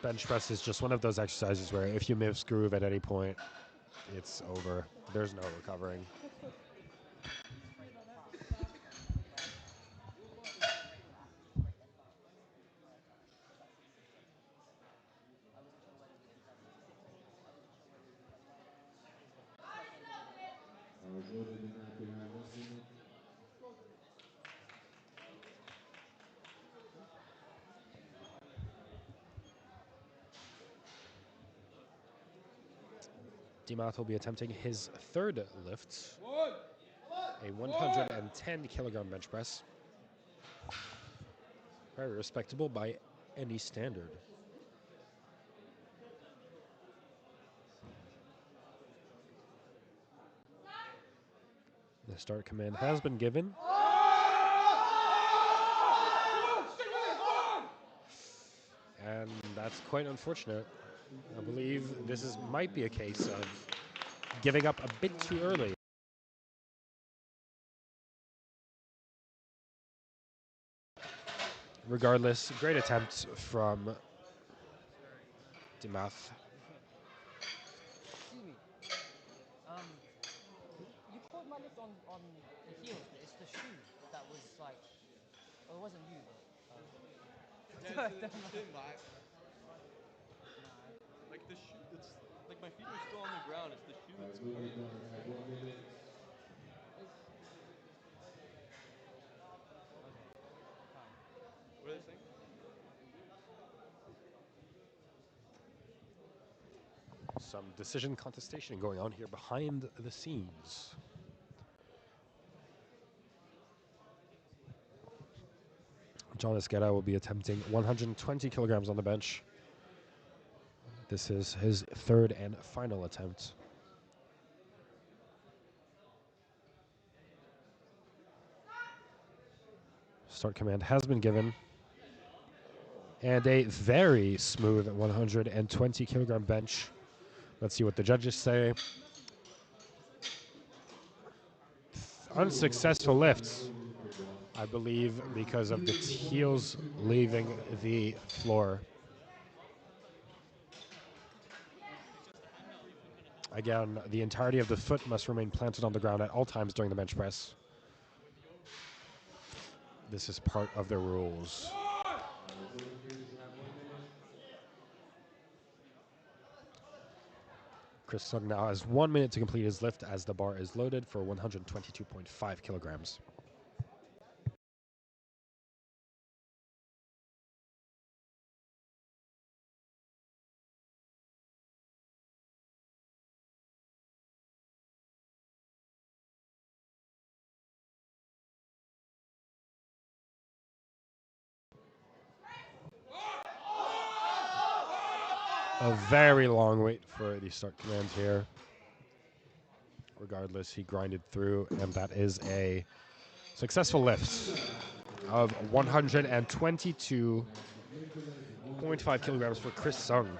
Bench press is just one of those exercises where if you miss groove at any point, it's over. There's no recovering. Dimath will be attempting his third lift, a 110 kilogram bench press. Very respectable by any standard. The start command has been given. And that's quite unfortunate. I believe this might be a case of giving up a bit too early. Regardless, great attempt from Dimath. Excuse me. You caught my lift on the heels, but it's the shoe that was like. Oh, it wasn't you. Yeah, it's him, like the shoe. It's like my feet are still on the ground. It's the shoe that's hurting. What are they saying? Some decision contestation going on here behind the scenes. John Esqueda will be attempting 120 kilograms on the bench. This is his third and final attempt. Start command has been given. And a very smooth 120 kilogram bench. Let's see what the judges say. Unsuccessful lifts, I believe, because of the heels leaving the floor. Again, the entirety of the foot must remain planted on the ground at all times during the bench press. This is part of the rules. Chris Sung now has 1 minute to complete his lift as the bar is loaded for 122.5 kilograms. A very long wait for the start command here. Regardless, he grinded through, and that is a successful lift of 122.5 kilograms for Chris Sung.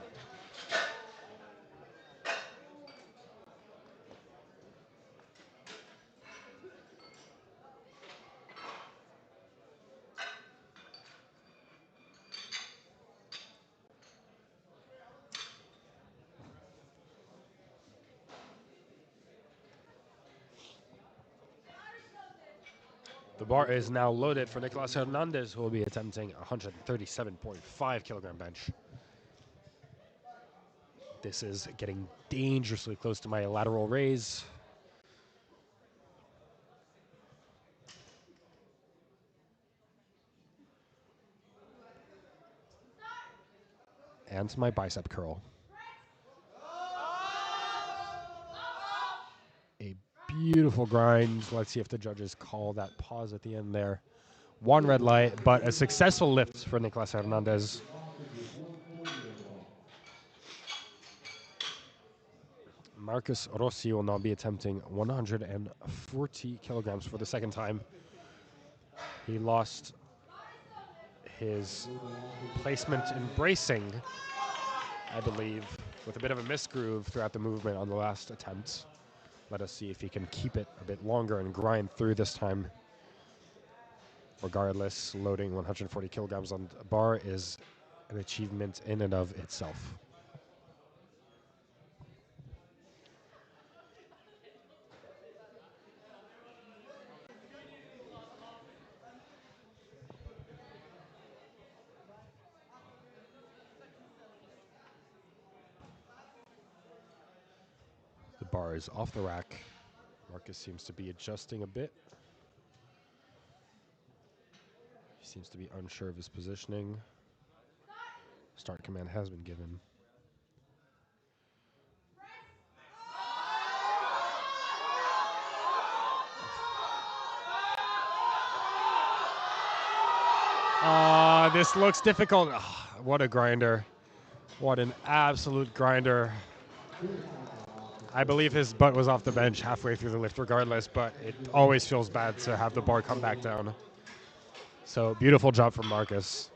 The bar is now loaded for Nicolas Hernandez, who will be attempting 137.5 kilogram bench. This is getting dangerously close to my lateral raise. And my bicep curl. A beautiful grind. Let's see if the judges call that pause at the end there. One red light, but a successful lift for Nicolas Hernandez. Marcus Rossi will now be attempting 140 kilograms for the second time. He lost his placement in bracing, I believe, with a bit of a misgroove throughout the movement on the last attempt. Let us see if he can keep it a bit longer and grind through this time. Regardless, loading 140 kilograms on a bar is an achievement in and of itself. The bar is off the rack. Marcus seems to be adjusting a bit. He seems to be unsure of his positioning. Start command has been given. This looks difficult. What a grinder. What an absolute grinder. I believe his butt was off the bench halfway through the lift regardless, but it always feels bad to have the bar come back down. So beautiful job from Marcus.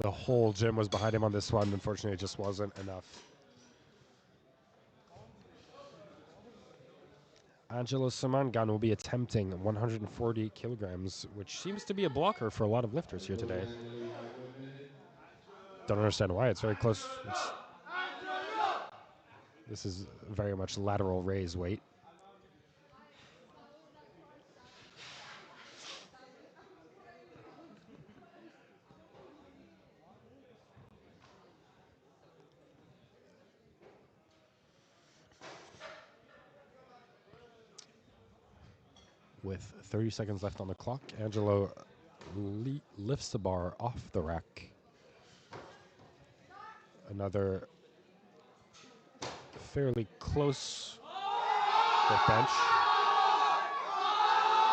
The whole gym was behind him on this one. Unfortunately, it just wasn't enough. Angelo Samangan will be attempting 140 kilograms, which seems to be a blocker for a lot of lifters here today. Don't understand why. It's very close. This is very much lateral raise weight. With 30 seconds left on the clock, Angelo lifts the bar off the rack. Another fairly close with bench.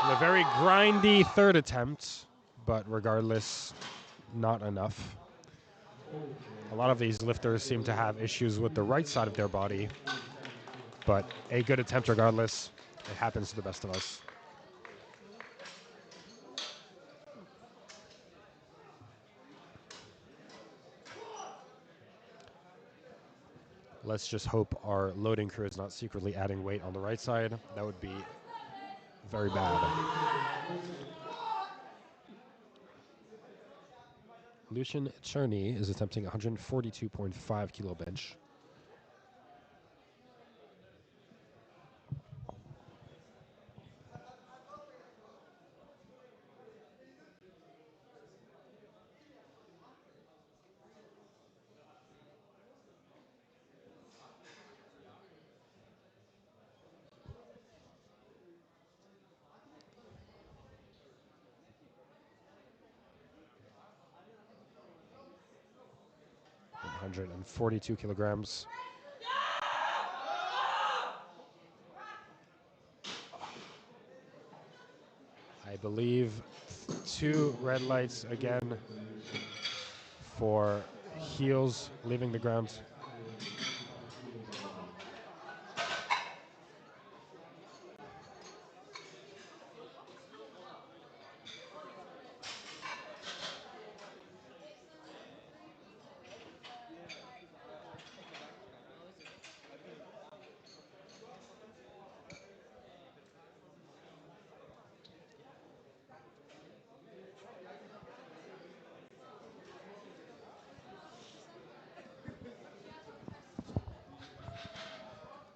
And a very grindy third attempt, but regardless, not enough. A lot of these lifters seem to have issues with the right side of their body, but a good attempt regardless. It happens to the best of us. Let's just hope our loading crew is not secretly adding weight on the right side. That would be very bad. Lucian Czerny is attempting 142.5 kilo bench. One 142 kilograms. I believe 2 red lights again for heels leaving the ground.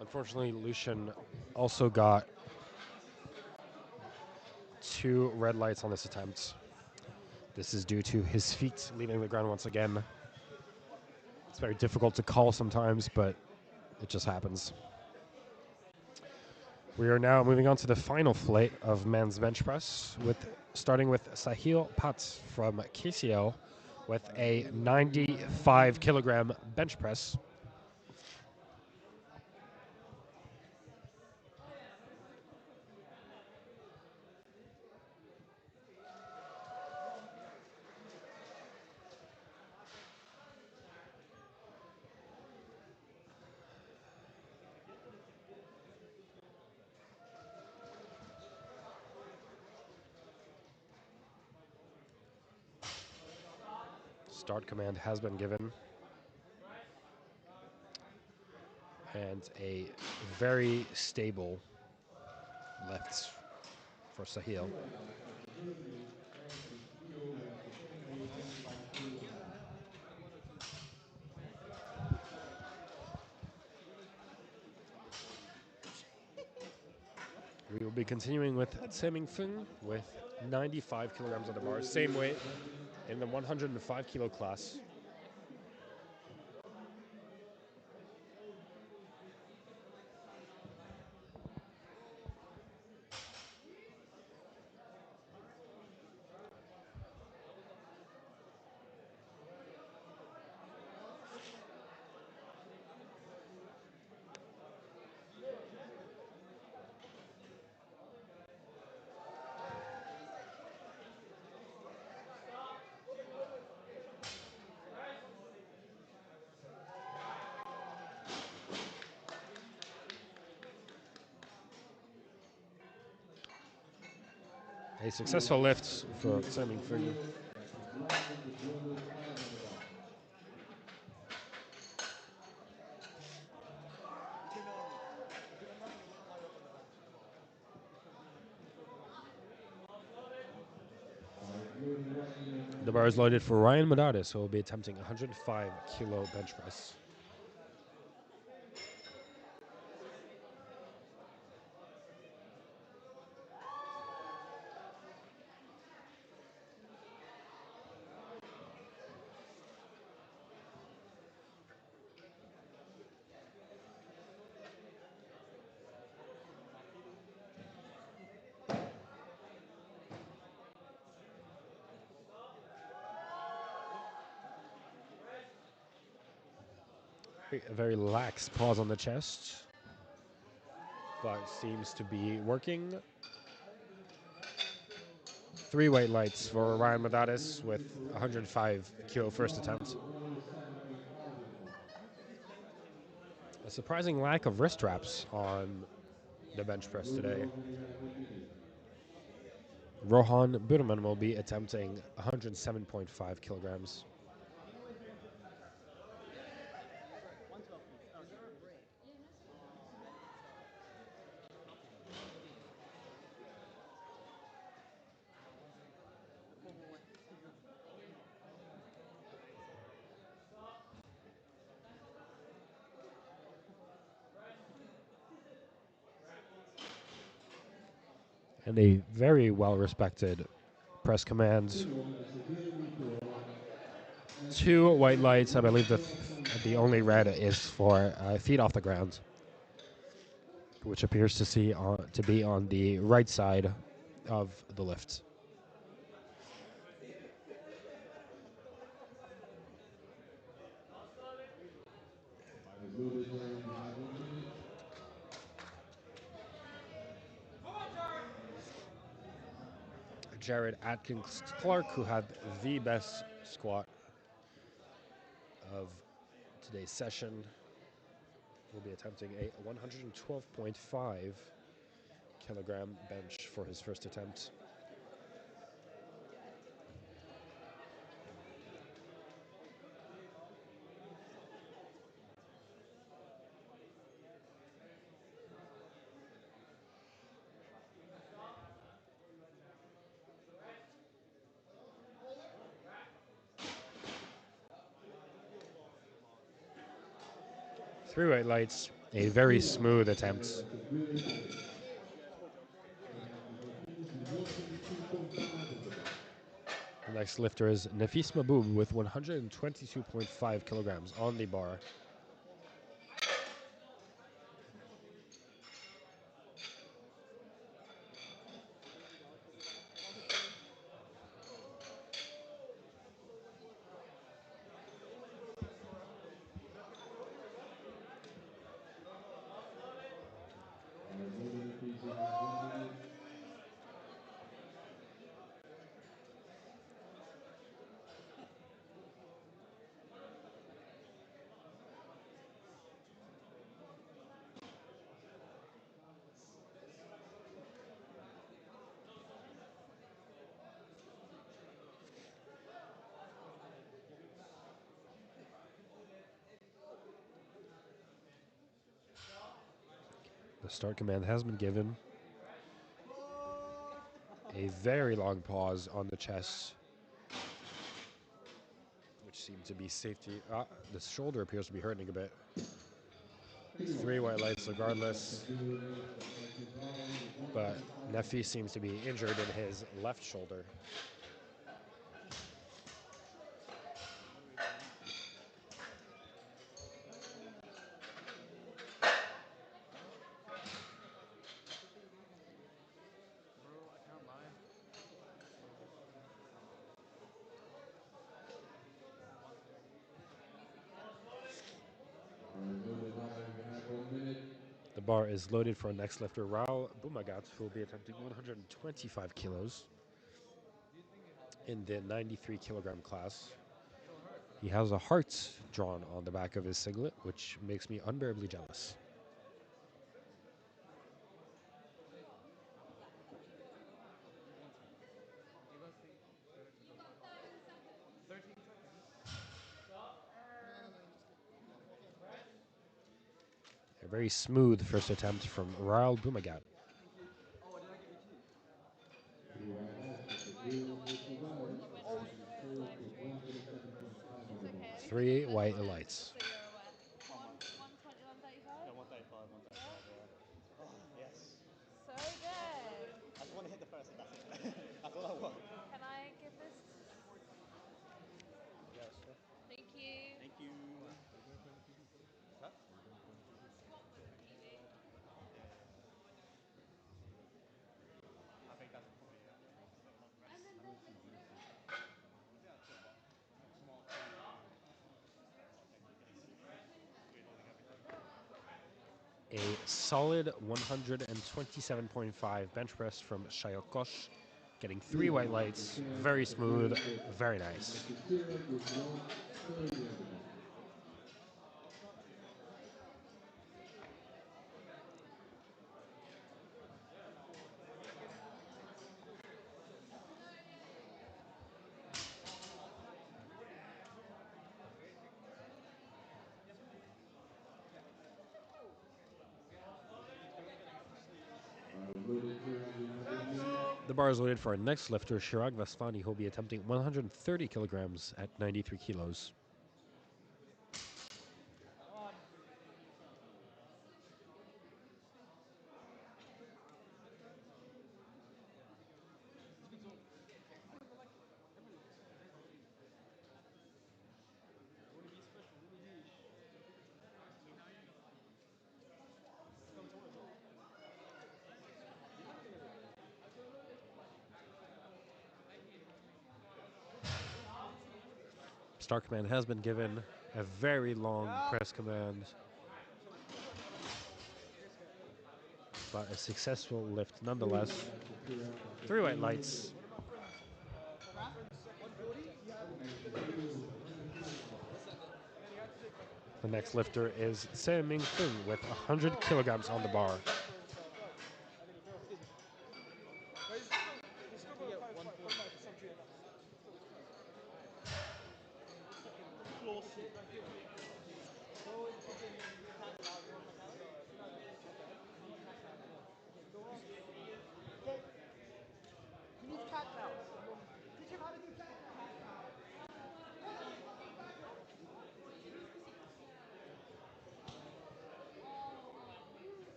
Unfortunately, Lucian also got 2 red lights on this attempt. This is due to his feet leaving the ground once again. It's very difficult to call sometimes, but it just happens. We are now moving on to the final flight of men's bench press, starting with Sahil Pat from KCL with a 95 kilogram bench press. Start command has been given. And a very stable lifts for Sahil. We will be continuing with Seming Fung with 95 kilograms on the bar, same weight in the 105 kilo class. A successful lift for Seming Fung. You can imagine him high up on the bench as well. Because he's overweight. The bar is loaded for Ryan Madaris, who will be attempting 105 kilo bench press. A very lax pause on the chest, but seems to be working. 3 weight lights for Ryan Madaris with 105 kilo first attempt. A surprising lack of wrist wraps on the bench press today. Rohan Burman will be attempting 107.5 kilograms. And a very well-respected press command. 2 white lights. I believe the only red is for feet off the ground, which appears to be on the right side of the lift. Jared Atkins Clark, who had the best squat of today's session, will be attempting a 112.5 kilogram bench for his first attempt. Three white lights, a very smooth attempt. The next lifter is Nafis Mahboub with 122.5 kilograms on the bar. The start command has been given. A very long pause on the chest, which seemed to be safety. The shoulder appears to be hurting a bit. 3 white lights regardless, but Nefi seems to be injured in his left shoulder. The bar is loaded for our next lifter, Raul Bumagat, who will be attempting 125 kilos in the 93 kilogram class. He has a heart drawn on the back of his singlet, which makes me unbearably jealous. A very smooth first attempt from Raul Bumagat. It's okay. 3 white lights. So you're aware. 120, 135? Yeah, 135, 135, yeah. Oh, yes. So good. I just want to hit the first and that's it. That's all I want. Can I give this? Yeah, sure. Thank you. Thank you. Huh? I think that's probably it. A solid 127.5 bench press from Shayokosh, getting 3 white lights. Very smooth, very nice. The bar is loaded for our next lifter, Chirag Vasfani, who will be attempting 130 kilograms at 93 kilos. Start command has been given, a very long press command, but a successful lift nonetheless. 3 white lights. The next lifter is Se Ming Fung with 100 kilograms on the bar.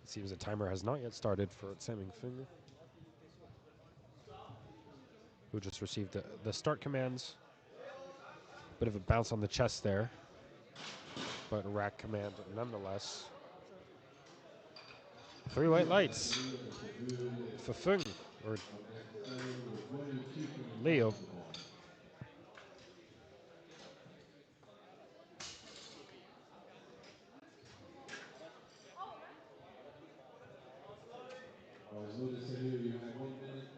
It seems the timer has not yet started for Se Ming Fung, who just received the start commands. Bit of a bounce on the chest there, but rack command nonetheless. 3 white lights for Fung, or Leo. All right, Lotus Sahir, you have 1 minute.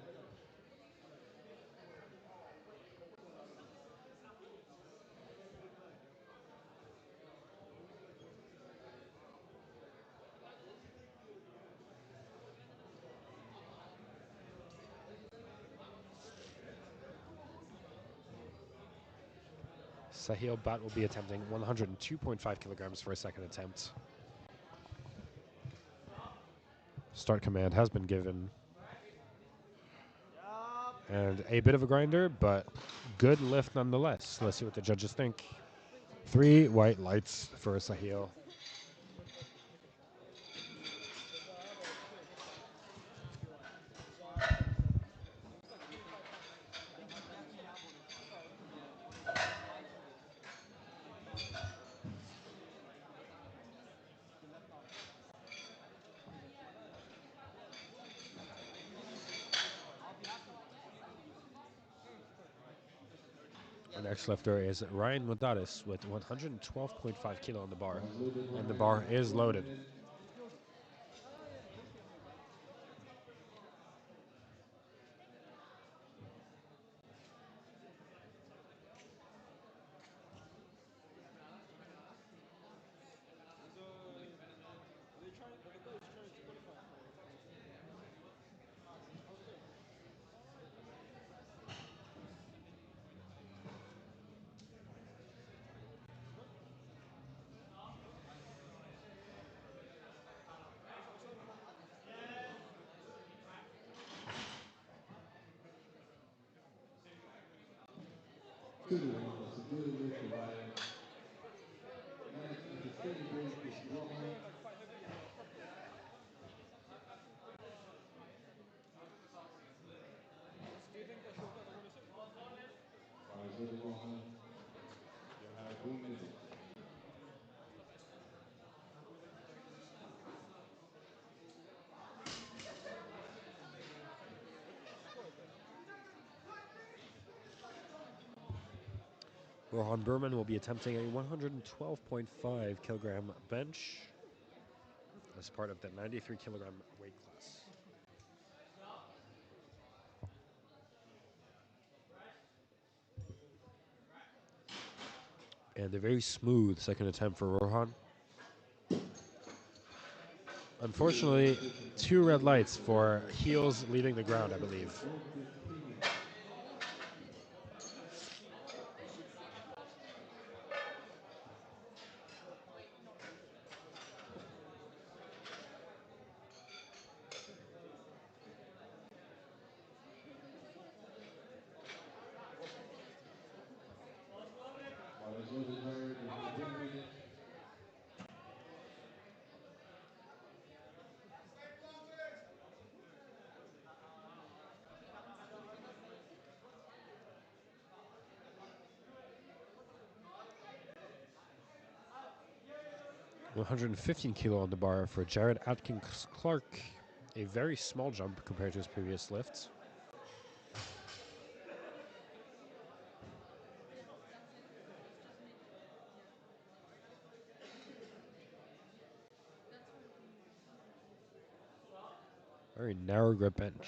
Sahil Bhatt will be attempting 102.5 kilograms for a second attempt. Start command has been given. And a bit of a grinder, but good lift nonetheless. Let's see what the judges think. 3 white lights for Sahil. Our next lifter is Ryan Modaris with 112.5 kilo on the bar. And the bar is loaded. Are they trying? Are the guys trying to qualify for Qualifier? Okay. What? It's over. Good one. That's a good lift for Ryan. Next at the center break is Rohan. Going like quite heavy as well. Do you think they're still better? 106? All right, so Rohan, you have 1 minute. Rohan Berman will be attempting a 112.5 kilogram bench as part of the 93 kilogram weight class. And a very smooth second attempt for Rohan. Unfortunately, 2 red lights for heels leaving the ground, I believe. 115. All right, so Ryan, you have 1 minute. One 115 kilo on the bar for Jared Atkins Clark. A very small jump compared to his previous lifts. Very narrow grip bench.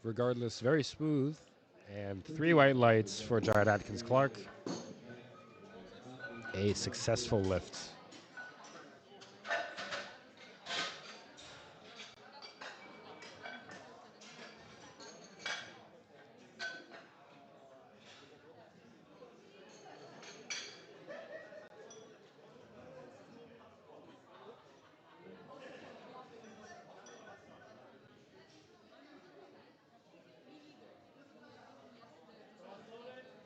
Regardless, very smooth. And 3 white lights for Jared Atkins Clark. A successful lift. All right,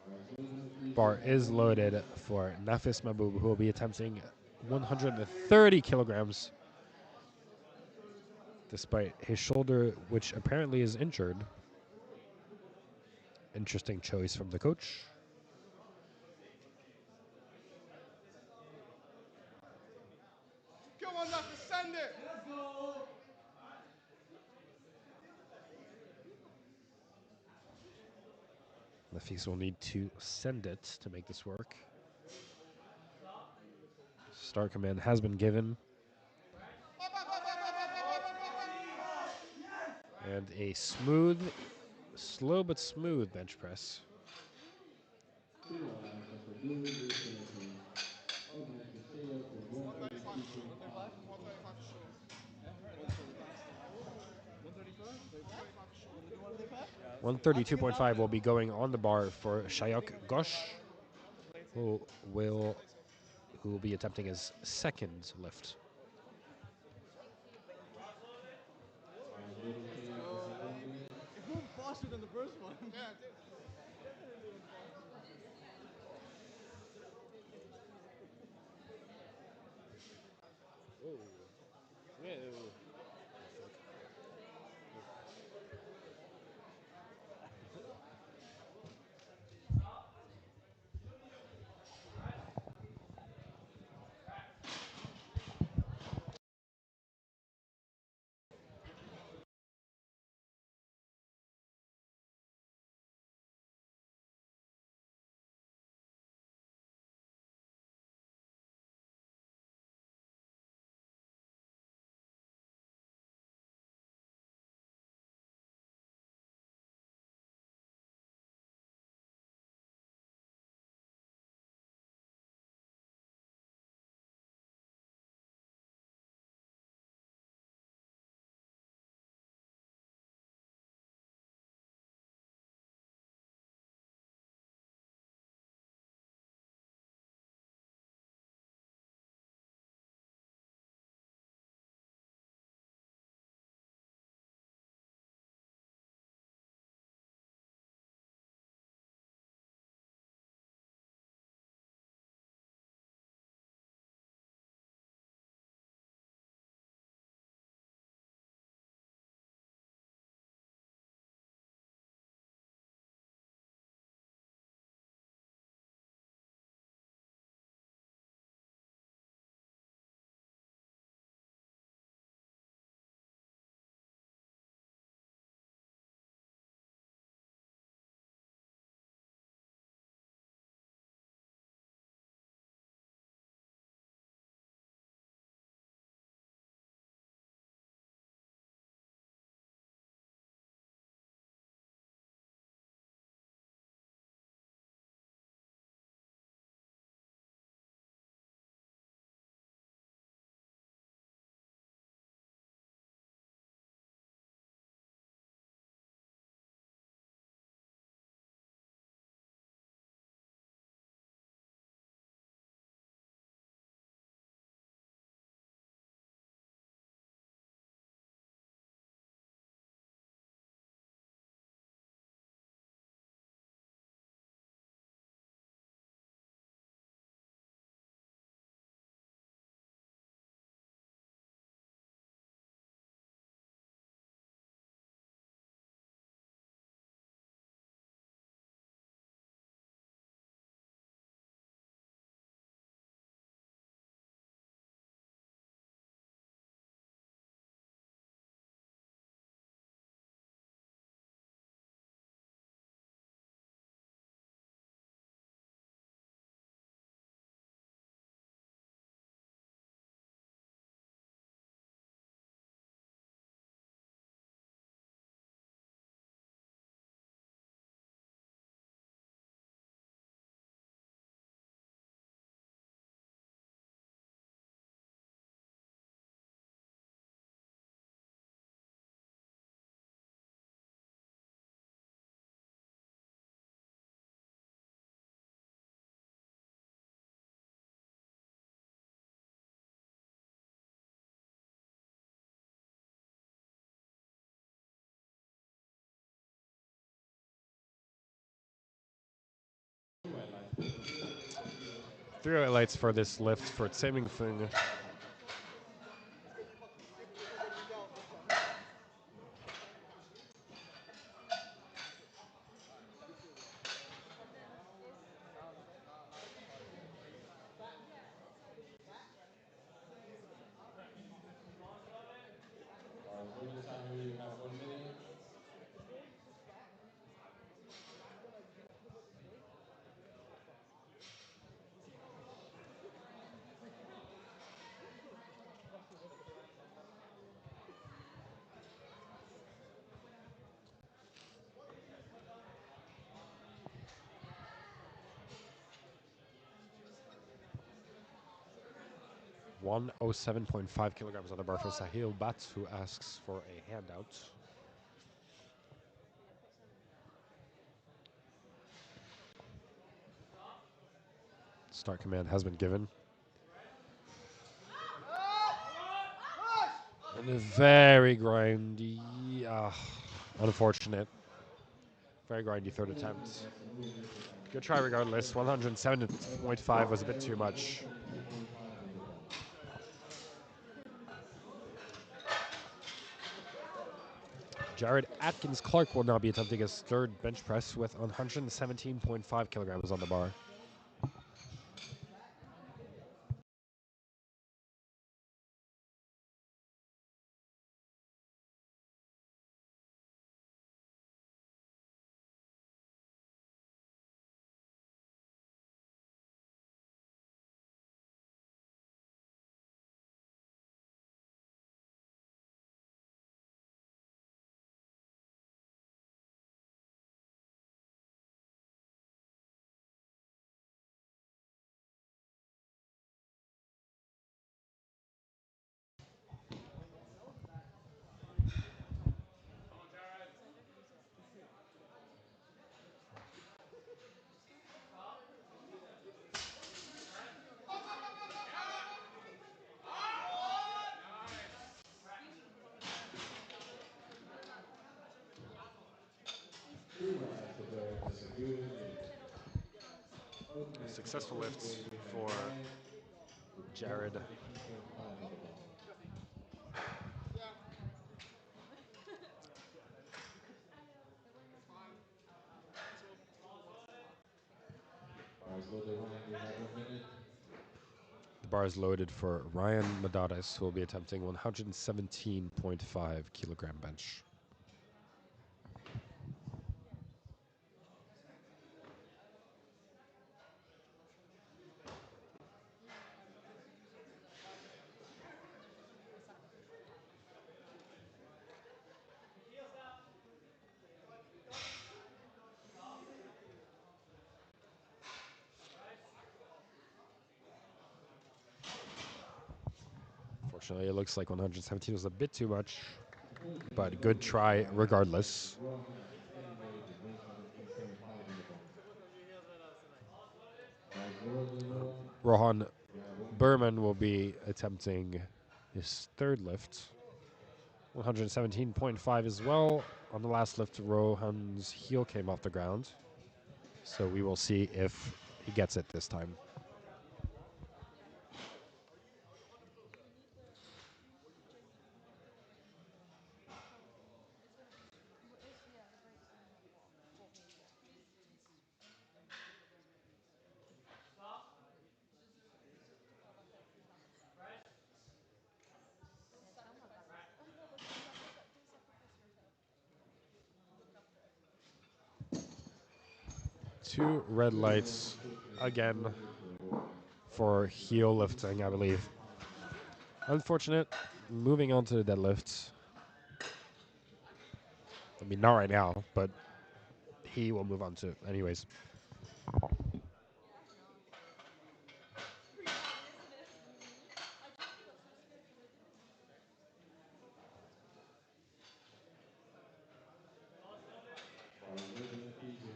so 3 Bar is loaded for Nafis Mahbub, who will be attempting 130 kilograms despite his shoulder, which apparently is injured. Interesting choice from the coach. Come on, Nafis, send it! Nafis will need to send it to make this work. Start command has been given. And a smooth, slow but smooth bench press. Two eyes, that's a good lift for that team. Up next is Shea with 135 for sure. 132.5 on the bar. 135 for sure. 135 still. 135? 135 for sure. Want to do 135? 132.5 will be going on the bar for Shayok Ghosh, who will be attempting his second lift. It moved faster than the first one. Yeah, it did. Definitely went faster. Whoa. 3 highlights for this lift for Tseming Fung. Bonus time, you have 1 minute. 107.5 kilograms on the bar for Sahil Bats, who asks for a handout. Start command has been given. And a very grindy, unfortunate. Very grindy third attempt. Good try regardless. 107.5 was a bit too much. Jared Atkins Clark will now be attempting his third bench press with 117.5 kilograms on the bar. Successful lifts for Jared. The bar is loaded for Ryan Madares, who will be attempting 117.5 kilogram bench. Unfortunately, it looks like 117 was a bit too much, but good try regardless. Rohan Berman will be attempting his third lift. 117.5 as well. On the last lift, Rohan's heel came off the ground. So we will see if he gets it this time. Two red lights again for heel lifting, I believe. Unfortunate. Moving on to the deadlifts. I mean, not right now, but he will move on to anyways. You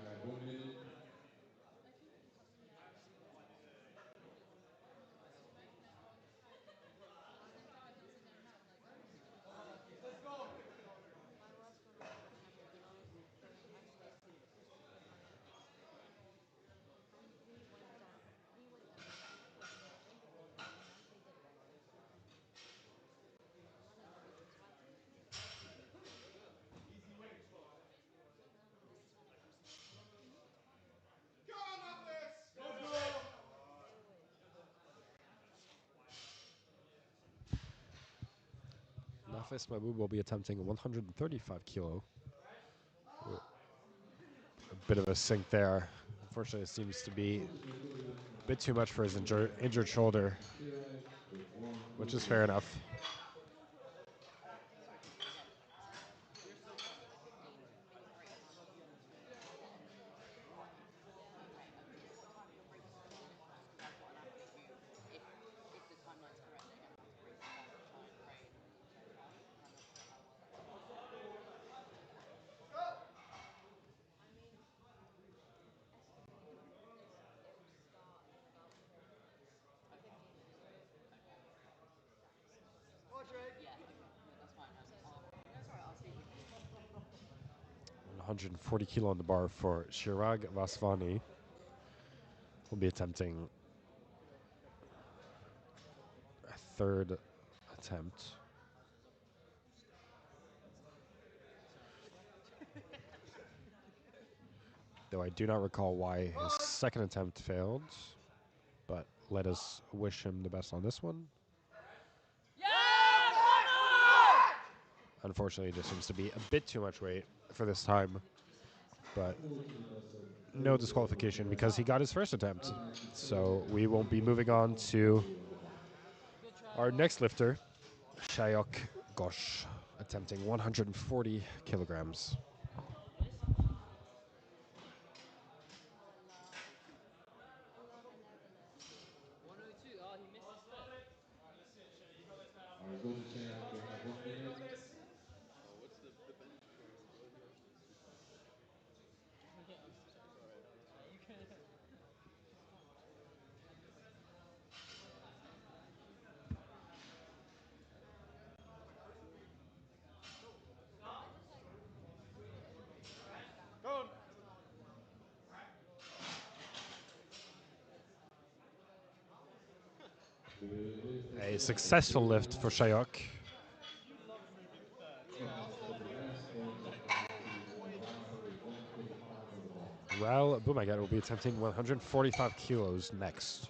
have 1 minute. Nafis Mahmoud will be attempting 135 kilo. A bit of a sink there. Unfortunately, it seems to be a bit too much for his injured shoulder, which is fair enough. 140 kilo on the bar for Chirag Vasvani. Will be attempting a third attempt. Though I do not recall why his second attempt failed, but let us wish him the best on this one. Unfortunately, it just seems to be a bit too much weight for this time, but no disqualification because he got his first attempt. So we will be moving on to our next lifter, Shayok Ghosh, attempting 140 kilograms. 102. Oh, he missed his first. All right, go to Shayok. You have 1 minute. What's the bench for organised? Yeah, I'm sorry. It's alright, no, that's fine. You can. A successful lift for Shayok. You love moving thirds. And for the last bench attempt is Rahul with 135 on the bar. Raul Bumagat will be attempting 145 kilos next.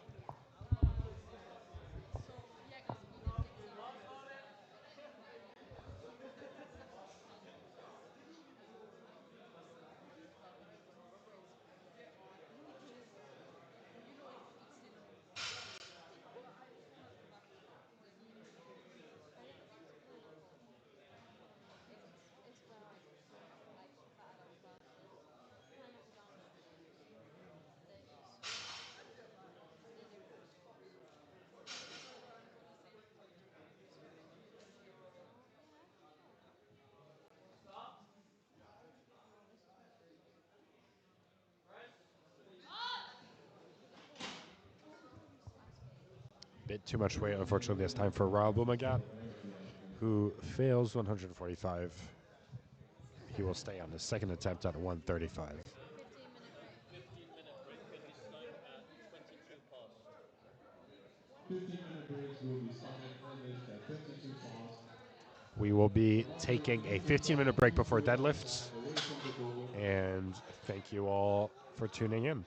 Bit too much weight, unfortunately, this time for Raul Bumagat, who fails 145. He will stay on his second attempt at 135. 15-minute break. 15-minute break. Finish time at 22 past. 15-minute breaks will be started finished at 22 past. We will be taking a 15-minute break before deadlifts. Away from the goal. And thank you all for tuning in.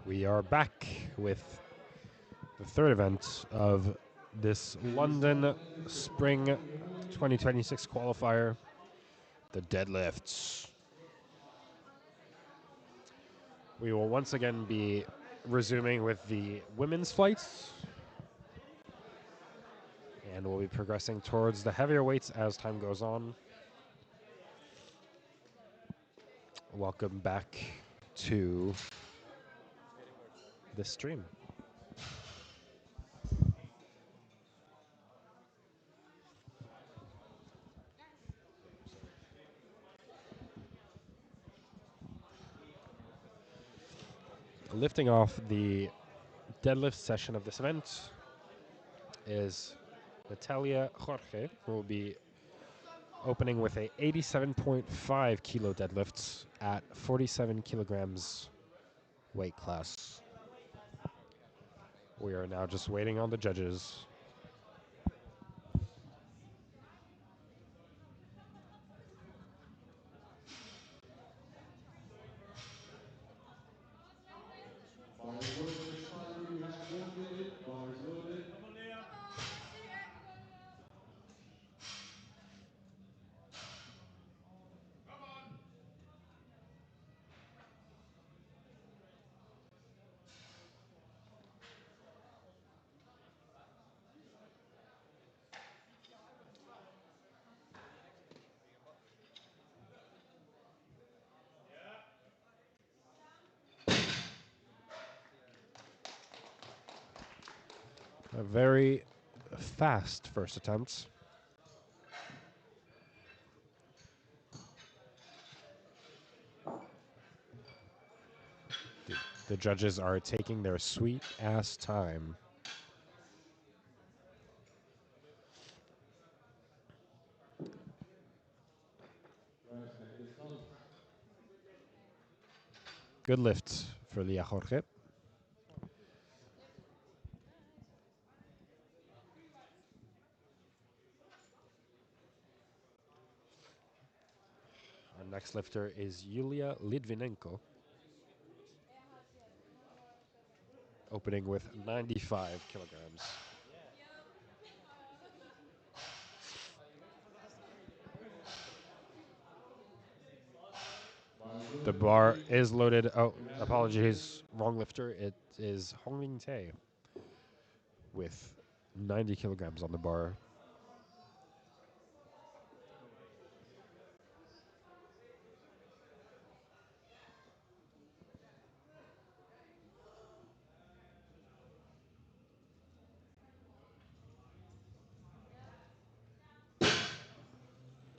We are back with the third event of this London Spring 2026 qualifier, the deadlifts. We will once again be resuming with the women's flights, and we'll be progressing towards the heavier weights as time goes on. Welcome back to the stream. Lifting off the deadlift session of this event is Natalia Jorge, who will be opening with a 87.5 kilo deadlifts at 47 kilograms weight class. We are now just waiting on the judges. Bars loaded inside, we have 1 minute. Bars loaded. Come on, Liam. A very fast first attempt. The judges are taking their sweet ass time. Right, and here it comes. Good lift for Leah Jorge. Our next lifter is Yulia Litvinenko, opening with 95 kilograms. Bars The loaded, bar ladies. is loaded. Oh, We have 1 apologies. Wrong lifter. It is Hongming Tae with 90 kilograms on the bar.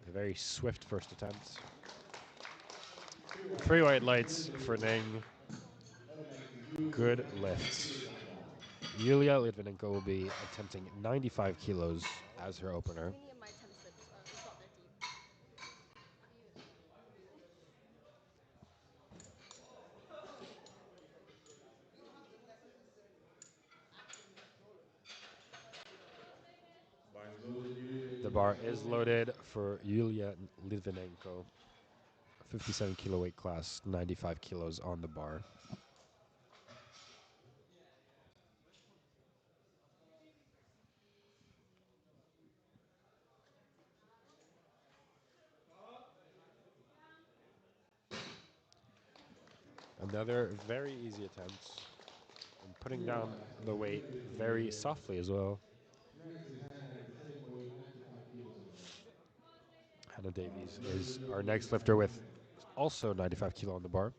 A very swift first attempt. minute. 3 white lights for Eliminated. Ning. Up next is Yulia Good with 90 lifts. kilos on the bar. Yulia Litvinenko will be attempting 95 kilos as her opener. Thingy in my temp slips. It's not that deep. Bars loaded, Yulia. The You bar have is 1 minute. loaded for Yulia Litvinenko. 57 kilo weight class, 95 kilos on the bar. Another very easy attempt. And putting 3 down whites. the weight Eliminated for very Yulia. softly as well. Next is Hannah at the same weight, 95 kilos on the bar. Hannah Bars Davies loaded, is our Yulia. You next have lifter 1 with minute. also 95 kilo on the bar.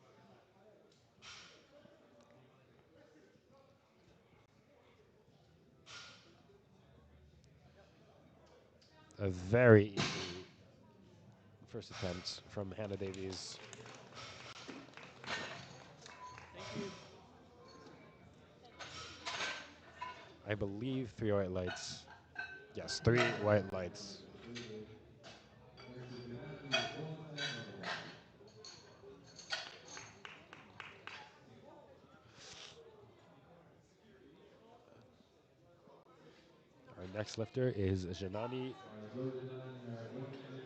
A very easy first attempt from Hannah Davies. Thank you. I believe 3 white lights. Yes, 3 white lights. Very good. Next is Natalie with 110 on the bar. Our next lifter is Janani, Bars loaded, Nani. You have 1 minute.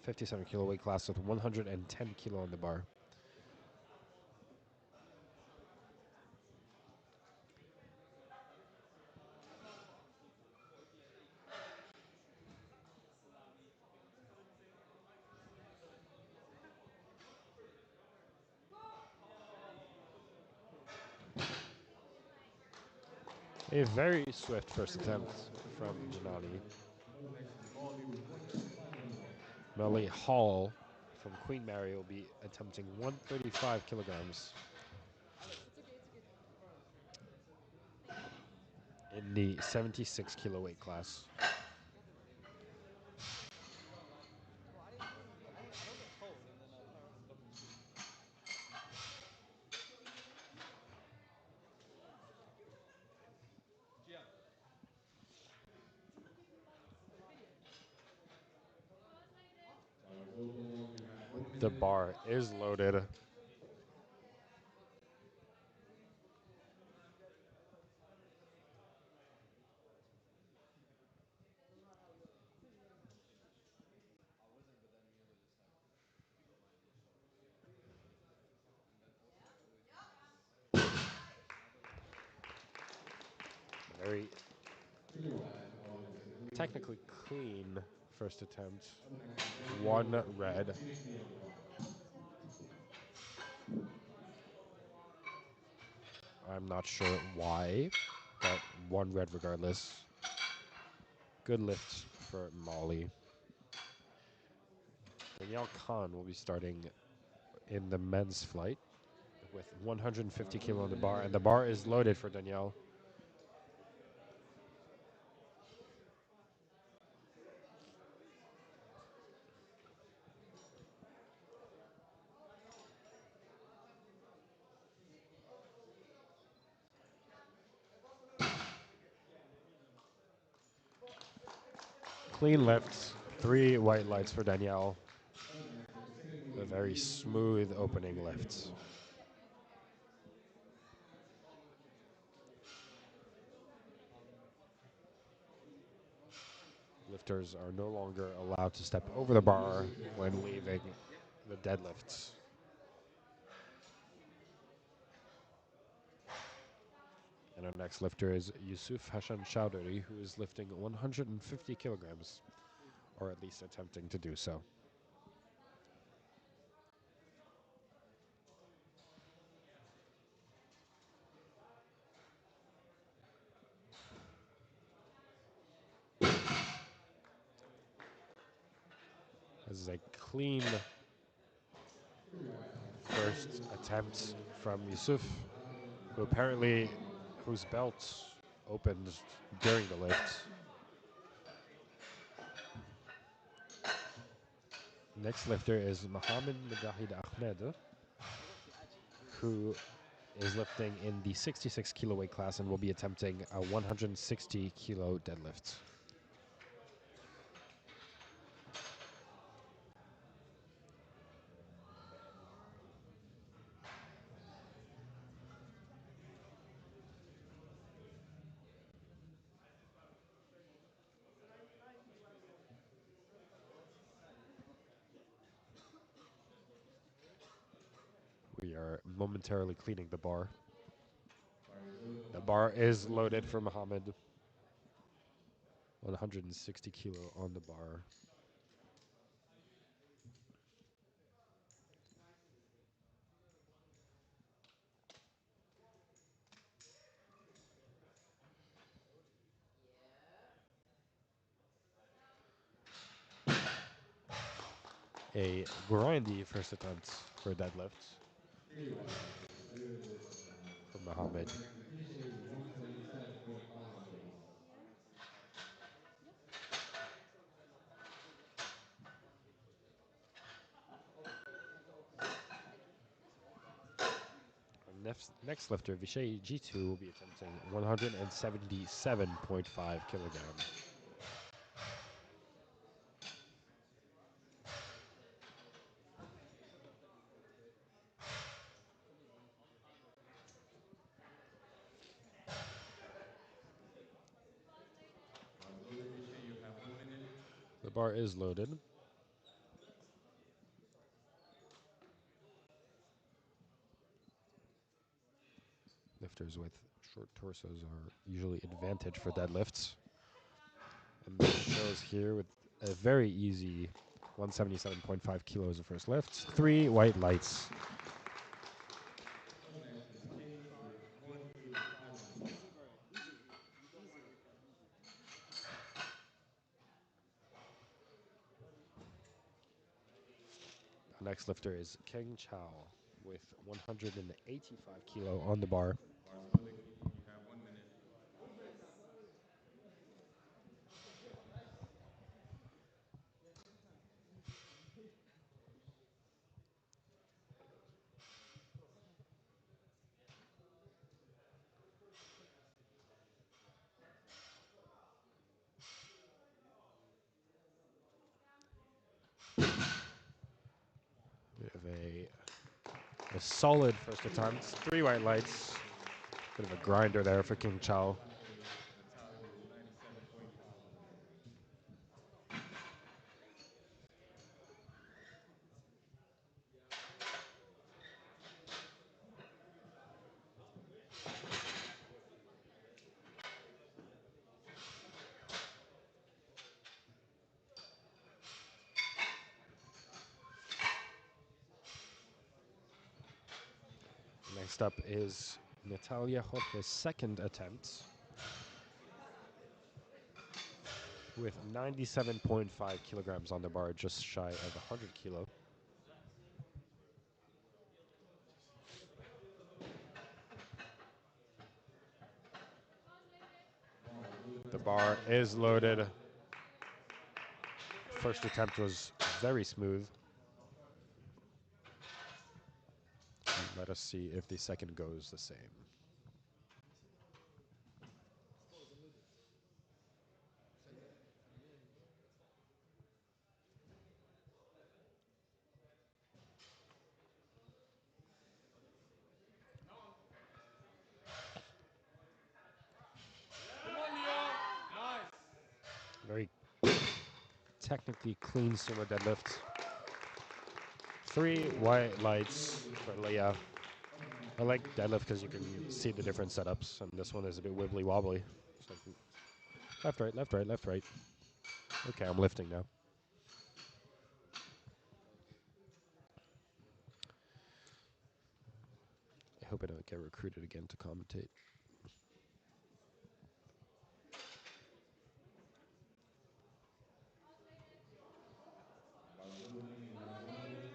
57 kilo weight class with 110 kilo on the bar. A very swift first attempt from Janani. Up next is Molly with 135 on the bar. Melly Hall from Queen Mary will be attempting 135 kilograms in the 76 kilo weight class. I don't get cold and then I carry on talking shit. Gian. Bar is open. You have 1 The minute. bar is loaded. Very All is agreed. technically clean first attempt. Up next is Danielle One with red. 350 on the bar. I'm not sure why, but one red regardless. Good lift for Molly. Danielle Khan will be starting in the men's flight with 150 kilo on the bar, and the bar is loaded for Danielle. Clean lifts, 3 white lights for Danielle. Up next, the Pacific A Women's very Team with smooth opening 150 on the lifts. bar. Lifters are no longer allowed to step over the bar when leaving the deadlifts. And our next lifter is Yusuf Hassan Chowdhury, who is lifting 150 kilograms, or at least attempting to do so. This is a clean 3 whites. first attempt from Yusuf, Mohammed with who apparently, 160 on the bar. whose belt opened during the lift. Next lifter is Mohammed Mujahid Ahmed, who is lifting in the 66 kilo weight class and will be attempting a 160 kilo deadlift. We are momentarily cleaning the bar. Bar is open. The bar You have is 1 loaded minute. for Mohammed. 160 kilo on the bar. A grindy first attempt for deadlifts 3 whites. It's a good lift for Mohammed. for Mohammed. Up next is Ishay with 177.5 on the bar. Our next lifter, Vishay G2, will be attempting 177.5 kilograms. Bar is open. Ishay, you have 1 minute. The bar is loaded. Lifters with short torsos are usually advantage for deadlifts. And this shows here with a very easy 177.5 kilos of first lift. 3 white lights. Up next is Kate with 185 on the bar. Easy, bro. Easy. Next lifter is Keng Chao with 185 kilo on the bar. Barcelona, you have 1 minute. We have a solid first attempt. 3 white lights. Bit of a grinder there for King Chao. Natalia with 97.5 on the bar. Next up is Natalia Jorge's second attempt with 97.5 kilograms on the bar, just shy of 100 kilo. The bar is loaded. First attempt was very smooth. Let us see if the second goes the same. Come on, Leo. Nice. Very technically clean sumo deadlift. 3 white lights for Leah. I like deadlift because you can see the different setups, and this one is a bit wibbly wobbly. So left, right, left, right, left, right. Okay, I'm lifting now. I hope I don't get recruited again to commentate. Barcelona, you have 1 minute.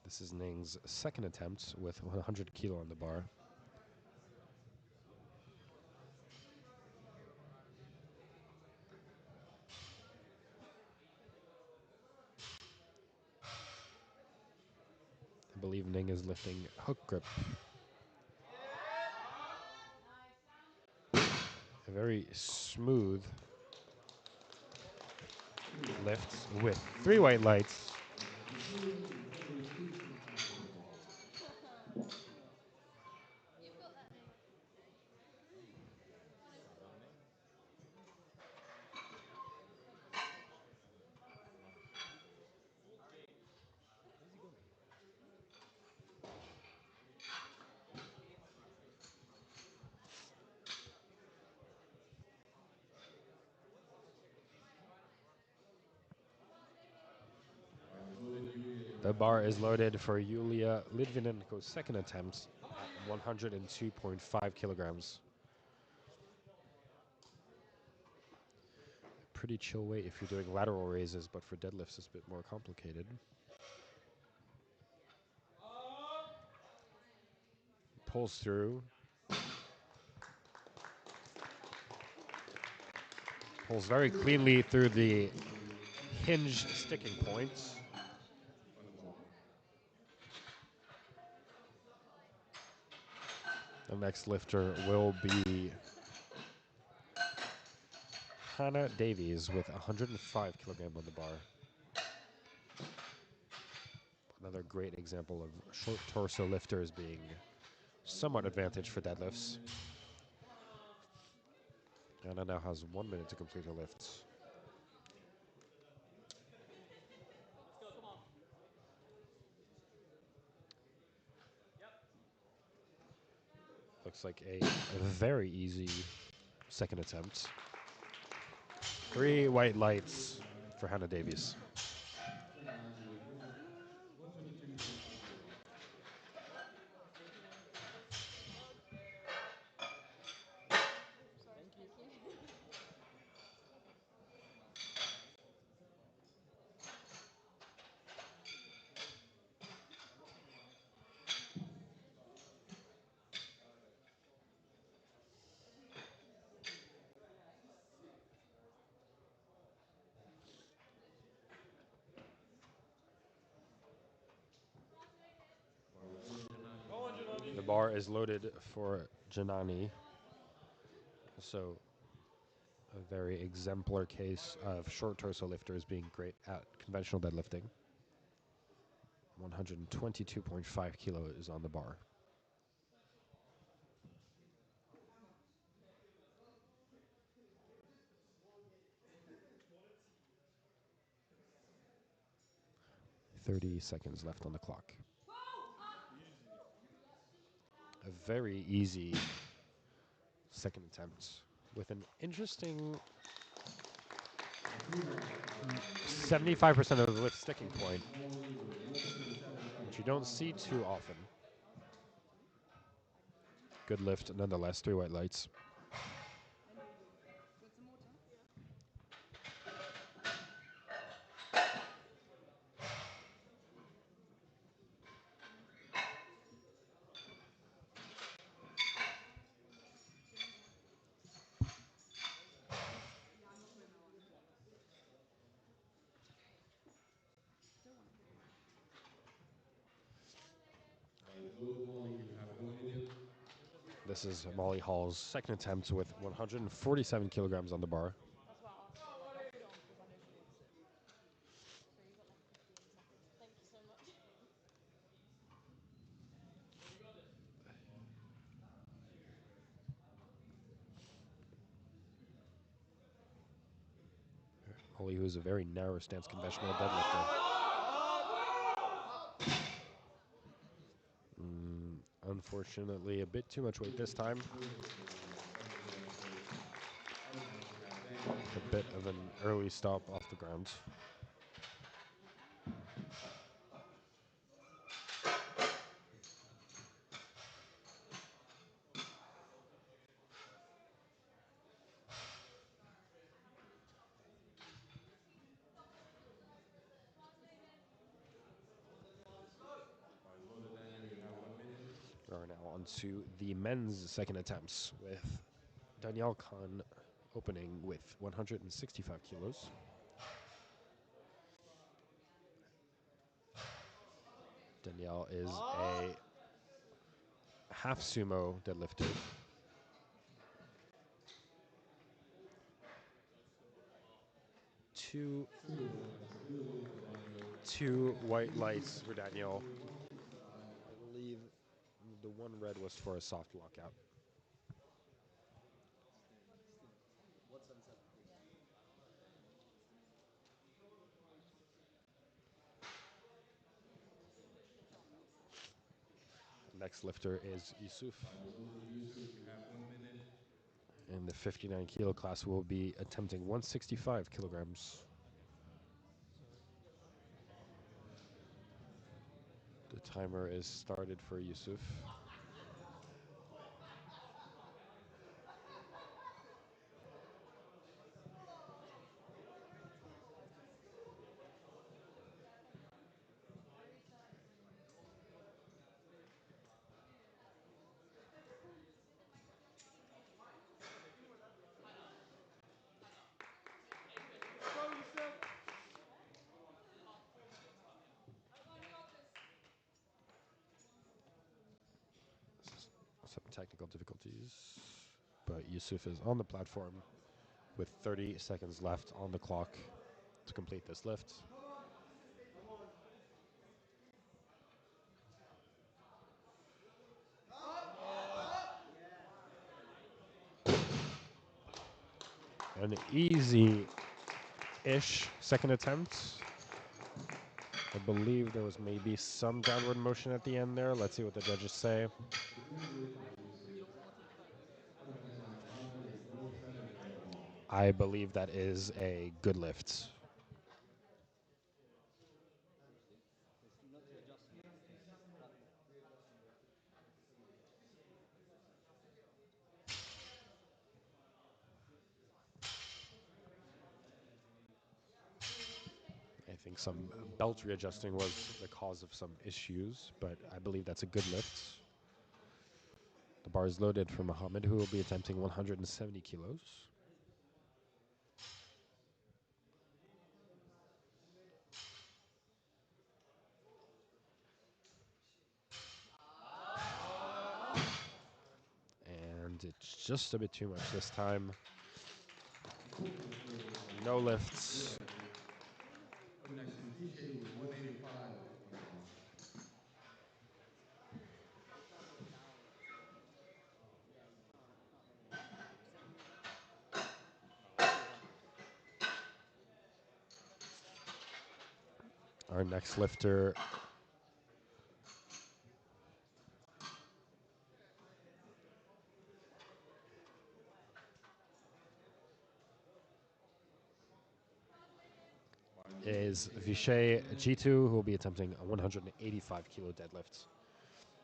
This is Ning's second attempt with 100 kilo on the bar. I believe Ning is lifting hook grip. A very smooth lift with 3 white lights. Imperial College 2.5 on the bar. You've got that name. Well done, Ning. Where's he gone? Barcelona, Julia, you The have bar 2 is minutes. loaded for Yulia Litvinenko's second attempt at 102.5 kilograms. Pretty chill weight if you're doing lateral raises, but for deadlifts it's a bit more complicated. Pulls through. Pulls very cleanly through the hinge sticking points. On the bar. The next lifter will be Hannah Davies with 105 kilogram on the bar. Another great example of short torso lifters being somewhat advantage for deadlifts. Anna now has 1 minute to complete her lifts. Let's go, come on. Yep. Looks like a very easy second attempt. 3 white lights for Hannah Davies. Second round with 122.5 on the bar. Oh, sorry. Thank you. Thank you. The bar is loaded for Janani. So a very exemplar case of short torso lifters being great at conventional deadlifting. 122.5 kilo is on the bar. .30 seconds left on the clock. A very easy second attempt with an interesting 75% of the lift sticking point, which you don't see too often. Good lift nonetheless, 3 white lights. This is Molly Hall's second attempt with 147 kilograms on the bar. That's why I asked her, like, how long, because I know she wants it. So you got like 15 seconds. Thank you so much. Molly, who is a very narrow stance conventional deadlifter. Unfortunately, a bit too much weight this time. A bit of an early stop off the ground. We are now on to the men's second attempts with Daniel Khan opening with 165 kilos. Danielle is a half sumo deadlifter. Two white lights for Danielle. I believe the one red was for a soft lockout. Next lifter is Yusuf. In the 59 kilo class will be attempting 165 kilograms. The timer is started for Yusuf. Some technical difficulties, but Yusuf is on the platform with 30 seconds left on the clock to complete this lift. An easy-ish second attempt. I believe there was maybe some downward motion at the end there. Let's see what the judges say. I believe that is a good lift. I think some belt readjusting was the cause of some issues, but I believe that's a good lift. The bar is loaded for Mohammed, who will be attempting 170 kilos. and it's just a bit too much this time. No lifts. Up next is TK with 185 on the bar. Our next lifter is Vishay Jitu, who will be attempting a 185 kilo deadlift.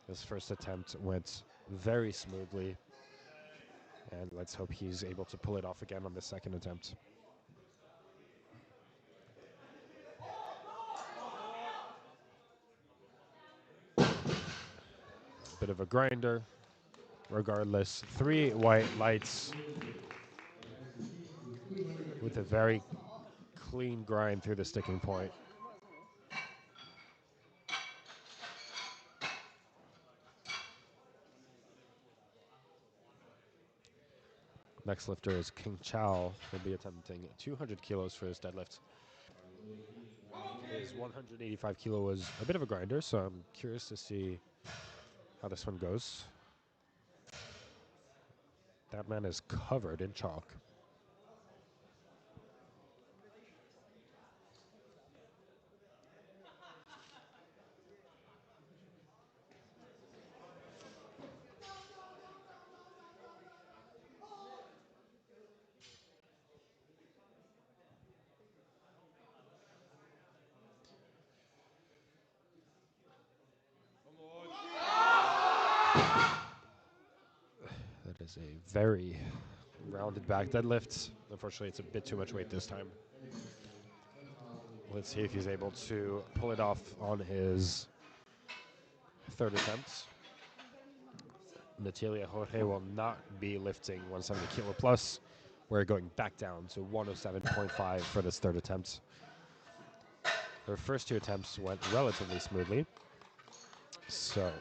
His first attempt went very smoothly, and let's hope he's able to pull it off again on the second attempt. Bit of a grinder. Regardless, 3 white lights with a very clean grind through the sticking point. Next lifter is King Chow. He'll be attempting 200 kilos for his deadlift. His 185 kilo was a bit of a grinder, so I'm curious to see how this one goes. That man is covered in chalk. That is a very rounded back deadlift. Unfortunately, it's a bit too much weight this time. Let's see if he's able to pull it off on his third attempt. Natalia Jorge will not be lifting 170 kilo plus. We're going back down to 107.5 for this third attempt. Her first 2 attempts went relatively smoothly. So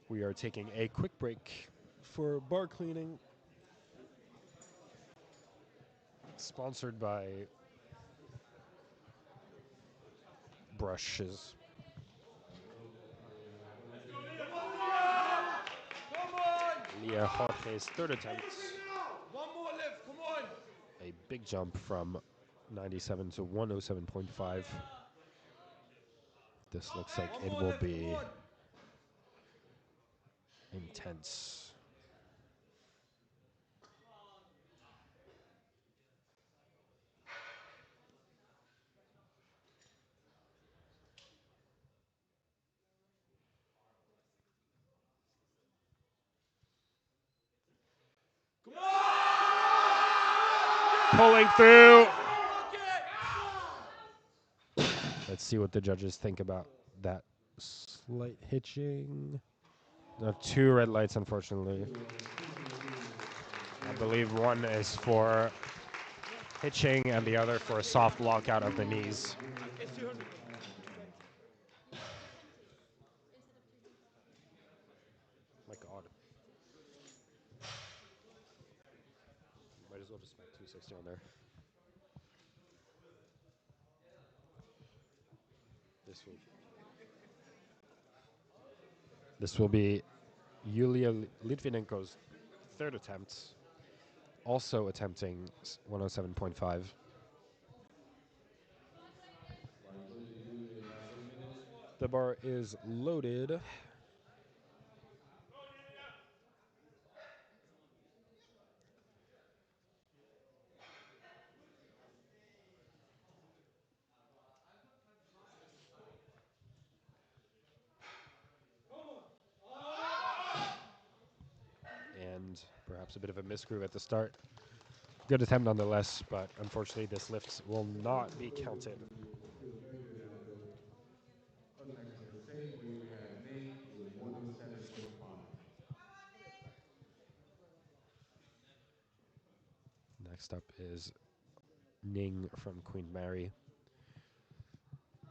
we are taking a quick break for bar cleaning. Sponsored by Brushes. Leah Jorge's third attempt. One more lift, come on! A big jump from 97 to 107.5. This looks like it will be intense. Pulling through. Let's see what the judges think about that slight hitching. I have 2 red lights, unfortunately. I believe one is for hitching and the other for a soft lockout of the knees. It's 200. My God. Might as well just smack 260 on there. This will be Yulia Litvinenko's third attempt, also attempting 107.5. The bar is loaded. And perhaps a bit of a misgroove at the start. Good attempt nonetheless, but unfortunately this lift will not be counted. Up next, in the same weight, we have Nate with 107.5. Next up is Ning from Queen Mary.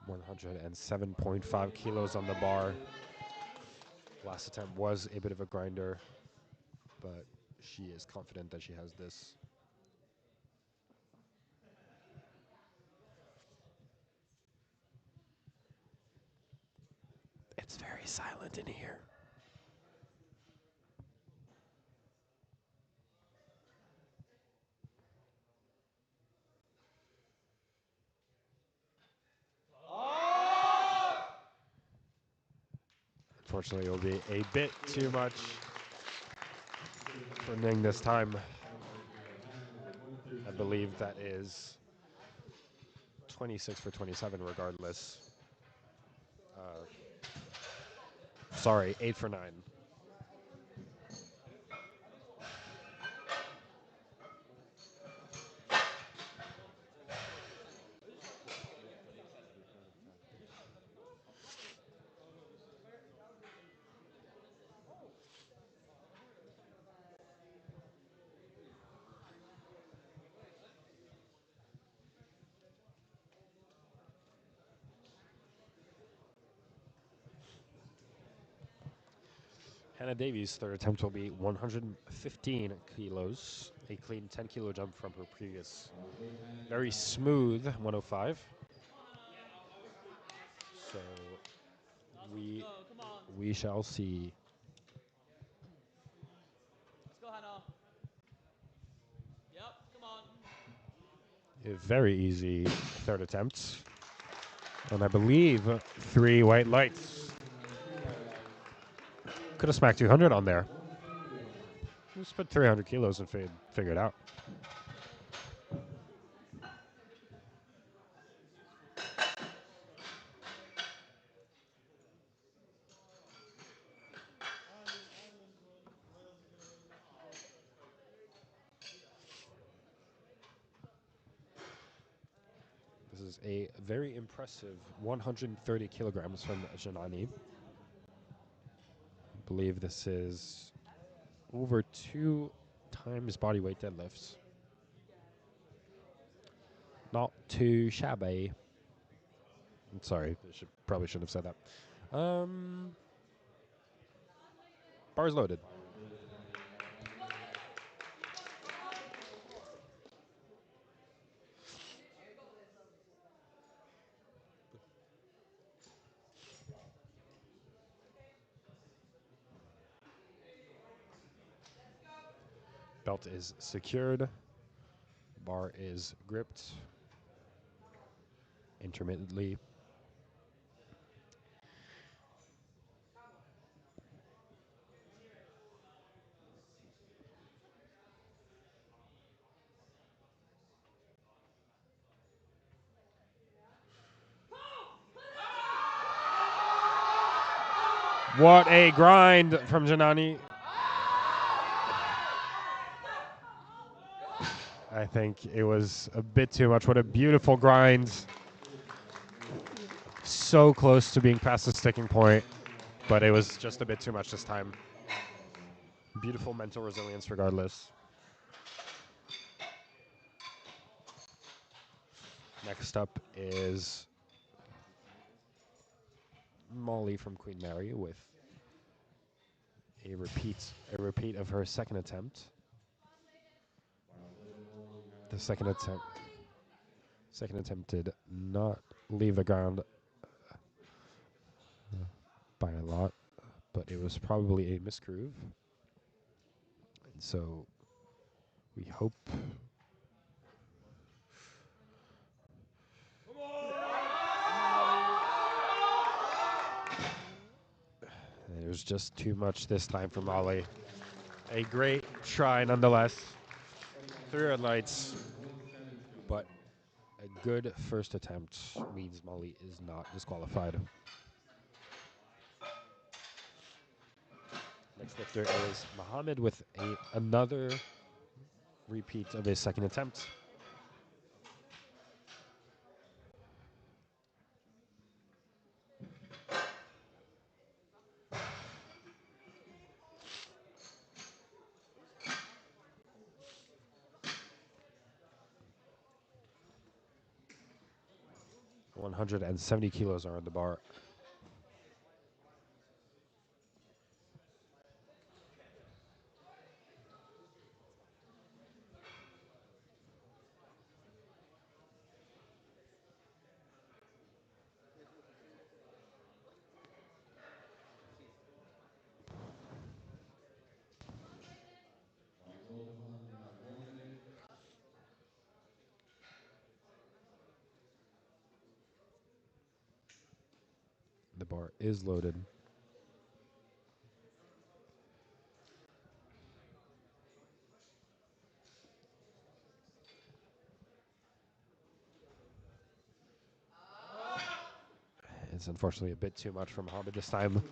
107.5 kilos on the bar. Last attempt was a bit of a grinder, but she is confident that she has this. It's very silent in here. Unfortunately, it will be a bit too much for Ning this time. I believe that is 26 for 27 regardless. Sorry, 8 for 9. Hannah Davies' third attempt will be 115 kilos, a clean 10 kilo jump from her previous very smooth 105. So we shall see. Let's go, Hannah. Yep, come on. A very easy third attempt. And I believe 3 white lights. Could have smacked 200 on there. Just put 300 kilos and figure it out. This is a very impressive 130 kilograms from Janani. I believe this is over 2 times body weight deadlifts. Not too shabby. I'm sorry, probably shouldn't have said that. Bars loaded. Belt is secured. Bar is gripped intermittently. What a grind from Janani. I think it was a bit too much. What a beautiful grind. So close to being past the sticking point, but it was just a bit too much this time. Beautiful mental resilience regardless. Next up is Molly from Queen Mary with a repeat of her second attempt. The second attempt did not leave the ground by a lot, but it was probably a misgroove. And so we hope it was just too much this time for Molly. A great try nonetheless. 3 red lights, but a good first attempt means Molly is not disqualified. Next lifter is Mohammed with another repeat of his second attempt. 170 kilos are on the bar. The bar is loaded. It's unfortunately a bit too much for Mohammed this time.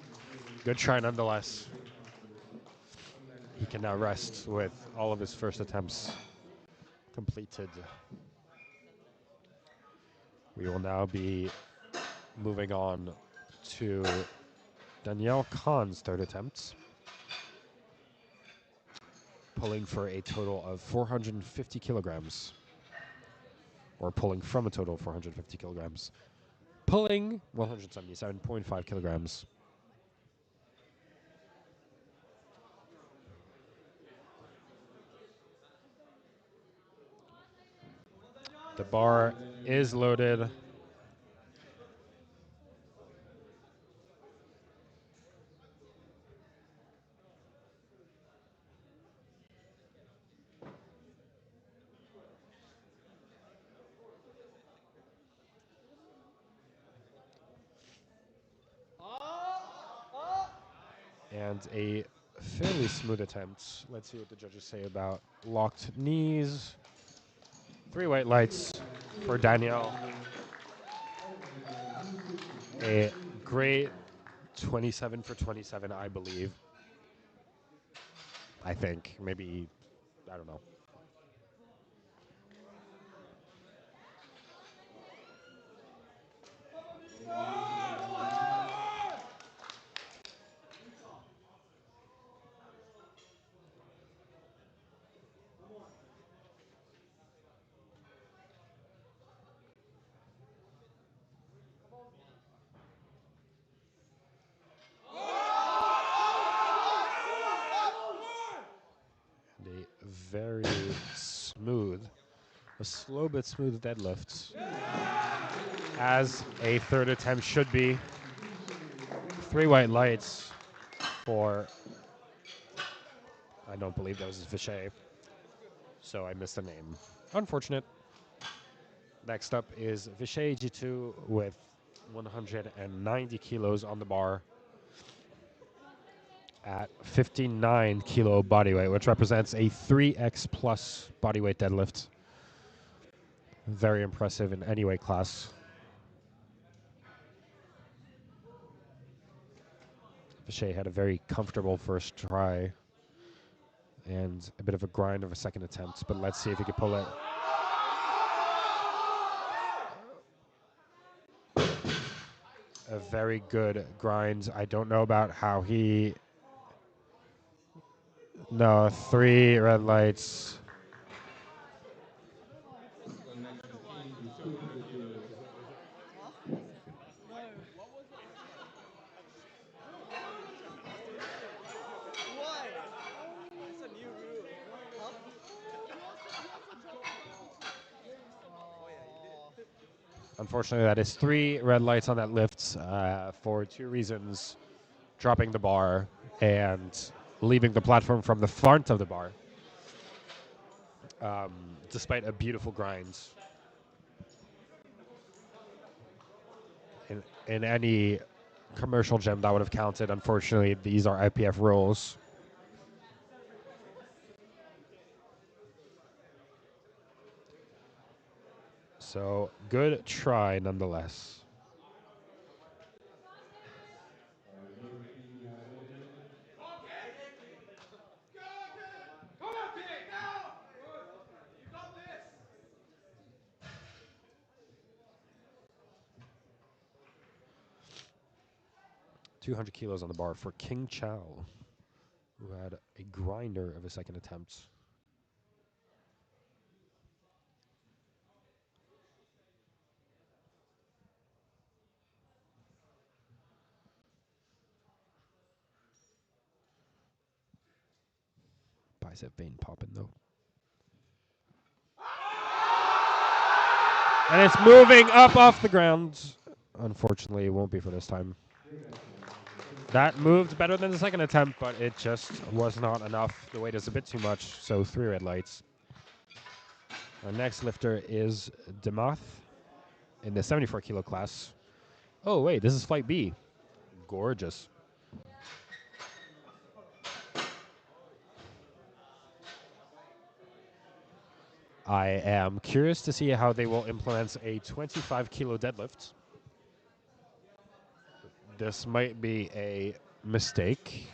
Good try nonetheless. He can now rest with all of his first attempts completed. We will now be moving on to Danielle Khan's third attempt, pulling for a total of 450 kilograms, or pulling from a total of 450 kilograms. Pulling 177.5 kilograms. The bar is loaded. And a fairly smooth attempt. Let's see what the judges say about locked knees. 3 white lights for Danielle. A great 27 for 27, I believe. I think. Maybe, I don't know. And a very smooth, a slow but smooth deadlift, as a third attempt should be. 3 white lights for, I don't believe that was Vichet, so I missed the name. Unfortunate. Next up is Vichet G2 with 190 kilos on the bar at 59 kilo body weight, which represents a 3x plus body weight deadlift. Very impressive in any weight class. Vichet had a very comfortable first try and a bit of a grind of a second attempt, but let's see if he can pull it. A very good grind. I don't know about how he... No, 3 red lights. Why? It's a new rule. Huh? He also dropped the bell Oh yeah, he did. Unfortunately, that is 3 red lights on that lift for 2 reasons. Dropping the bar and leaving the platform from the front of the bar, despite a beautiful grind. In any commercial gym, that would have counted. Unfortunately, these are IPF rules. So, good try nonetheless. Come on, kid, now! You got this! 200 kilos on the bar for King Chow, who had a grinder of a second attempt. bicep vein popping though. And it's moving up off the ground. Unfortunately, it won't be for this time. That moved better than the second attempt, but it just was not enough. The weight is a bit too much, so 3 red lights. Our next lifter is Demath in the 74 kilo class. Oh, wait, this is flight B. Gorgeous. I am curious to see how they will implement a 25 kilo deadlift. This might be a mistake.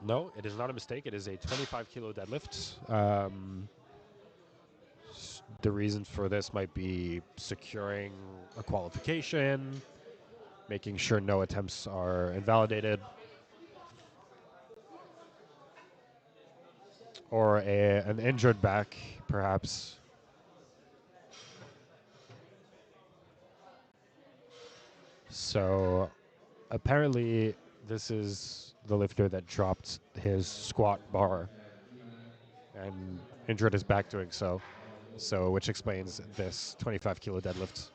No, it is not a mistake. It is a 25 kilo deadlift. The reason for this might be securing a qualification, making sure no attempts are invalidated, or an injured back, perhaps. So apparently this is the lifter that dropped his squat bar and injured his back doing so. So which explains this 25 kilo deadlift.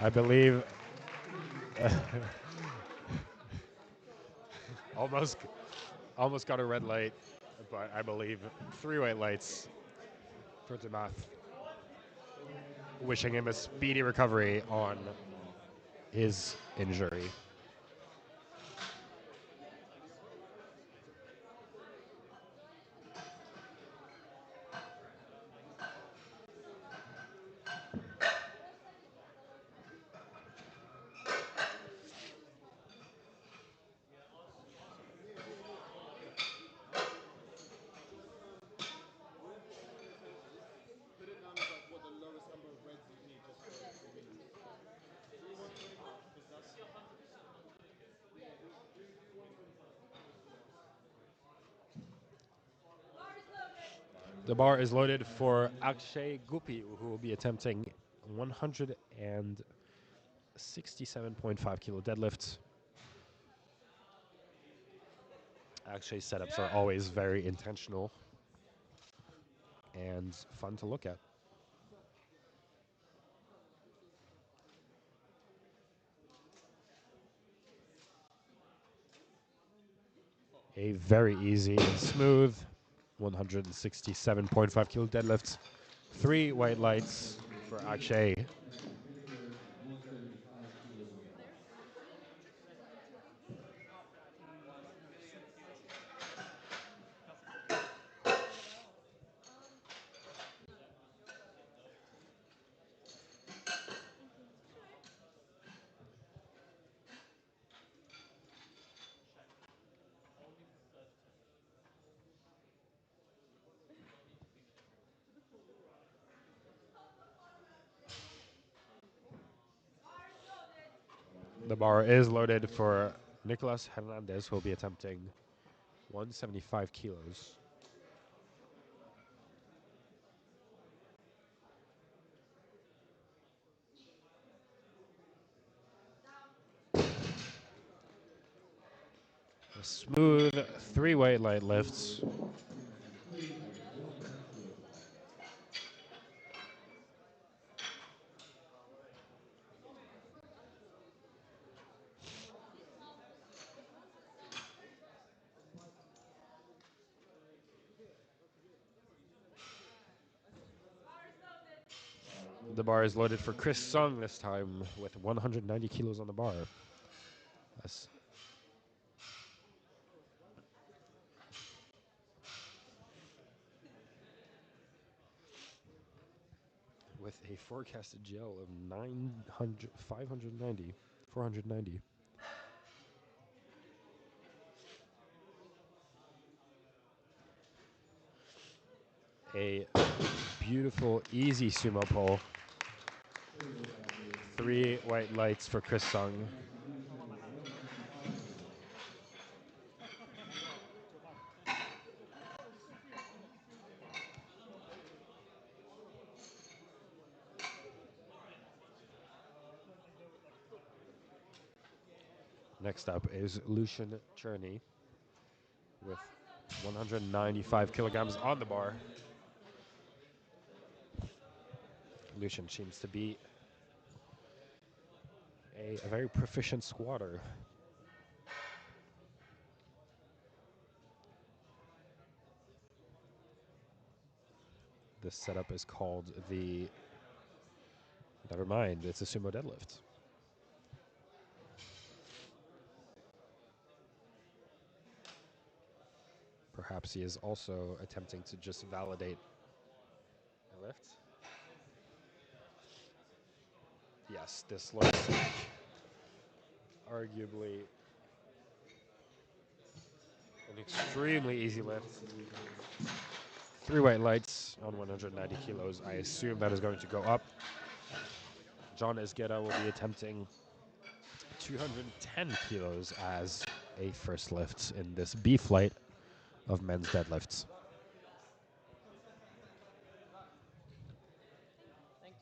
I believe almost got a red light, but I believe 3 white lights for Demath. Wishing him a speedy recovery on his injury. Put it down as like what the lowest number of reds you need just for the winners. Do you want 25? Because that's The bar is loaded for Akshay Gupi, who will be attempting 167.5 kilo deadlifts. Akshay's setups are always very intentional and fun to look at. A very easy and smooth 167.5 kilo deadlifts. 3 white lights for Akshay. The bar is loaded for Nicolas Hernandez, who will be attempting 175 kilos. A smooth 3 weight light lifts. The bar is loaded for Chris Sung this time with 190 kilos on the bar. That's with a forecasted GL of 900, 590, 490. A beautiful, easy sumo pull. 3 white lights for Chris Sung. Next up is Lucian Cherney with 195 kilograms on the bar. Lucian seems to be a very proficient squatter. This setup is called the... Never mind, it's a sumo deadlift. Perhaps he is also attempting to just validate a lift. Yes, this looks like arguably an extremely easy lift. 3 white lights on 190 kilos. I assume that is going to go up. John Esguerra will be attempting 210 kilos as a first lift in this B flight of men's deadlifts. Thanks.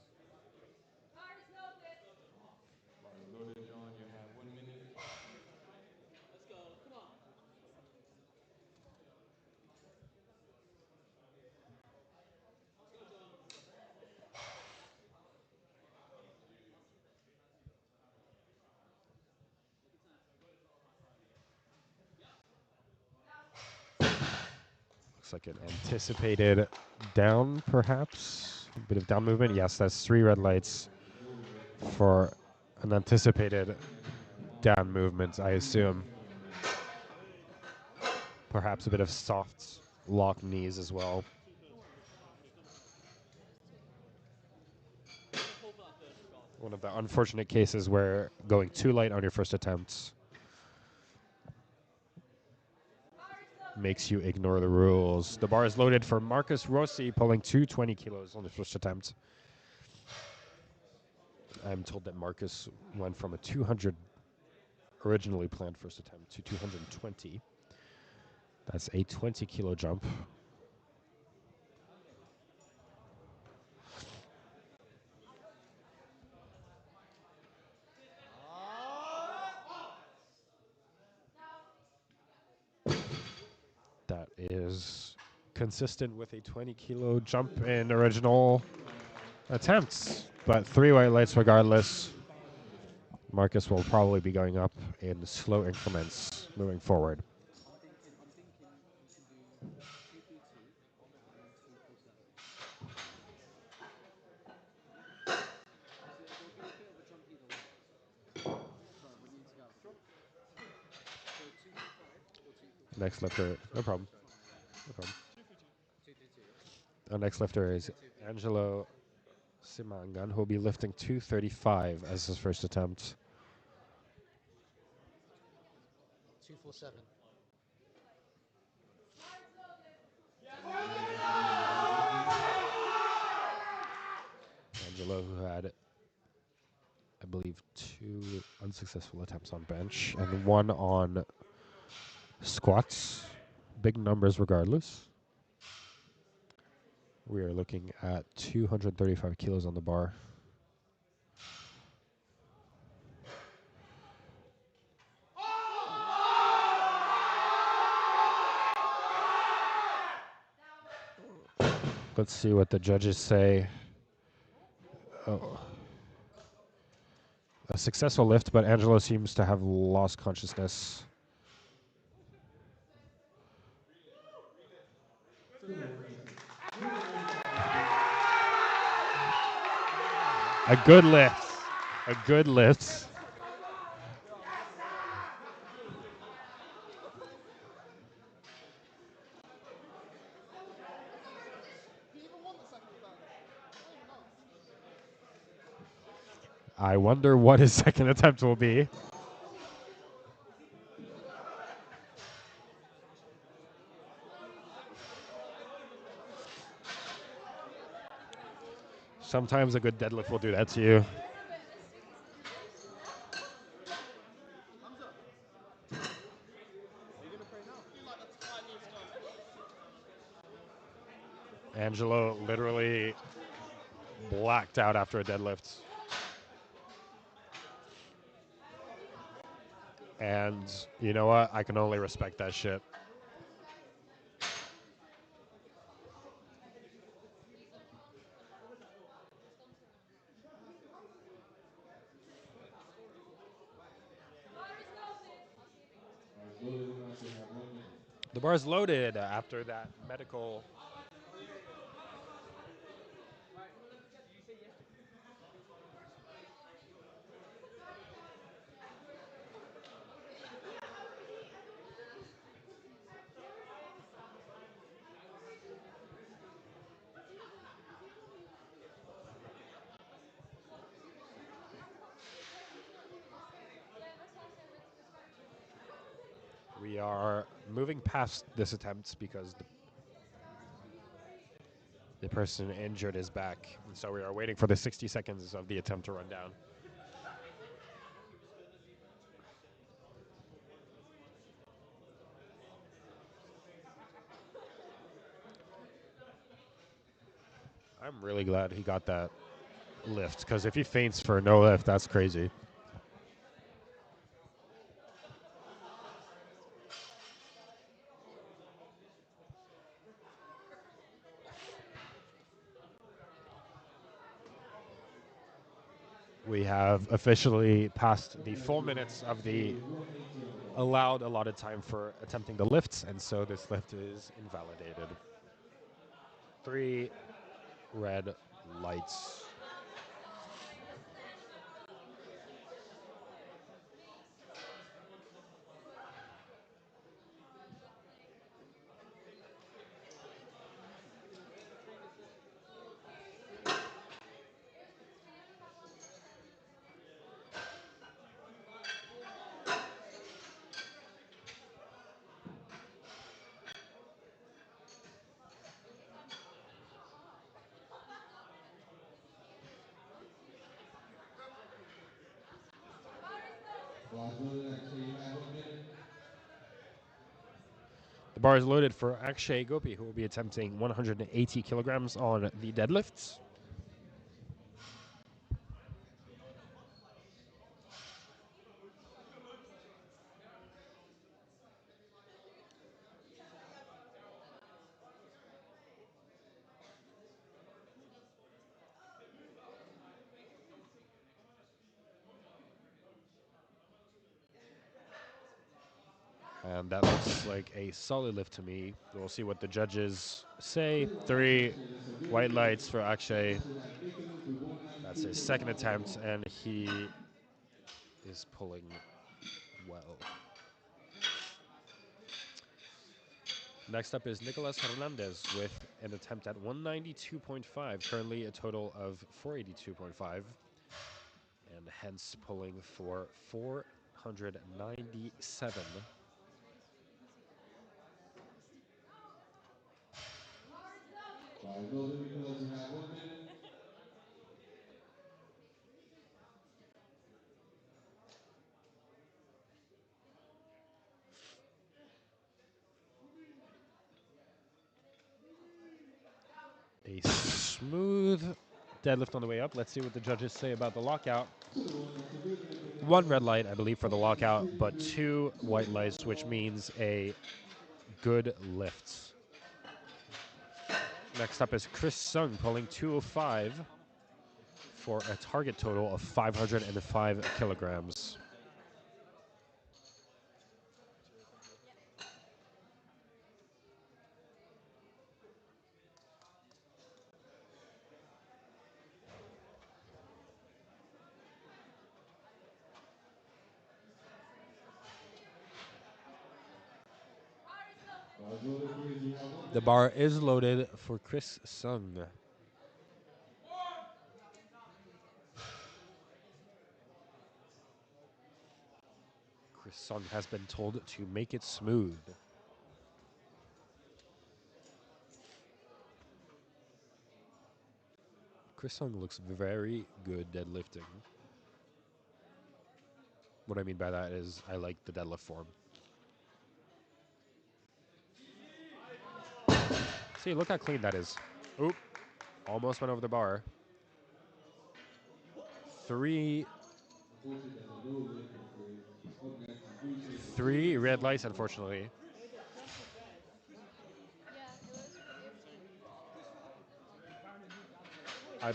Bar is loaded, John. You have 1 minute. Let's go. Come on. Let's go, John. Looks like an anticipated down, perhaps. A bit of down movement. Yes, that's 3 red lights for an anticipated down movement, I assume. Perhaps a bit of soft lock knees as well. Hold that third regardless. One of the unfortunate cases where going too light on your first attempt makes you ignore the rules. The bar is loaded for Marcus Rossi, pulling 220 kilos on his first attempt. I'm told that Marcus went from a 200 originally planned first attempt to 220. That's a 20 kilo jump. That is consistent with a 20 kilo jump in original attempts, but 3 white lights regardless. Marcus will probably be going up in slow increments moving forward. I'm thinking you can do 232 and then 247. There'll be a bit of a jump either way. But we need to go. So 235 or 247. Next lifter, no problem. No problem. 232, yeah? Our next lifter is Angelo Simangan, who will be lifting 235 as his first attempt. 247. Angelo, who had, I believe, 2 unsuccessful attempts on bench and 1 on squats. Big numbers regardless. We are looking at 235 kilos on the bar. Let's see what the judges say. Oh. A successful lift, but Angelo seems to have lost consciousness. A good lift. A good lift. He even won the second or third. Not even asked. I wonder what his second attempt will be. Sometimes a good deadlift will do that to you. Angelo literally blacked out after a deadlift. And you know what? I can only respect that shit. Bars loaded and out, you have 1 minute. The bar is loaded after that medical. We are moving past this attempt because the person injured his back. And so we are waiting for the 60 seconds of the attempt to run down. I'm really glad he got that lift, because if he faints for no lift, that's crazy. We have officially passed the 4 minutes of the allowed allotted time for attempting the lifts, and so this lift is invalidated. 3 red lights. Bars loaded, actually, you have 1 minute. The bar is loaded for Akshay Gopi, who will be attempting 180 kilograms on the deadlifts. And that looks like a solid lift to me. We'll see what the judges say. 3 white lights for Akshay. That's his second attempt, and he is pulling well. Next up is Nicolas Hernandez with an attempt at 192.5, currently a total of 482.5, and hence pulling for 497. Bars loaded, Nicholas, you have 1 minute. A smooth deadlift on the way up. Let's see what the judges say about the lockout. 1 red light, I believe, for the lockout, but 2 white lights, which means a good lift. Next up is Chris Sung pulling 205 for a target total of 505 kilograms. Bars loaded, Chris, you have 1 minute. The bar is loaded for Chris Sung. Chris Sung has been told to make it smooth. Chris Sung looks very good deadlifting. What I mean by that is I like the deadlift form. See, look how clean that is. Oop. Almost went over the bar. Three red lights, unfortunately. Yeah, it was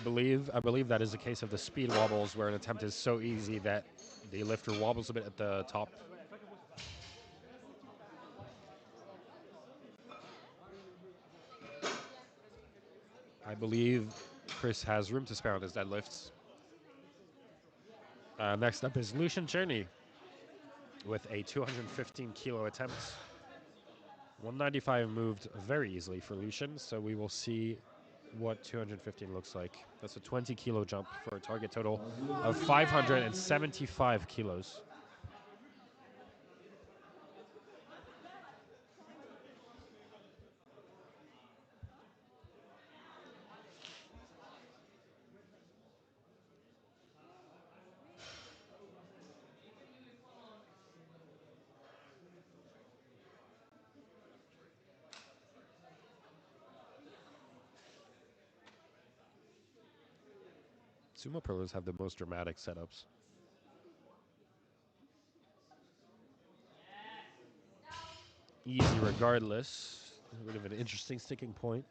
pretty easy. I believe that is a case of the speed wobbles, where an attempt is so easy that the lifter wobbles a bit at the top. I believe Chris has room to spare on his deadlifts. Next up is Lucian Journey with a 215 kilo attempt. 195 moved very easily for Lucian, so we will see what 215 looks like. That's a 20 kilo jump for a target total of 575 kilos. Sumo pillars have the most dramatic setups. Easy regardless. A bit of an interesting sticking point.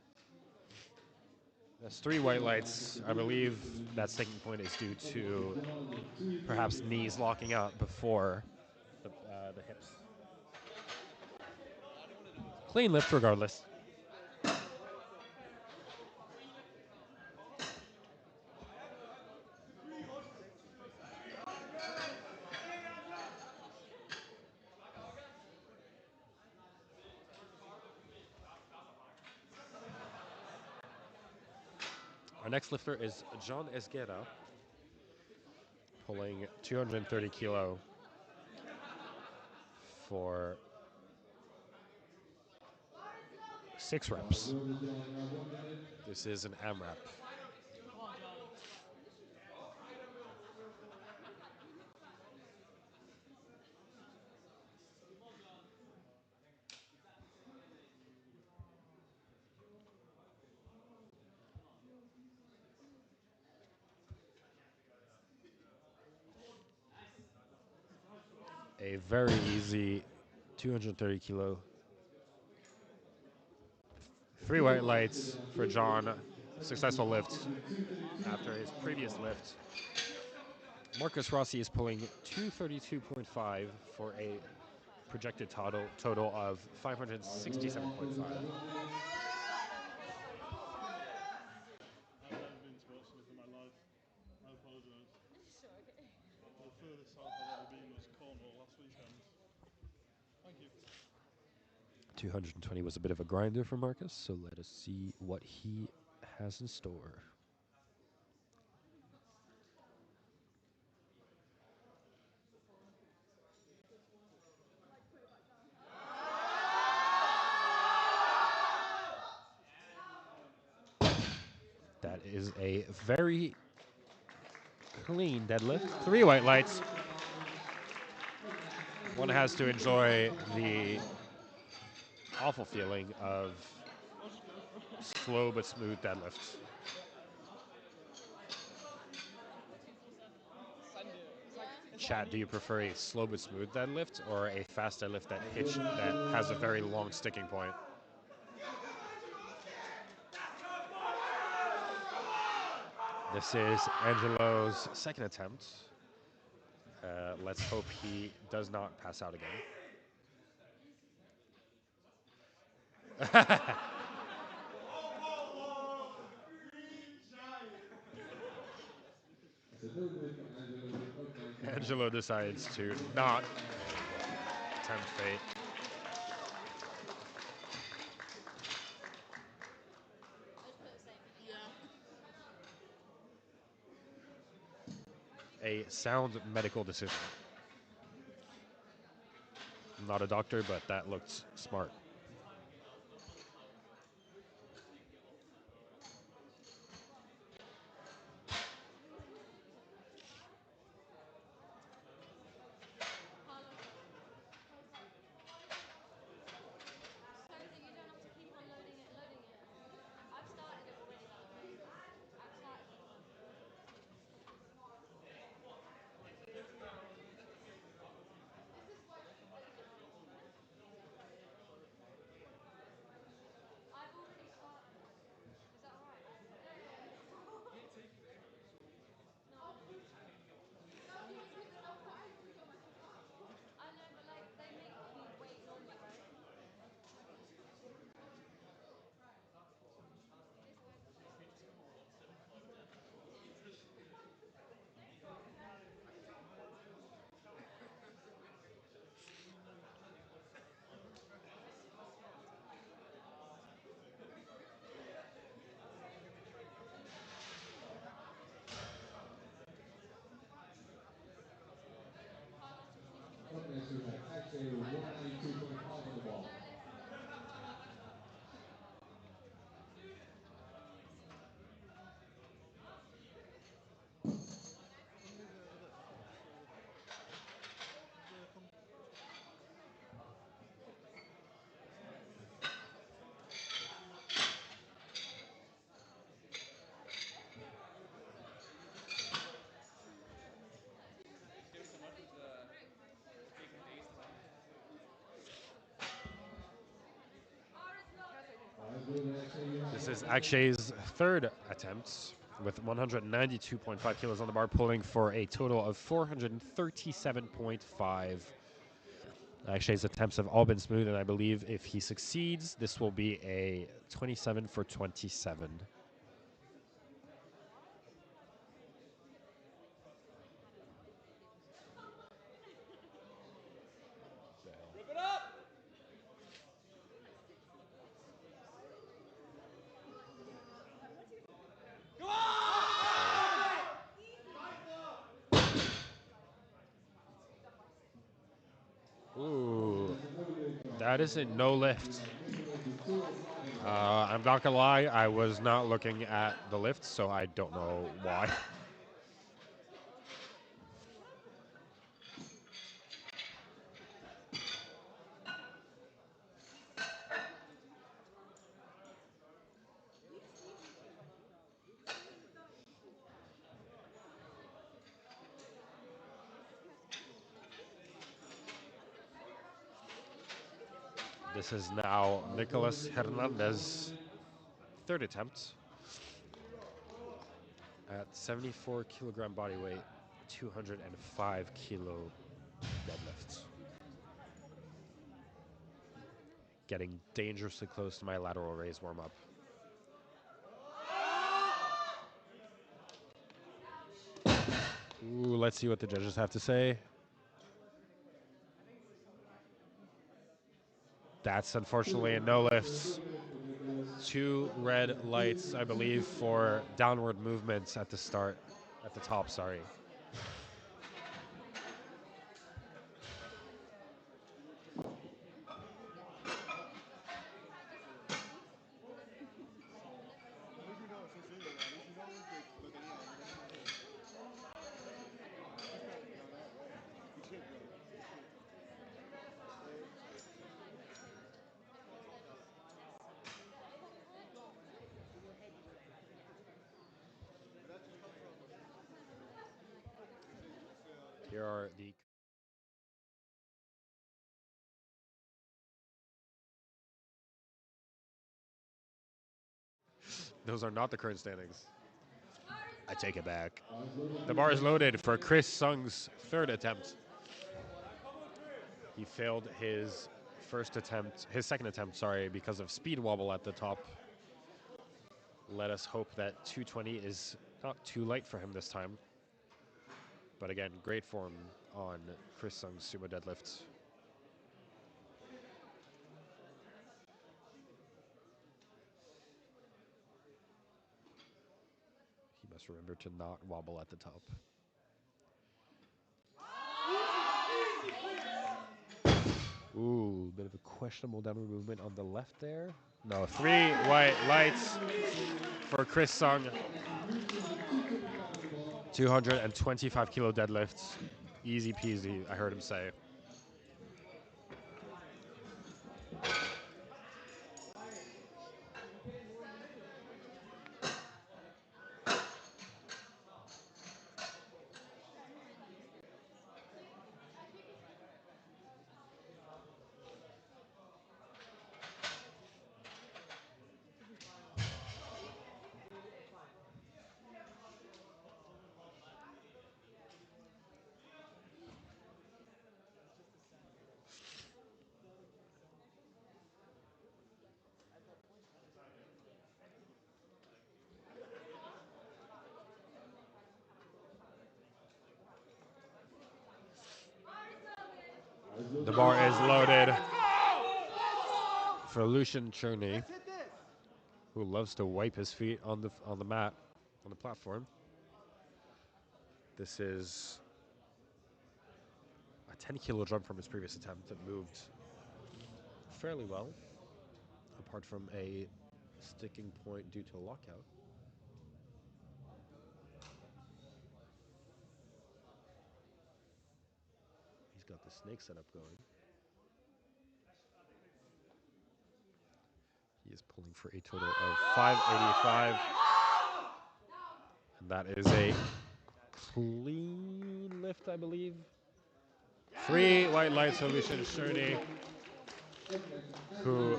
That's 3 white lights. I believe that sticking point is due to perhaps knees locking out before the hips. Clean lift regardless. Our next lifter is John Esguerra, pulling 230 kilo for 6 reps. This is an AMRAP. Come on, John. A very easy 230 kilo. 3 white lights for John. Successful lift after his previous lift. Marcus Rossi is pulling 232.5 for a projected total of 567.5. I've never been to Oxford in my life. I apologise. Sure, okay. The furthest south I've ever been was Cornwall last weekend. Thank you. 220 was a bit of a grinder for Marcus, so let us see what he has in store. That is a very clean deadlift. 3 white lights. One has to enjoy the awful feeling of Let's go for it. slow but smooth deadlifts. 247. Send it. It's like, Yeah. it's Chat, do you prefer a slow but smooth deadlift or a fast deadlift that has a very long sticking point? This is Angelo's second attempt. Let's hope he does not pass out again. Angelo decides to not tempt fate. I just put the same in again. A sound medical decision. not a doctor, but that looked smart. Up next we have Akshay with 192.5 on the ball. This is Akshay's third attempt with 192.5 kilos on the bar, pulling for a total of 437.5. Akshay's attempts have all been smooth, and I believe if he succeeds, this will be a 27 for 27. Ooh, that is a no lift. I'm not gonna lie, I was not looking at the lift, so I don't know why. This is now Nicolas Hernandez, third attempt at 74 kilogram body weight, 205 kilo deadlifts. Getting dangerously close to my lateral raise warm up. Ooh, let's see what the judges have to say. That's unfortunately a no lifts. 2 red lights, I believe, for downward movements at the start, at the top, sorry. At least you know it's sincere. At least you know que lo tenía, lo tenía ahí. He's not down that way. He should go. He should. But that just comes from Here are the Those are not the current standings. I take it back. The bar is loaded for Chris Sung's third attempt. He failed his second attempt, sorry, because of speed wobble at the top. Let us hope that 220 is not too light for him this time. But again, great form on Chris Sung's sumo deadlift. He must remember to not wobble at the top. Ooh, bit of a questionable downward movement on the left there. No, 3 white lights for Chris Sung. 225 kilo deadlifts. Easy peasy, I heard him say. The bar is loaded for Lucian Cherney, who loves to wipe his feet on the mat, on the platform. This is a 10-kilo jump from his previous attempt. It moved fairly well, apart from a sticking point due to a lockout. He's got the snake setup going. He is pulling for a total of 585. And that is a clean lift, I believe. 3 white lights for Lucian Cherney, who,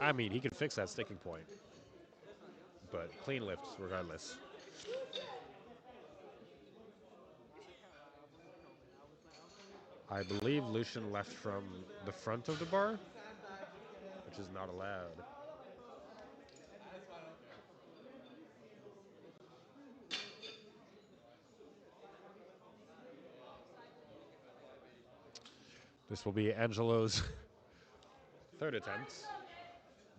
I mean, he can fix that sticking point, but clean lifts regardless. I believe Lucian left from the front of the bar, which is not allowed. This will be Angelo's third attempt.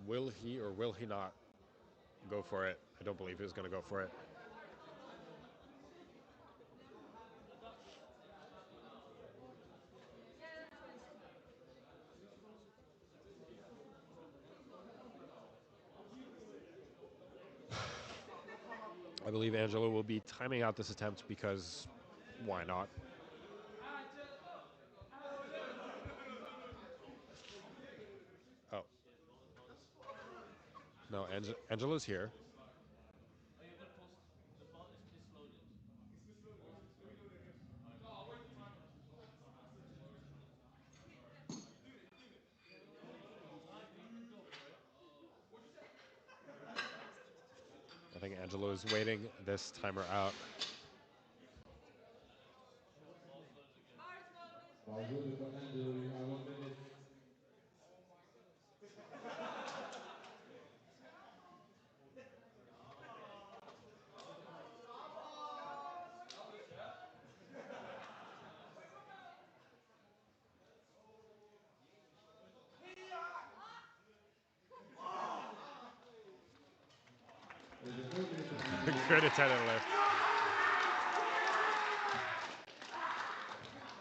Will he or will he not go for it? I don't believe he's going to go for it. I believe Angelo will be timing out this attempt because why not? Oh. No, Angelo's here. I think Angelo is waiting this timer out. Good for Angelo, you have 1 minute. Good attendant lift.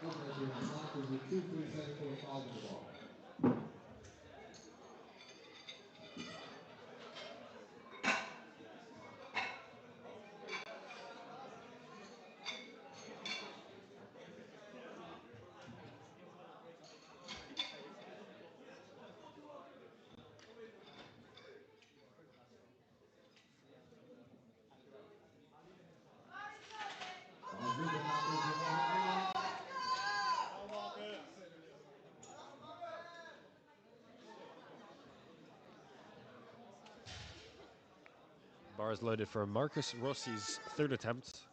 Okay, so the mark is a 2.745 on the ball. Bar is loaded for Marcus Rossi's third attempt.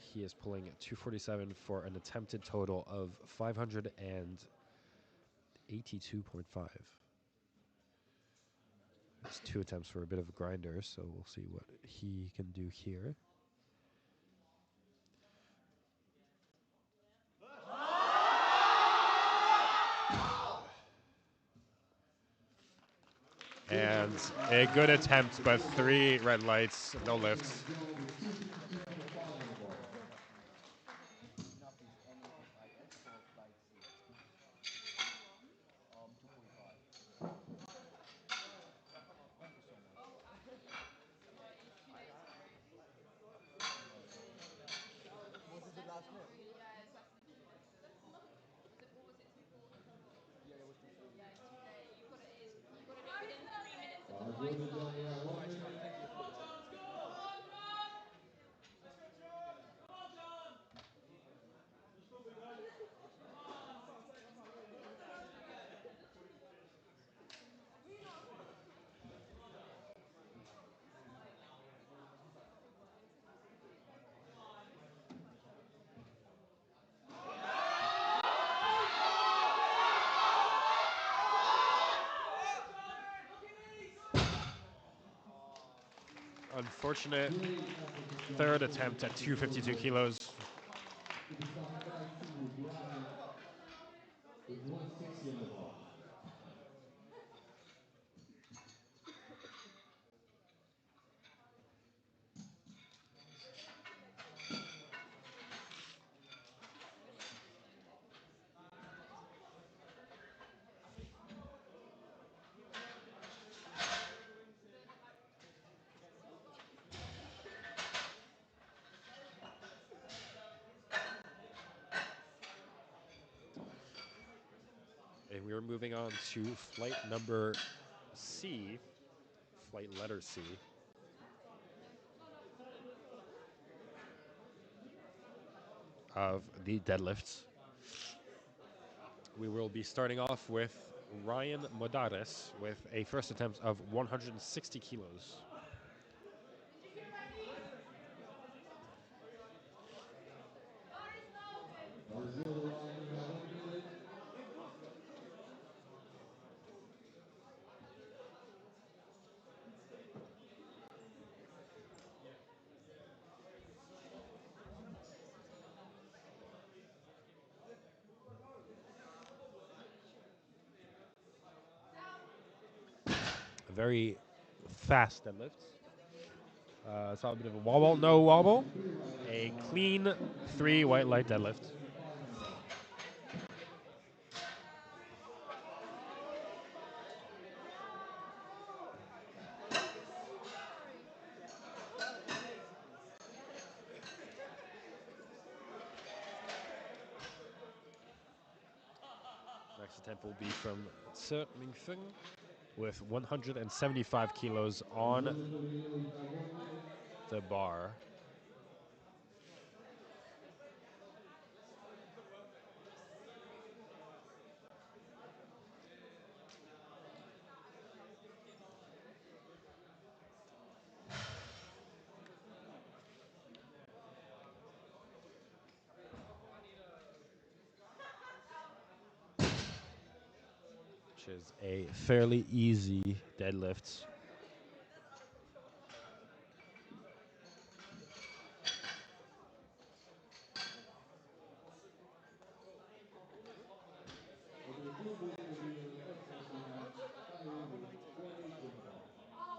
He is pulling 247 for an attempted total of 582.5. It's 2 attempts for a bit of a grinder, so we'll see what he can do here. And a good attempt, but 3 red lights, no lifts. Ronan Young, you have 1 minute. Thank you. Unfortunate Great effort from third Brunel attempt at to 252 deliver. kilos. Superstar guys single Brunel with 160 on the bar. And we are moving on to flight number C, flight letter C, of the deadlifts. We will be starting off with Ryan Modares with a first attempt of 160 kilos. That was good, Ryan. You have 1 minute. A very fast deadlift. Saw a bit of a wobble, no wobble. 3 right legs A now. clean 2 3 white light minutes deadlift. 35 on the bar. Next attempt will be from Tse Mingfeng with 175 kilos on Ronan Camilo, you got 1 minute. the bar. Which is a fairly easy deadlift. Okay, full boost will be on the exits. We have Sahil with 180 on the bar.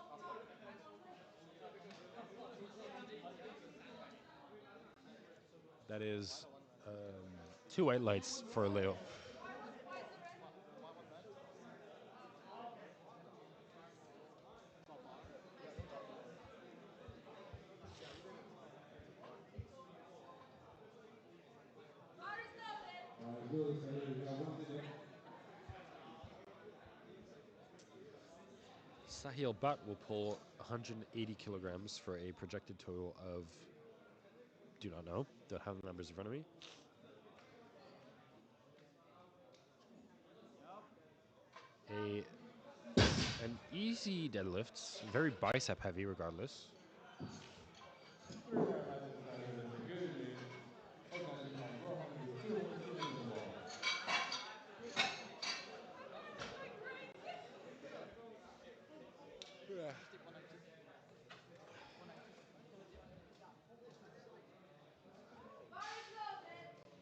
That is 2 white lights for Leo. Good, Sahil. You have 1 minute. Sahil Bhatt will pull 180 kilograms for a projected total of, do not know, don't have the numbers in front of me. An easy deadlift, very bicep heavy regardless. 3 right legs for Sahil. That's a good lift. Organized by Rohan with 260 on the bar.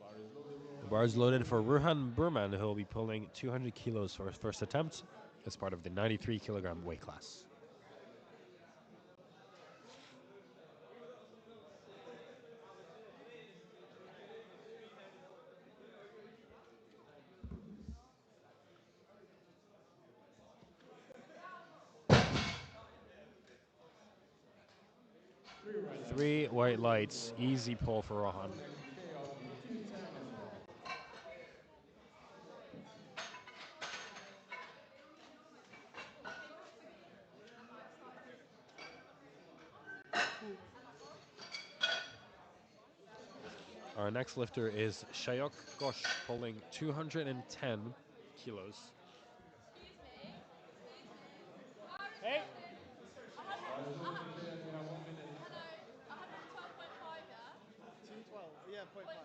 Bar is loaded, The Rohan. bar is loaded for Ruhan Burman, who will be pulling 200 kilos for his first attempt as part of the 93 kilogram weight class. Three right legs. 3 That's a white good lift for lights, Rohan. easy pull for Rohan. Up next is Chaos with 210 on the bar. Our next lifter is Shayok Ghosh, pulling 210 kilos. Hey. Bar is loaded again. We have 1 minute. 212. Yeah, point five.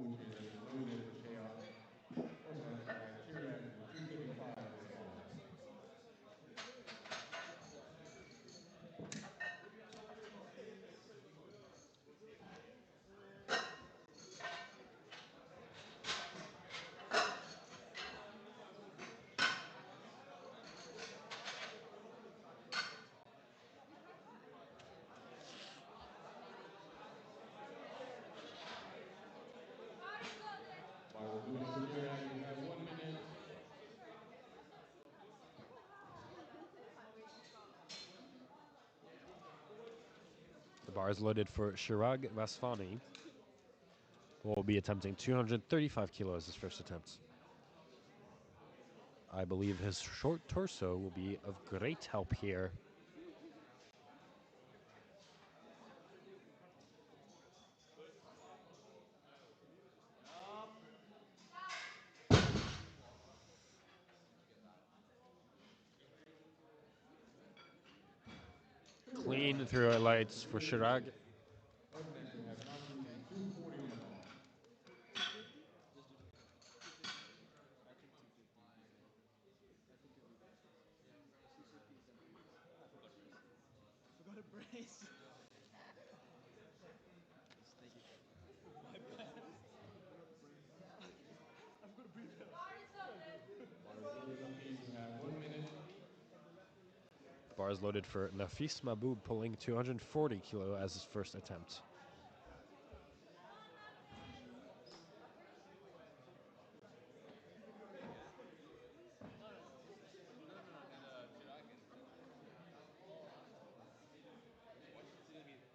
Unfortunately, no win for Shea. Organized by Kiran with 235 for the bar. Bar is loaded for Kiran. We have 1 minute. The bar is loaded for Shirag Vasfani, who will be attempting 235 kilos his first attempt. I believe his short torso will be of great help here. Clean through our lights for Shirag. Up next, we have Nafi with 240 on the bar. 250? Just do 250. I think 250 would be fair. I think it'll be better. Yeah, 250 is the max. I forgot brace. Forgot a brace. Just take it. My bad. I've got a briefcase. Bar is loaded again. We have 1 minute. Bar is loaded for Nafis Mahboub, pulling 240 kilo as his first attempt. No. Chirag and watch. This is gonna be.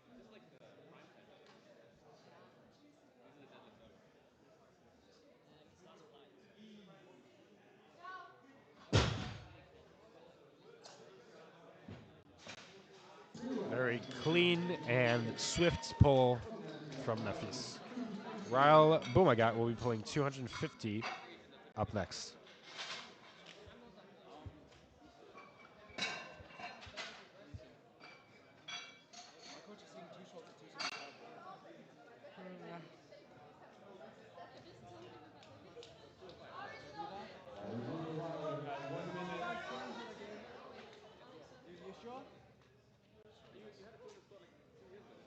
This is like the prime time deadlift. These are the deadlifts ever. He starts flying. Very clean and swift pull Up next, we have from Ryle Nafis. with 260. Ryle Boumagat will be pulling 250 up next. My coach is saying 2 shots at 275, bro. Should I do that? Bar is loaded Ryle. We have 1 minute. Can't change it again. You sure? You had a cool spot like 2 years ago.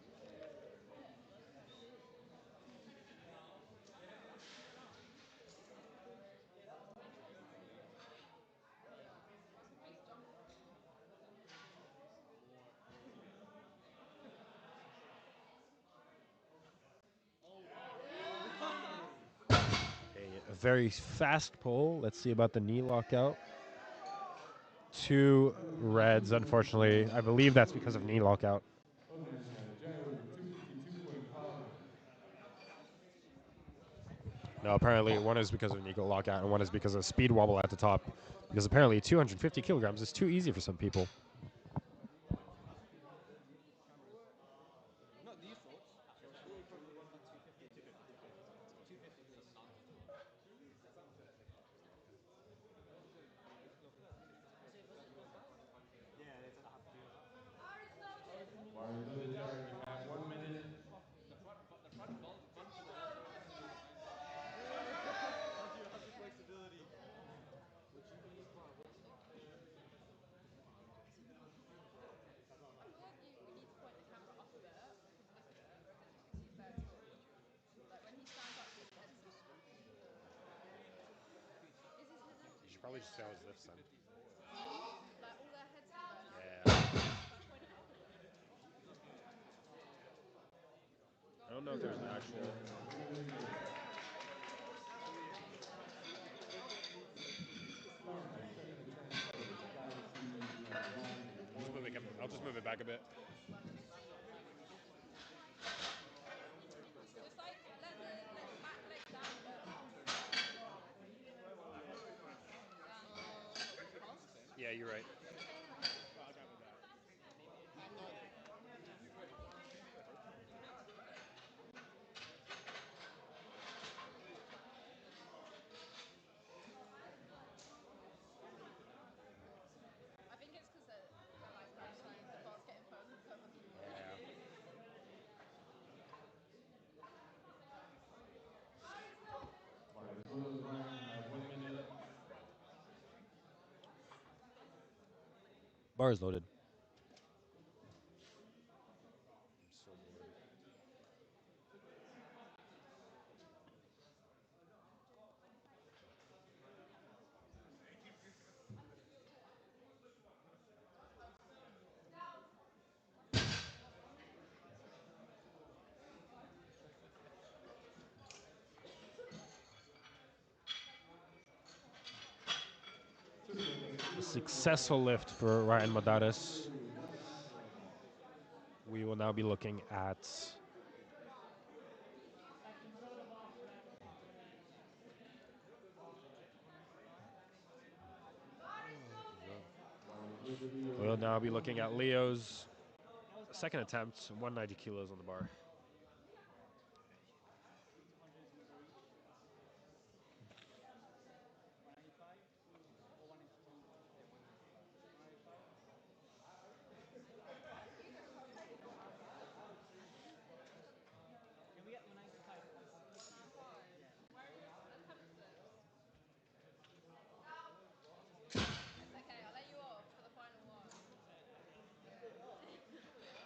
A very fast pull. Let's see about the knee lockout. 2 reds, unfortunately. I believe that's because of knee lockout. Up next, we have Jared with 252.5. No, apparently one is because of knee lockout and one is because of speed wobble at the top. Because apparently 250 kilograms is too easy for some people. Not these sorts. Not 250. 250, please. So was it knockout? Yeah, they said I have to do that. Bar is loaded, Jared. We have 1 minute. The front bump to the left is just too high. How's your flexibility? Would you be well? You should probably just see how his lifts then. 250 is more. Yeah. I don't know if there's an actual. Start my second attempt of Galaxy. We have Ryan with I'll just move it 187. back a bit. Yeah, you're right. I'll go with that. I think it's because they're like trying the ball's getting further and further from the wall. Yeah. While the girls run 1 minute. Bar is loaded. I'm so bored. A successful lift for Ryan Madaris. We will now be looking at we'll now be looking at Leo's second attempt, 190 kilos on the bar. 195 or 192? Yeah, 195. 195? Can we get 195, please? Yeah. It's okay, I'll let you off for the final one. Unfortunately, due to one for the Thursday,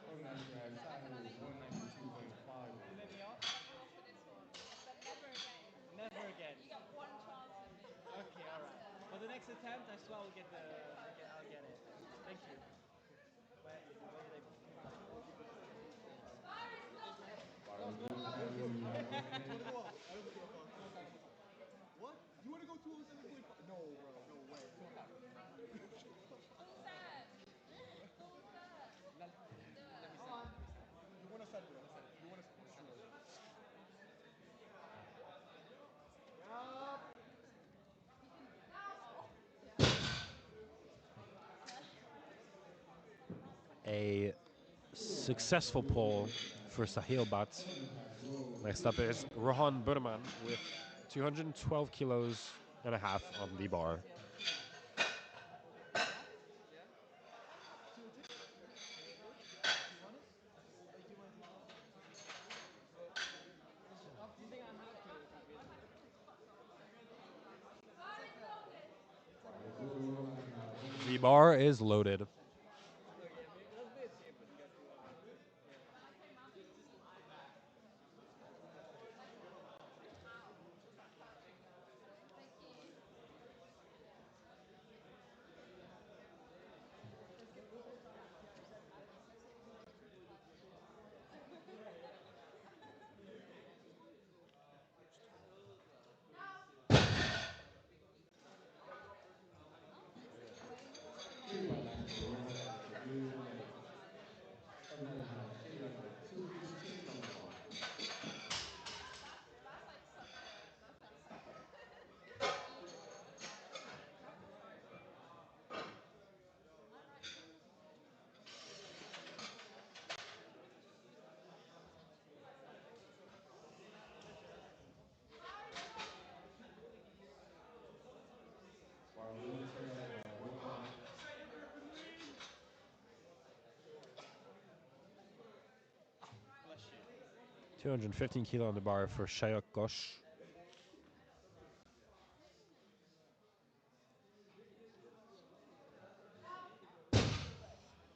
co-national has title is 192.5 on You the let bar. me off? I'll let you off for this one, but never again. Never again. You got one chance at this. Okay, all right. For the next attempt, I swear I'll get the. Okay, I'll get it. Thank you. Where did I put it? While the girls title, you have 1 minute. I don't give a fuck. What? You want to go 207.5? No, bro. No way. It's not happening. Full set. Full set. Let's do it. You want to set it? You want to set it? a successful pull for Sahil Bhatt. Women's has Rose Next up is Rohan Burman with 212 kilos and a half on the bar. Do you think I have to? Or is that really? while the girls has 1 The minute. bar is loaded. Look, yeah, let's be a team, but you got to. Yeah. Thank you. Three white lights for Rohan has severely negative. Other women has Sheila with 256 on the bar. That's like such a. That's like such a. Evil. While the women's has 1 minute. 215 kilo on the bar for Shayok Ghosh.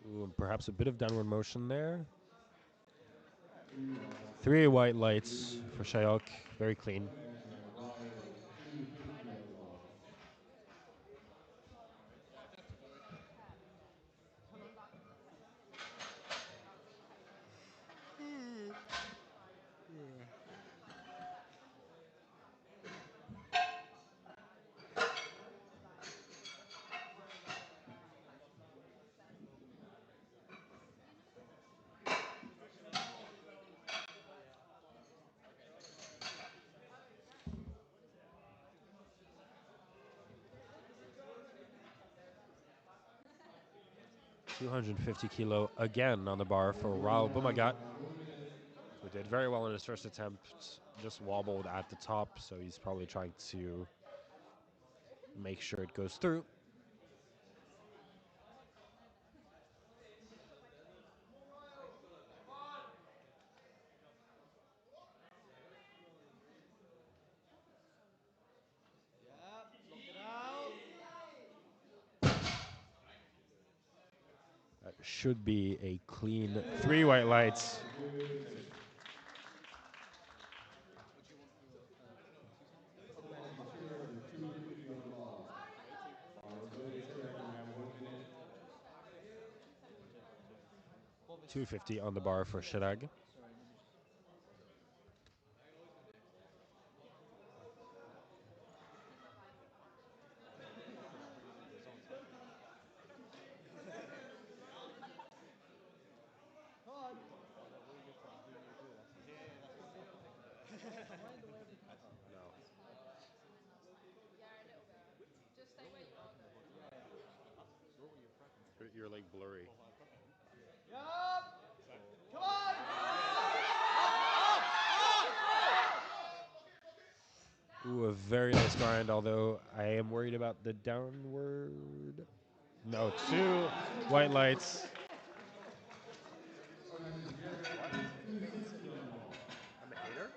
Ooh, and perhaps a bit of downward motion there. Three white lights for Shayok. Very clean. Co-national bar is 350 on the bar. 250 kilo again on the bar for Raul Bumagat, who did very well in his first attempt, just wobbled at the top, so he's probably trying to make sure it goes through. Yeah, block it out. That should be a clean 3 white lights. What do you want for your two times? Mature is 250 on the bar. Bar is loaded. Shirag, you have 1 minute. 250 on the bar for Shirag. Sorry, let me just. Someone's typing. Come on. Oh, no, what are you good for? Just doing what you do. That's easy. Yeah, that's what I'm thinking. Am I in the way of the camera? No. Yeah, a little bit. Just stay where you are though. You're like blurry. Yup. Come on. Ooh, a very nice grind, although I am worried about the downward. No, 2 white lights. Organized Jared is 260 on the bar. I'm a hater?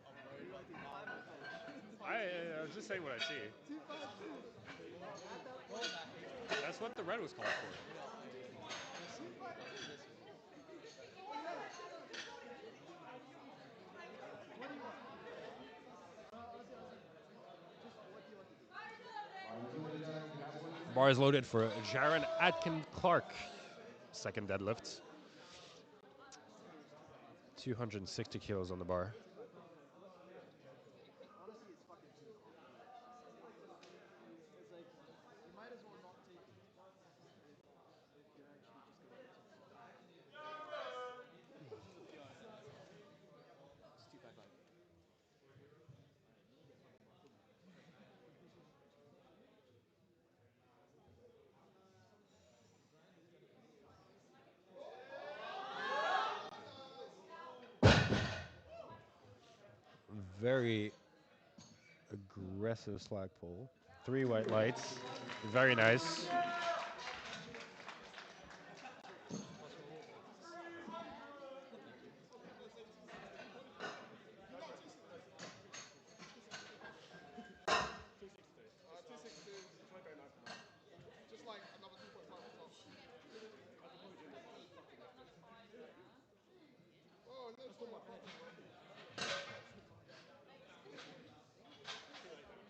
I'm worried about 252. I was just saying what I see. 252. Go on, that hater. That's what the red was called for. Yeah, I know. 252. Listen. What do you want? I'll see. Just what do you want to do? Bar is loaded, Jared. You have 1 minute. Bar is loaded for Jaron Atkin Clark. Second deadlift. 260 kilos on the bar. Honestly, it's fucking too complicated. It's like you might as well not take it if you're actually just going to. Yeah, I know. Just 255. Very aggressive slack pull. 3 white lights. Very nice. What's your reward? Thank you. No, no, 260. 260, 2039 for now. Just like another 2.5 on top. As opposed to fucking lifted. Oh, no, it's not my fault. Too late now.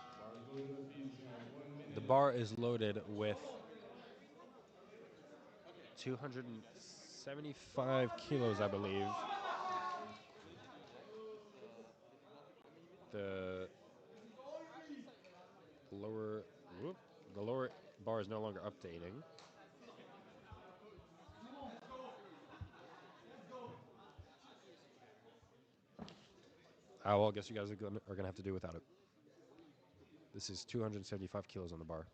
Bar is loaded up. You have 1 The minute. bar is loaded with 275 kilos, I believe. The lower, whoop, the lower bar is no longer updating. Well, I guess you guys are gonna have to do without it. This is 275 kilos on the bar.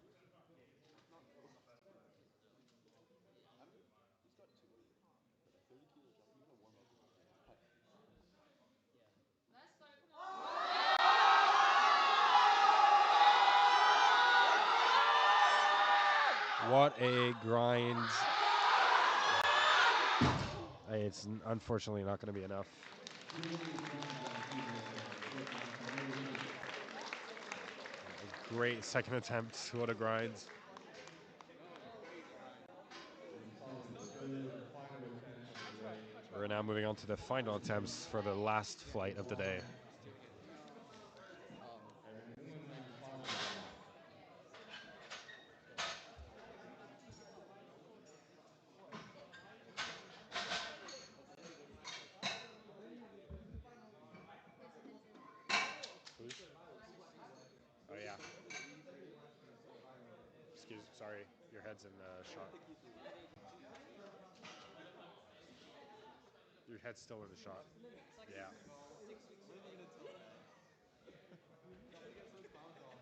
What a grind. It's unfortunately not going to be enough. Great second attempt. What a grind. Follows the third and final attempt of the day. We're now moving on to the final attempts for the last flight of the day. Everyone has a sponsor now. Who's? Oh yeah. Sorry, your head's in the shot. Your head's still in the shot. Yeah. When are you gonna tell that? I'm gonna get so clowns on.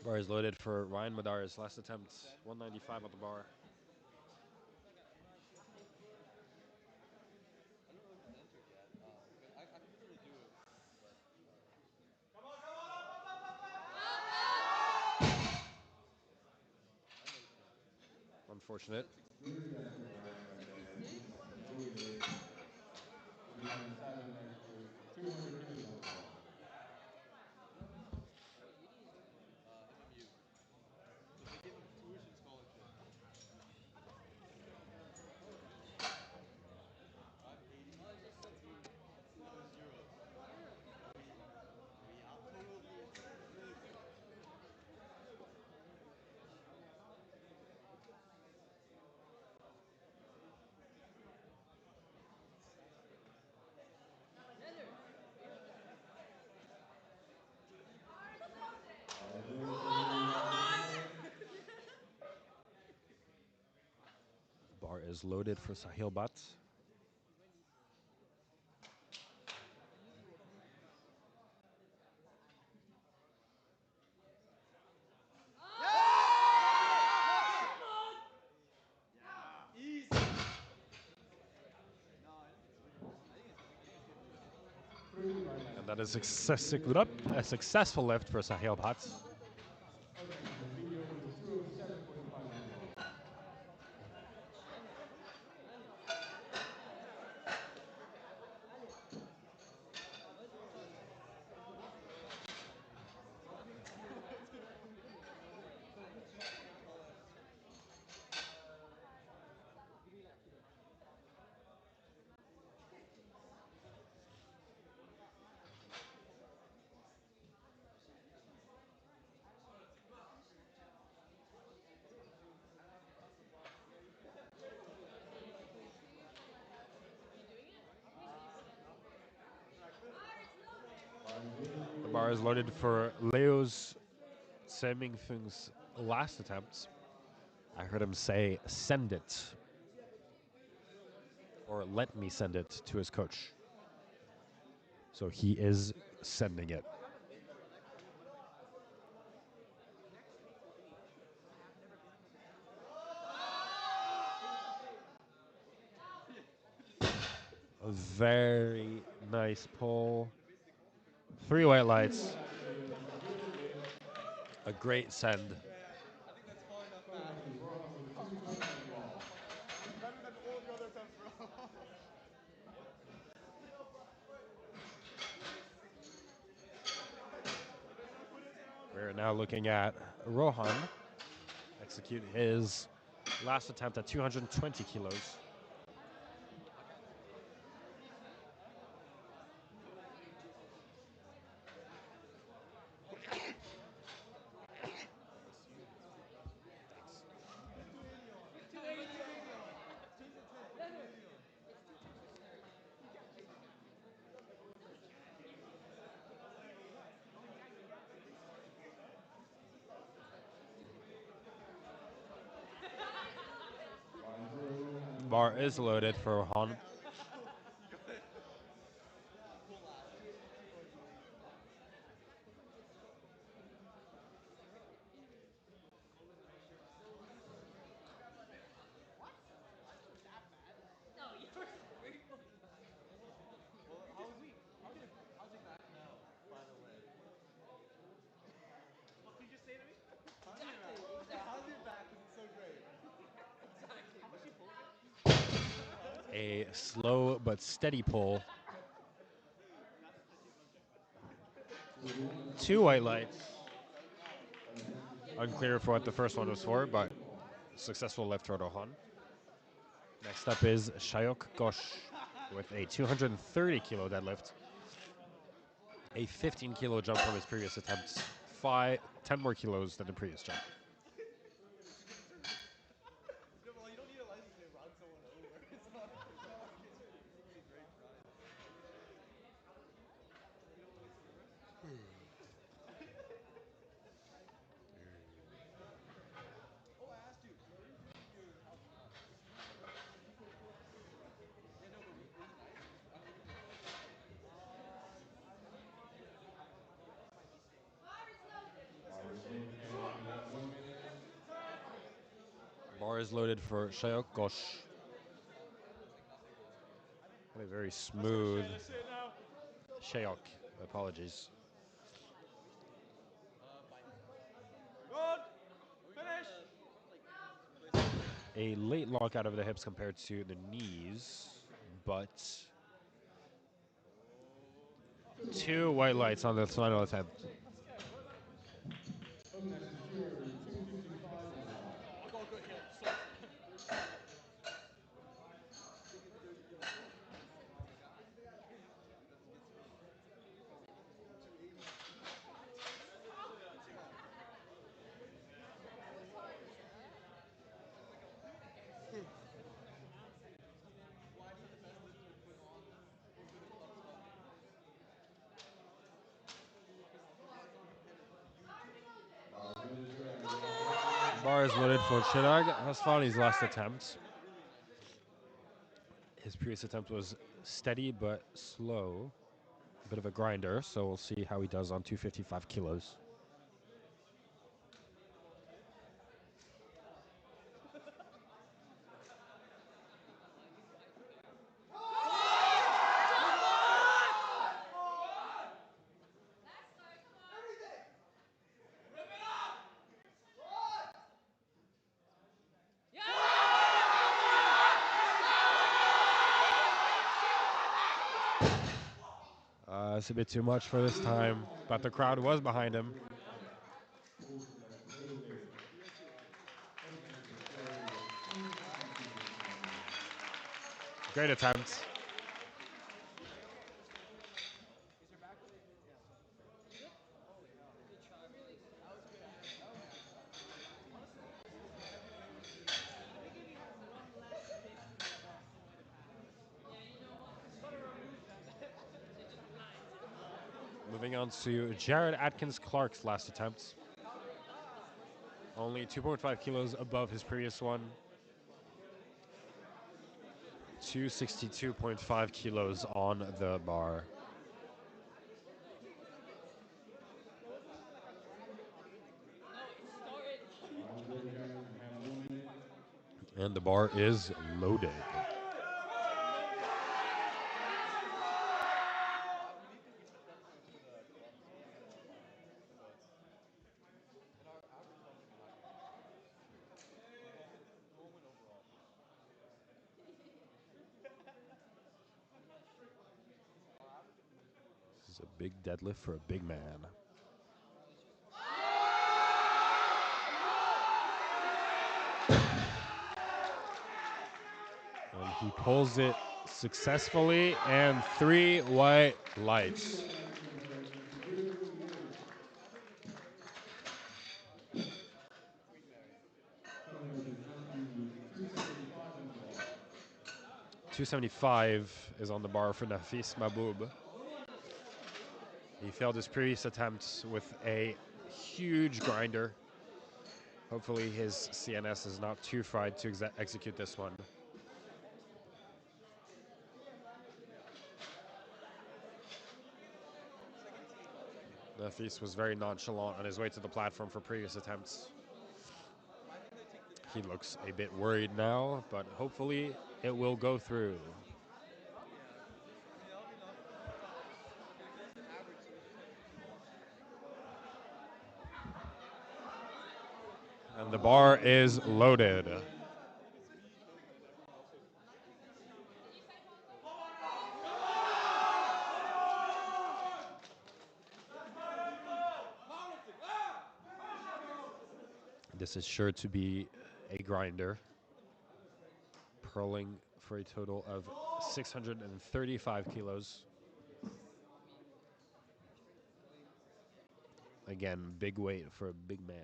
Bar is loaded for Ryan Madar's last attempt, 195 on the bar. I don't know if it's entered yet. But I can literally do it, but I know you can't. Unfortunate. Good attempt from Ryan Madan. Loaded 87 extras, 200 kilograms bar. MMU. So they gave him tuition scholarship. 580. And those euros. We out totaled the entire thing. Bar is loaded for William Sahil. Bar is loaded for Sahil Bhatt. Easy. No, I didn't think so. I think it's good movement. Pretty right And hand. that is a successful lift for Sahil Bhatt. Okay, so video for the 207.59 bar. Tall ass. You doing it? Are you good at it? Bar is loaded for The bar is loaded for Leo's Semingthung's last attempt. I heard him say, send it. Or let me send it to his coach. So he is sending it. A very nice pull. 3 white lights. Congratulations, a good lift. A great send. I think that's far enough Going back. to Rohan with a 220 bar. Better than all the other attempts, bro. We're now looking at Rohan execute his last attempt at 220 kilos. Put 280 on. Put 280 on. Change the tip. Put 280 on. Bar is loaded, Rohan with Bar is 220 loaded bar. for Rohan. You got it. Pull that. 280 or 280. Well, how's your back now, by the way? What did you just say to me? How's your back? Yeah, how's your back? Because it's so great. How much you pull again? A slow but steady pull. So Rohan 2 white lights. an extra Unclear for what the first one was for, but 230 bar. successful lift for Rohan. Next up is Shayok Ghosh with a 230 kilo deadlift. A 15 kilo jump from his previous attempts. 10 more kilos than the previous jump. No, well, you don't need a license to run someone over. It's not. It's really great pride. You don't want to see the rest? Oh, I asked you. Where did you keep your house keys? Yeah, no, but were you nice? I mean, even though. Bar is loaded for Bar is loaded for Shayok Gosh. A very smooth That's it now. Shayok. Apologies. Good. Finish. A late lock out of the hips compared to the knees, but 2 white lights on the final attempt. Up next is Fury, 255 kilos. I got a good hip. Soft. Bar is loaded for Chirag. Bar is loaded for Chirag Hasfani's last attempt. His previous attempt was steady but slow. A bit of a grinder, so we'll see how he does on 255 kilos. It's a bit too much for this time, but the crowd was behind him. Loaded. Up next is Fury, 262 kilos. Great attempt. I think if he has one less big boss, he might have had it. He's got to remove them. It just glides in. Moving on to Jared Atkins Clark's last attempt. Only 2.5 kilos above his previous one. 262.5 kilos on the bar. No, it started. Bar is loaded, gentlemen. You have 1 minute. And the bar is loaded. We need to that for the kilometers on the foot. And our average is also be higher. The whole win overall. Our average of is pretty low. This is a big deadlift for a big man. And he pulls it successfully, and 3 white lights. Imperial College. Queen Mary. Coming up is Matthew, 275 on the bar. 275 is on the bar for Nafis Mahboub. He failed his previous attempts with a huge grinder. Hopefully his CNS is not too fried to execute this one. Nafis was very nonchalant on his way to the platform for previous attempts. I think they take the He looks a bit worried now, but hopefully it will go through. yeah. I mean that'll be enough. Because this is the average, so this is like And the bar is loaded. I think it's me killing him and everyone else just This is sure to be a grinder. Purling for a total of 635 kilos. Again, big weight for a big man.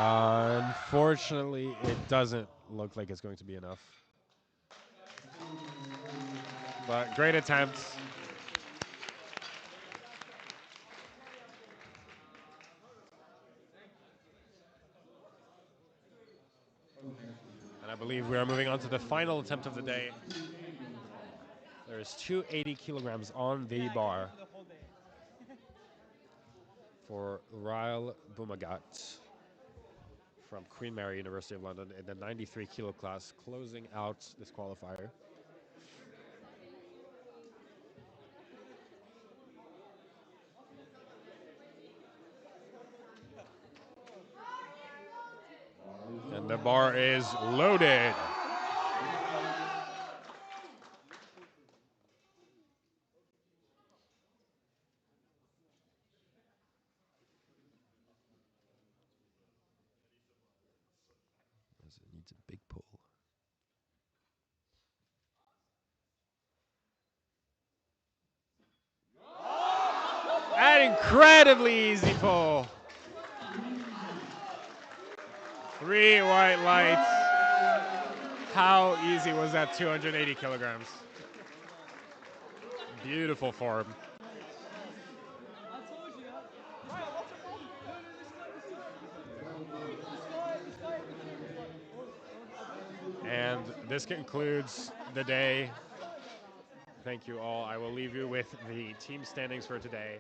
Unfortunately, it doesn't look like it's going to be enough. But great attempt. And I believe we are moving on to the final attempt of the day. There's 280 kilograms on the bar For the whole day. for Ryle Bumagat from Queen Mary, University of London, in the 93 kilo class, closing out this qualifier. And the bar is loaded. It needs a big pull. An incredibly easy pull. 3 white lights. How easy was that 280 kilograms? Beautiful form. I told you. Right, what's the problem? No, this guy in the gym was like, oh, And this concludes the day. Thank you all. I will leave you with the team standings for today.